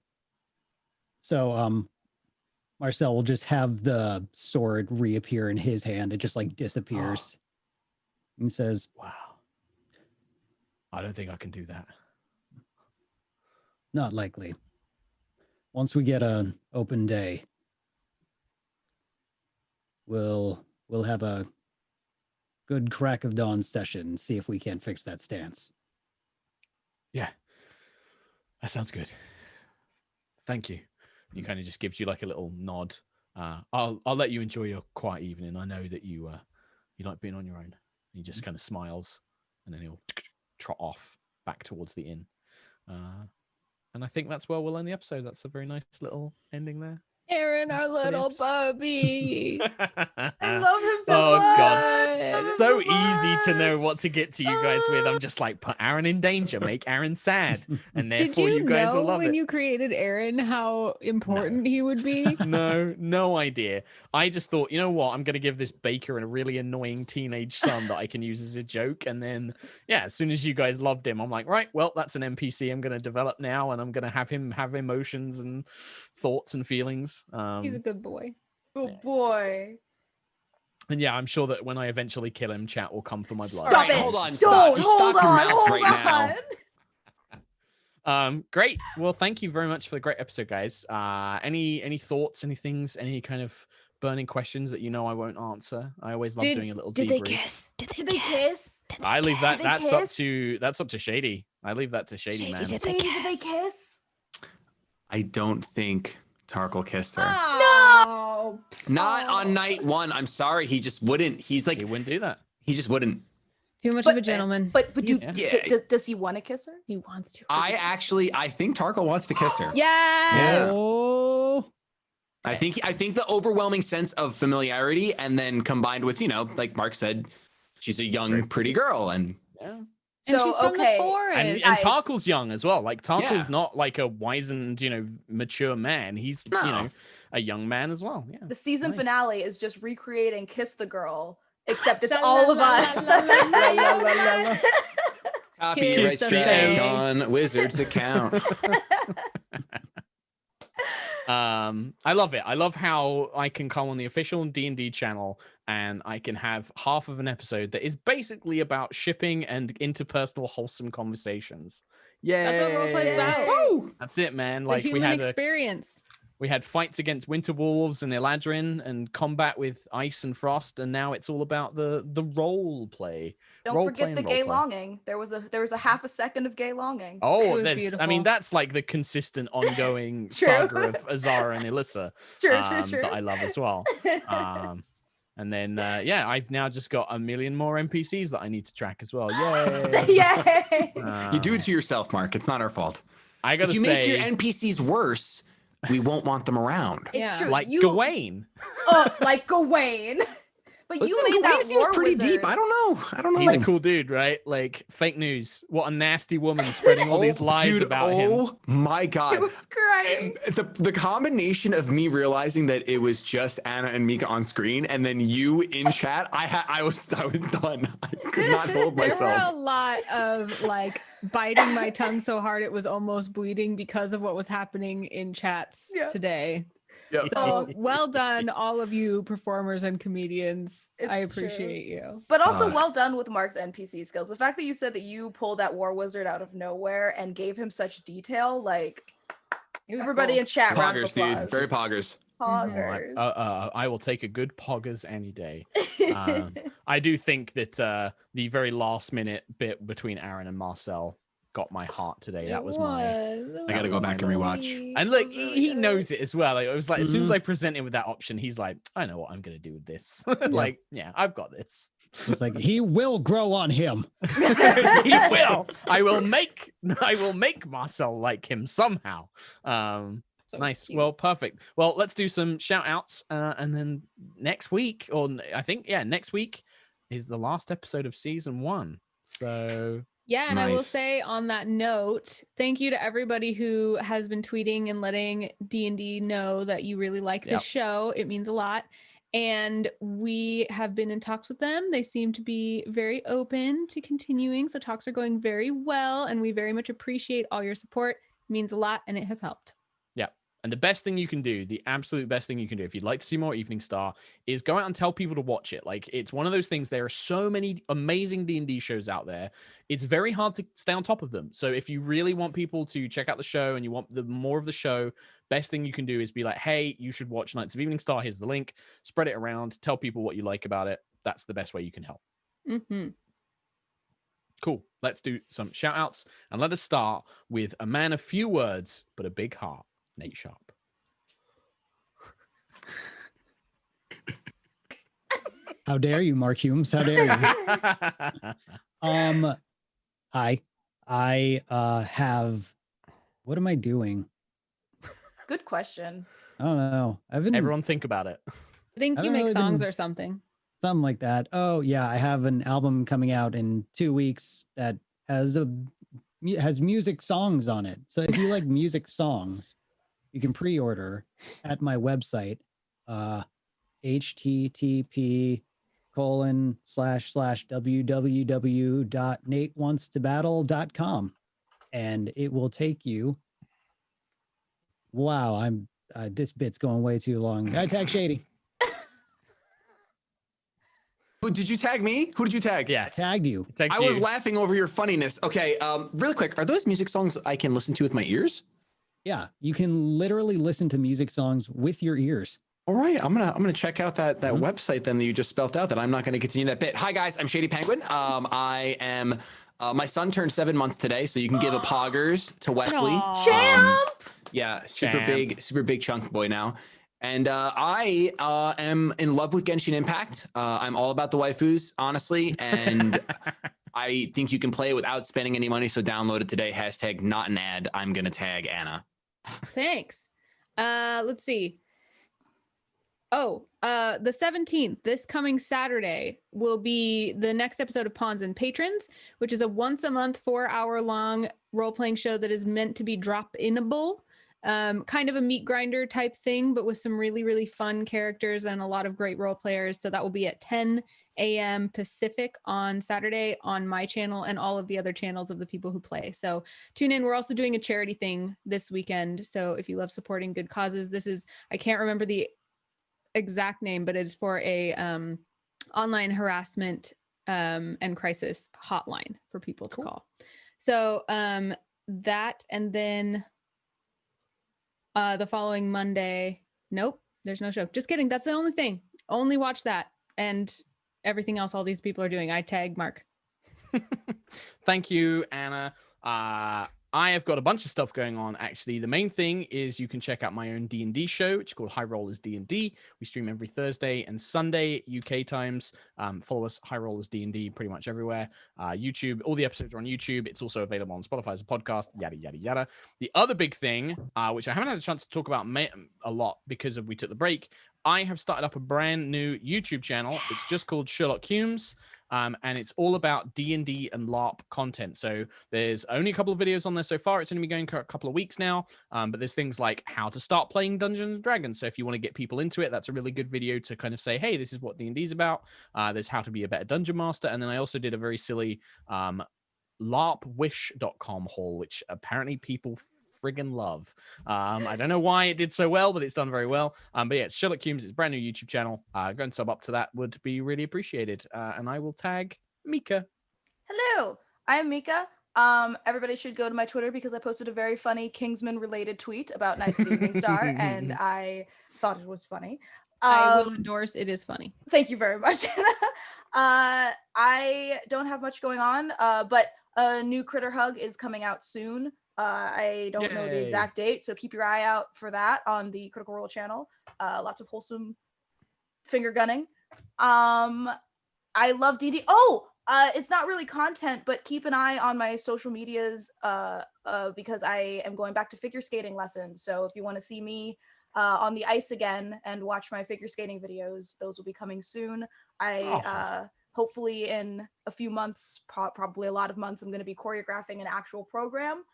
[SPEAKER 5] will just have the sword reappear in his hand. It just disappears. And says,
[SPEAKER 1] wow, I don't think I can do that.
[SPEAKER 5] Not likely. Once we get an open day, we'll have a good crack of dawn session and see if we can't fix that stance.
[SPEAKER 1] Yeah. That sounds good. Thank you. He kind of just gives you a little nod. I'll let you enjoy your quiet evening. I know that you like being on your own. He just kind of smiles, and then he'll trot off back towards the inn. And I think that's where we'll end the episode. That's a very nice little ending there.
[SPEAKER 2] Aaron, our little puppy.
[SPEAKER 4] I love him so much.
[SPEAKER 1] God. So easy to know what to get to you guys with. I'm just put Aaron in danger, make Aaron sad, and therefore you guys will love it.
[SPEAKER 2] Did you know when you created Aaron how important he would be?
[SPEAKER 1] No idea. I just thought, you know what? I'm going to give this baker a really annoying teenage son that I can use as a joke. And then, as soon as you guys loved him, I'm like, right, well, that's an NPC I'm going to develop now, and I'm going to have him have emotions and thoughts and feelings.
[SPEAKER 2] He's a good boy.
[SPEAKER 4] Good boy.
[SPEAKER 1] And I'm sure that when I eventually kill him, chat will come for my blood.
[SPEAKER 4] Stop it.
[SPEAKER 3] Hold on.
[SPEAKER 4] Don't.
[SPEAKER 3] You
[SPEAKER 4] Hold
[SPEAKER 3] stop your
[SPEAKER 4] on.
[SPEAKER 3] mouth
[SPEAKER 4] Hold
[SPEAKER 3] right
[SPEAKER 4] on.
[SPEAKER 3] now.
[SPEAKER 1] Great. Well, thank you very much for the great episode, guys. Any thoughts, any things, any kind of burning questions that I won't answer? I always love doing a little debrief.
[SPEAKER 2] Did they kiss? Did they kiss?
[SPEAKER 1] I leave that. That's up to Shady. I leave that to Shady, man.
[SPEAKER 4] Did they kiss?
[SPEAKER 3] I don't think Tarkhal kissed her.
[SPEAKER 4] No.
[SPEAKER 3] Not on night one. I'm sorry. He just wouldn't. He's
[SPEAKER 1] He wouldn't do that.
[SPEAKER 3] He just wouldn't.
[SPEAKER 2] Too much of a gentleman.
[SPEAKER 4] But does he want to kiss her?
[SPEAKER 2] He wants to.
[SPEAKER 3] I think Tarkhal wants to kiss her.
[SPEAKER 2] Yeah.
[SPEAKER 5] Oh.
[SPEAKER 3] I think the overwhelming sense of familiarity, and then combined with, like Mark said, she's a young, pretty girl, and
[SPEAKER 2] And
[SPEAKER 4] So
[SPEAKER 2] she's from the forest.
[SPEAKER 1] And
[SPEAKER 4] Guys.
[SPEAKER 1] Tarkhal's young as well. Like Tarkhal's
[SPEAKER 3] Yeah.
[SPEAKER 1] not like a wizened, mature man. He's,
[SPEAKER 3] No.
[SPEAKER 1] a young man as well. Yeah.
[SPEAKER 4] the season
[SPEAKER 1] Nice.
[SPEAKER 4] finale is just recreating Kiss the Girl, except it's all of us.
[SPEAKER 3] Copyright
[SPEAKER 1] Kiss the
[SPEAKER 3] strike
[SPEAKER 1] face.
[SPEAKER 3] on Wizard's account.
[SPEAKER 1] I love it. I love how I can come on the official D&D channel and I can have half of an episode that is basically about shipping and interpersonal wholesome conversations. Yeah,
[SPEAKER 2] That's what roleplay is about.
[SPEAKER 4] Woo!
[SPEAKER 1] That's it, man.
[SPEAKER 2] The
[SPEAKER 1] Like
[SPEAKER 2] human experience.
[SPEAKER 1] we had fights against winter wolves and Eladrin and combat with ice and frost, and now it's all about the role play.
[SPEAKER 4] Don't
[SPEAKER 1] Role
[SPEAKER 4] forget
[SPEAKER 1] play
[SPEAKER 4] the
[SPEAKER 1] and
[SPEAKER 4] gay
[SPEAKER 1] role play.
[SPEAKER 4] longing. There was a half a second of gay longing.
[SPEAKER 1] Oh,
[SPEAKER 2] was
[SPEAKER 1] I mean,
[SPEAKER 2] beautiful.
[SPEAKER 1] that's like the consistent ongoing
[SPEAKER 4] True.
[SPEAKER 1] saga of Azara and Alyssa
[SPEAKER 4] Sure.
[SPEAKER 1] that I love as well. And then, I've now just got a million more NPCs that I need to track as well. Yay!
[SPEAKER 4] Yay!
[SPEAKER 3] You do it to yourself, Mark. It's not our fault.
[SPEAKER 1] I gotta
[SPEAKER 3] If you
[SPEAKER 1] say,
[SPEAKER 3] make your NPCs worse, we won't want them around.
[SPEAKER 4] It's
[SPEAKER 2] Yeah.
[SPEAKER 4] true.
[SPEAKER 1] like
[SPEAKER 4] you,
[SPEAKER 1] Gawain.
[SPEAKER 4] like Gawain. But
[SPEAKER 3] Listen,
[SPEAKER 4] you made
[SPEAKER 3] Gawain
[SPEAKER 4] that
[SPEAKER 3] seems
[SPEAKER 4] war
[SPEAKER 3] pretty
[SPEAKER 4] wizard.
[SPEAKER 3] deep. I don't know.
[SPEAKER 1] He's a cool dude, right? Like fake news. What a nasty woman spreading all these lies
[SPEAKER 3] dude,
[SPEAKER 1] about him.
[SPEAKER 3] Oh my
[SPEAKER 4] It
[SPEAKER 3] god.
[SPEAKER 4] was great.
[SPEAKER 3] The combination of me realizing that it was just Anna and Mica on screen, and then you in chat, I was done. I could not hold
[SPEAKER 2] There were a
[SPEAKER 3] myself.
[SPEAKER 2] lot of like biting my tongue so hard it was almost bleeding because of what was happening in chats
[SPEAKER 4] Yeah.
[SPEAKER 2] today.
[SPEAKER 3] Yep.
[SPEAKER 2] So well done, all of you performers and comedians. I
[SPEAKER 4] It's true.
[SPEAKER 2] appreciate you.
[SPEAKER 4] But also
[SPEAKER 3] Uh,
[SPEAKER 4] well done with Mark's NPC skills. The fact that you said that you pulled that war wizard out of nowhere and gave him such detail, like
[SPEAKER 2] It was
[SPEAKER 4] everybody
[SPEAKER 2] cool.
[SPEAKER 4] in chat, round of
[SPEAKER 3] Poggers, dude.
[SPEAKER 4] applause.
[SPEAKER 3] Very poggers.
[SPEAKER 4] Poggers.
[SPEAKER 1] I will take a good poggers any day. I do think that the very last minute bit between Aaron and Marcel got my heart today. That was my.
[SPEAKER 3] I gotta go back and rewatch.
[SPEAKER 1] And look,
[SPEAKER 4] That was really
[SPEAKER 1] he
[SPEAKER 4] good.
[SPEAKER 1] knows it as well. Like, it was like as soon as
[SPEAKER 3] Mhm.
[SPEAKER 1] I presented with that option, he's like, I know what I'm gonna do with this. Like, yeah, I've got this.
[SPEAKER 5] It's like he will grow on him.
[SPEAKER 1] He will. I will make Marcel like him somehow.
[SPEAKER 2] So
[SPEAKER 1] Nice.
[SPEAKER 2] cute.
[SPEAKER 1] Well, perfect. Well, let's do some shout outs. And then next week, next week is the last episode of season 1. So
[SPEAKER 2] Yeah, and I will
[SPEAKER 3] Nice.
[SPEAKER 2] say on that note, thank you to everybody who has been tweeting and letting D&D know that you really like this
[SPEAKER 1] Yep.
[SPEAKER 2] show. It means a lot. And we have been in talks with them. They seem to be very open to continuing. So talks are going very well. And we very much appreciate all your support. It means a lot and it has helped.
[SPEAKER 1] And the best thing you can do, the absolute best thing you can do, if you'd like to see more Eveningstar, is go out and tell people to watch it. Like, it's one of those things. There are so many amazing D&D shows out there. It's very hard to stay on top of them. So if you really want people to check out the show and you want the more of the show, best thing you can do is be like, hey, you should watch Knights of Eveningstar. Here's the link. Spread it around. Tell people what you like about it. That's the best way you can help.
[SPEAKER 2] Mm-hmm.
[SPEAKER 1] Cool. Let's do some shout outs. And let us start with a man of few words, but a big heart. Nate Sharp.
[SPEAKER 5] How dare you, Mark Hulmes? How dare you? Hi. I have. What am I doing?
[SPEAKER 4] Good question.
[SPEAKER 5] I don't know. I've been
[SPEAKER 1] Everyone think about it.
[SPEAKER 2] I think
[SPEAKER 5] I
[SPEAKER 2] you
[SPEAKER 5] don't
[SPEAKER 2] make
[SPEAKER 5] really
[SPEAKER 2] songs
[SPEAKER 5] been-
[SPEAKER 2] or something.
[SPEAKER 5] something like that. Oh yeah, I have an album coming out in 2 weeks that has music songs on it. So if you like music songs, you can pre-order at my website, http://www.NateWantsToBattle.com, and it will take you. Wow, I'm this bit's going way too long. I tag Shady.
[SPEAKER 3] Who did you tag me? Who did you tag?
[SPEAKER 1] Yes.
[SPEAKER 5] Tagged you.
[SPEAKER 1] It takes
[SPEAKER 3] I was
[SPEAKER 1] you.
[SPEAKER 3] laughing over your funniness. Okay, really quick, are those music songs I can listen to with my ears?
[SPEAKER 5] Yeah, you can literally listen to music songs with your ears.
[SPEAKER 3] All right, I'm gonna check out that website then that you just spelled out. That I'm not gonna continue that bit. Hi guys, I'm ShadyPenguinn. I am. My son turned 7 months today, so you can give a poggers to Wesley.
[SPEAKER 4] Champ!
[SPEAKER 3] Yeah,
[SPEAKER 1] Champ.
[SPEAKER 3] super big chunk boy now. And I am in love with Genshin Impact. I'm all about the waifus, honestly, and I think you can play it without spending any money. So download it today. # not an ad. I'm gonna tag Anna.
[SPEAKER 2] Thanks. Let's see. The 17th, this coming Saturday, will be the next episode of Pawns and Patrons, which is a once a month, 4-hour-long role-playing show that is meant to be drop-inable. Kind of a meat grinder type thing, but with some really, really fun characters and a lot of great role players. So that will be at 10 a.m. Pacific on Saturday on my channel and all of the other channels of the people who play. So tune in. We're also doing a charity thing this weekend. So if you love supporting good causes, this is, I can't remember the exact name, but it's for a online harassment and crisis hotline for people to call. So that, and then the following Monday, nope, there's no show. Just kidding. That's the only thing. Only watch that and everything else all these people are doing. I tag Mark.
[SPEAKER 1] Thank you, Anna. I have got a bunch of stuff going on, actually. The main thing is you can check out my own D&D show, which is called High Rollers D&D. We stream every Thursday and Sunday, UK times. Follow us, High Rollers D&D, pretty much everywhere. YouTube, all the episodes are on YouTube. It's also available on Spotify as a podcast, yada, yada, yada. The other big thing, which I haven't had a chance to talk about a lot because we took the break, I have started up a brand new YouTube channel. It's just called SherlockHulmes. And it's all about D&D and LARP content. So there's only a couple of videos on there so far. It's only been going for a couple of weeks now. But there's things like how to start playing Dungeons and Dragons. So if you want to get people into it, that's a really good video to kind of say, hey, this is what D&D is about. There's how to be a better dungeon master. And then I also did a very silly larpwish.com haul, which apparently people friggin' love. I don't know why it did so well, but it's done very well. But yeah, it's SherlockHulmes. It's a brand new YouTube channel. Go and sub up to that would be really appreciated. And I will tag Mica.
[SPEAKER 4] Hello, I'm Mica. Everybody should go to my Twitter because I posted a very funny Kingsman related tweet about Knights of Eveningstar, and I thought it was funny.
[SPEAKER 2] I will endorse. It is funny.
[SPEAKER 4] Thank you very much. I don't have much going on, but a new Critter Hug is coming out soon. I don't know the exact date, so keep your eye out for that on the Critical Role channel. Lots of wholesome finger gunning. I love DD. It's not really content, but keep an eye on my social medias because I am going back to figure skating lessons. So if you want to see me on the ice again and watch my figure skating videos, those will be coming soon. Hopefully in a few months, probably a lot of months, I'm going to be choreographing an actual program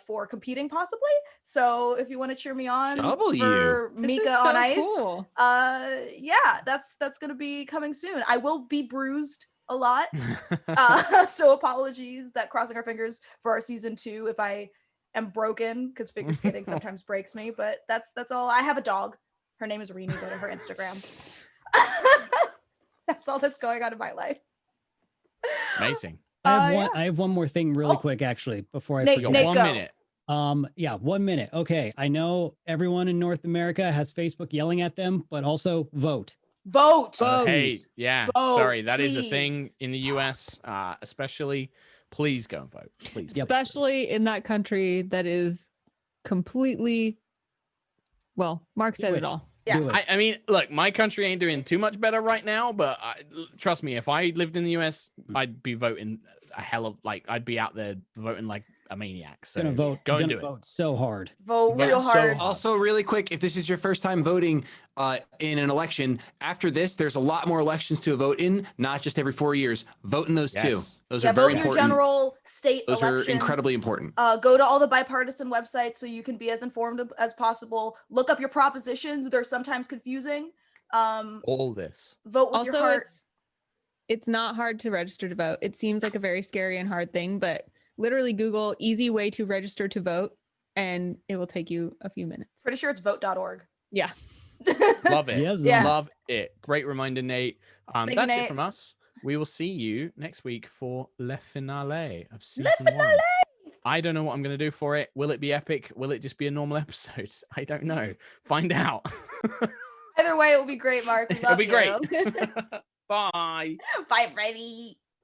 [SPEAKER 4] for competing possibly. So if you want to cheer me on for Mica on ice, cool. Yeah, that's going to be coming soon. I will be bruised a lot. So apologies that crossing our fingers for our season 2 if I am broken, because figure skating sometimes breaks me, but that's all. I have a dog. Her name is Rime. Go to her Instagram. That's all that's going on in my life.
[SPEAKER 1] Amazing.
[SPEAKER 5] I have one more thing really quick, actually, before I forget.
[SPEAKER 4] Nate,
[SPEAKER 1] 1 minute.
[SPEAKER 5] 1 minute. Okay. I know everyone in North America has Facebook yelling at them, but also vote.
[SPEAKER 4] Vote.
[SPEAKER 1] Hey, yeah.
[SPEAKER 4] Vote,
[SPEAKER 1] sorry, that
[SPEAKER 4] please.
[SPEAKER 1] is a thing in the US, especially. Please go and vote. Please.
[SPEAKER 2] Especially in that country that is completely, well, Mark said it all.
[SPEAKER 4] Yeah.
[SPEAKER 1] I mean, look, my country ain't doing too much better right now, but trust me, if I lived in the US, I'd be voting a hell of, I'd be out there voting like a maniac. So go and do it.
[SPEAKER 5] Vote so hard.
[SPEAKER 4] Vote real hard.
[SPEAKER 3] Also, really quick, if this is your first time voting in an election, after this, there's a lot more elections to vote in, not just every 4 years. Vote in those too. Those are very
[SPEAKER 4] vote
[SPEAKER 3] important.
[SPEAKER 4] Your general state
[SPEAKER 3] those
[SPEAKER 4] elections.
[SPEAKER 3] are incredibly important.
[SPEAKER 4] Go to all the bipartisan websites so you can be as informed as possible. Look up your propositions. They're sometimes confusing.
[SPEAKER 1] All this.
[SPEAKER 4] Vote with your heart.
[SPEAKER 2] It's not hard to register to vote. It seems like a very scary and hard thing, but literally Google easy way to register to vote and it will take you a few minutes.
[SPEAKER 4] Pretty sure it's vote.org.
[SPEAKER 2] Yeah.
[SPEAKER 1] Love it.
[SPEAKER 5] Yes,
[SPEAKER 1] Love it. Great reminder, Nate. That's
[SPEAKER 4] Nate.
[SPEAKER 1] it from us. We will see you next week for Le Finale of season 1. I don't know what I'm going to do for it. Will it be epic? Will it just be a normal episode? I don't know. Find out.
[SPEAKER 4] Either way, it will be great, Mark. We love
[SPEAKER 1] It'll be great.
[SPEAKER 4] you.
[SPEAKER 1] Bye.
[SPEAKER 4] Bye, Brady.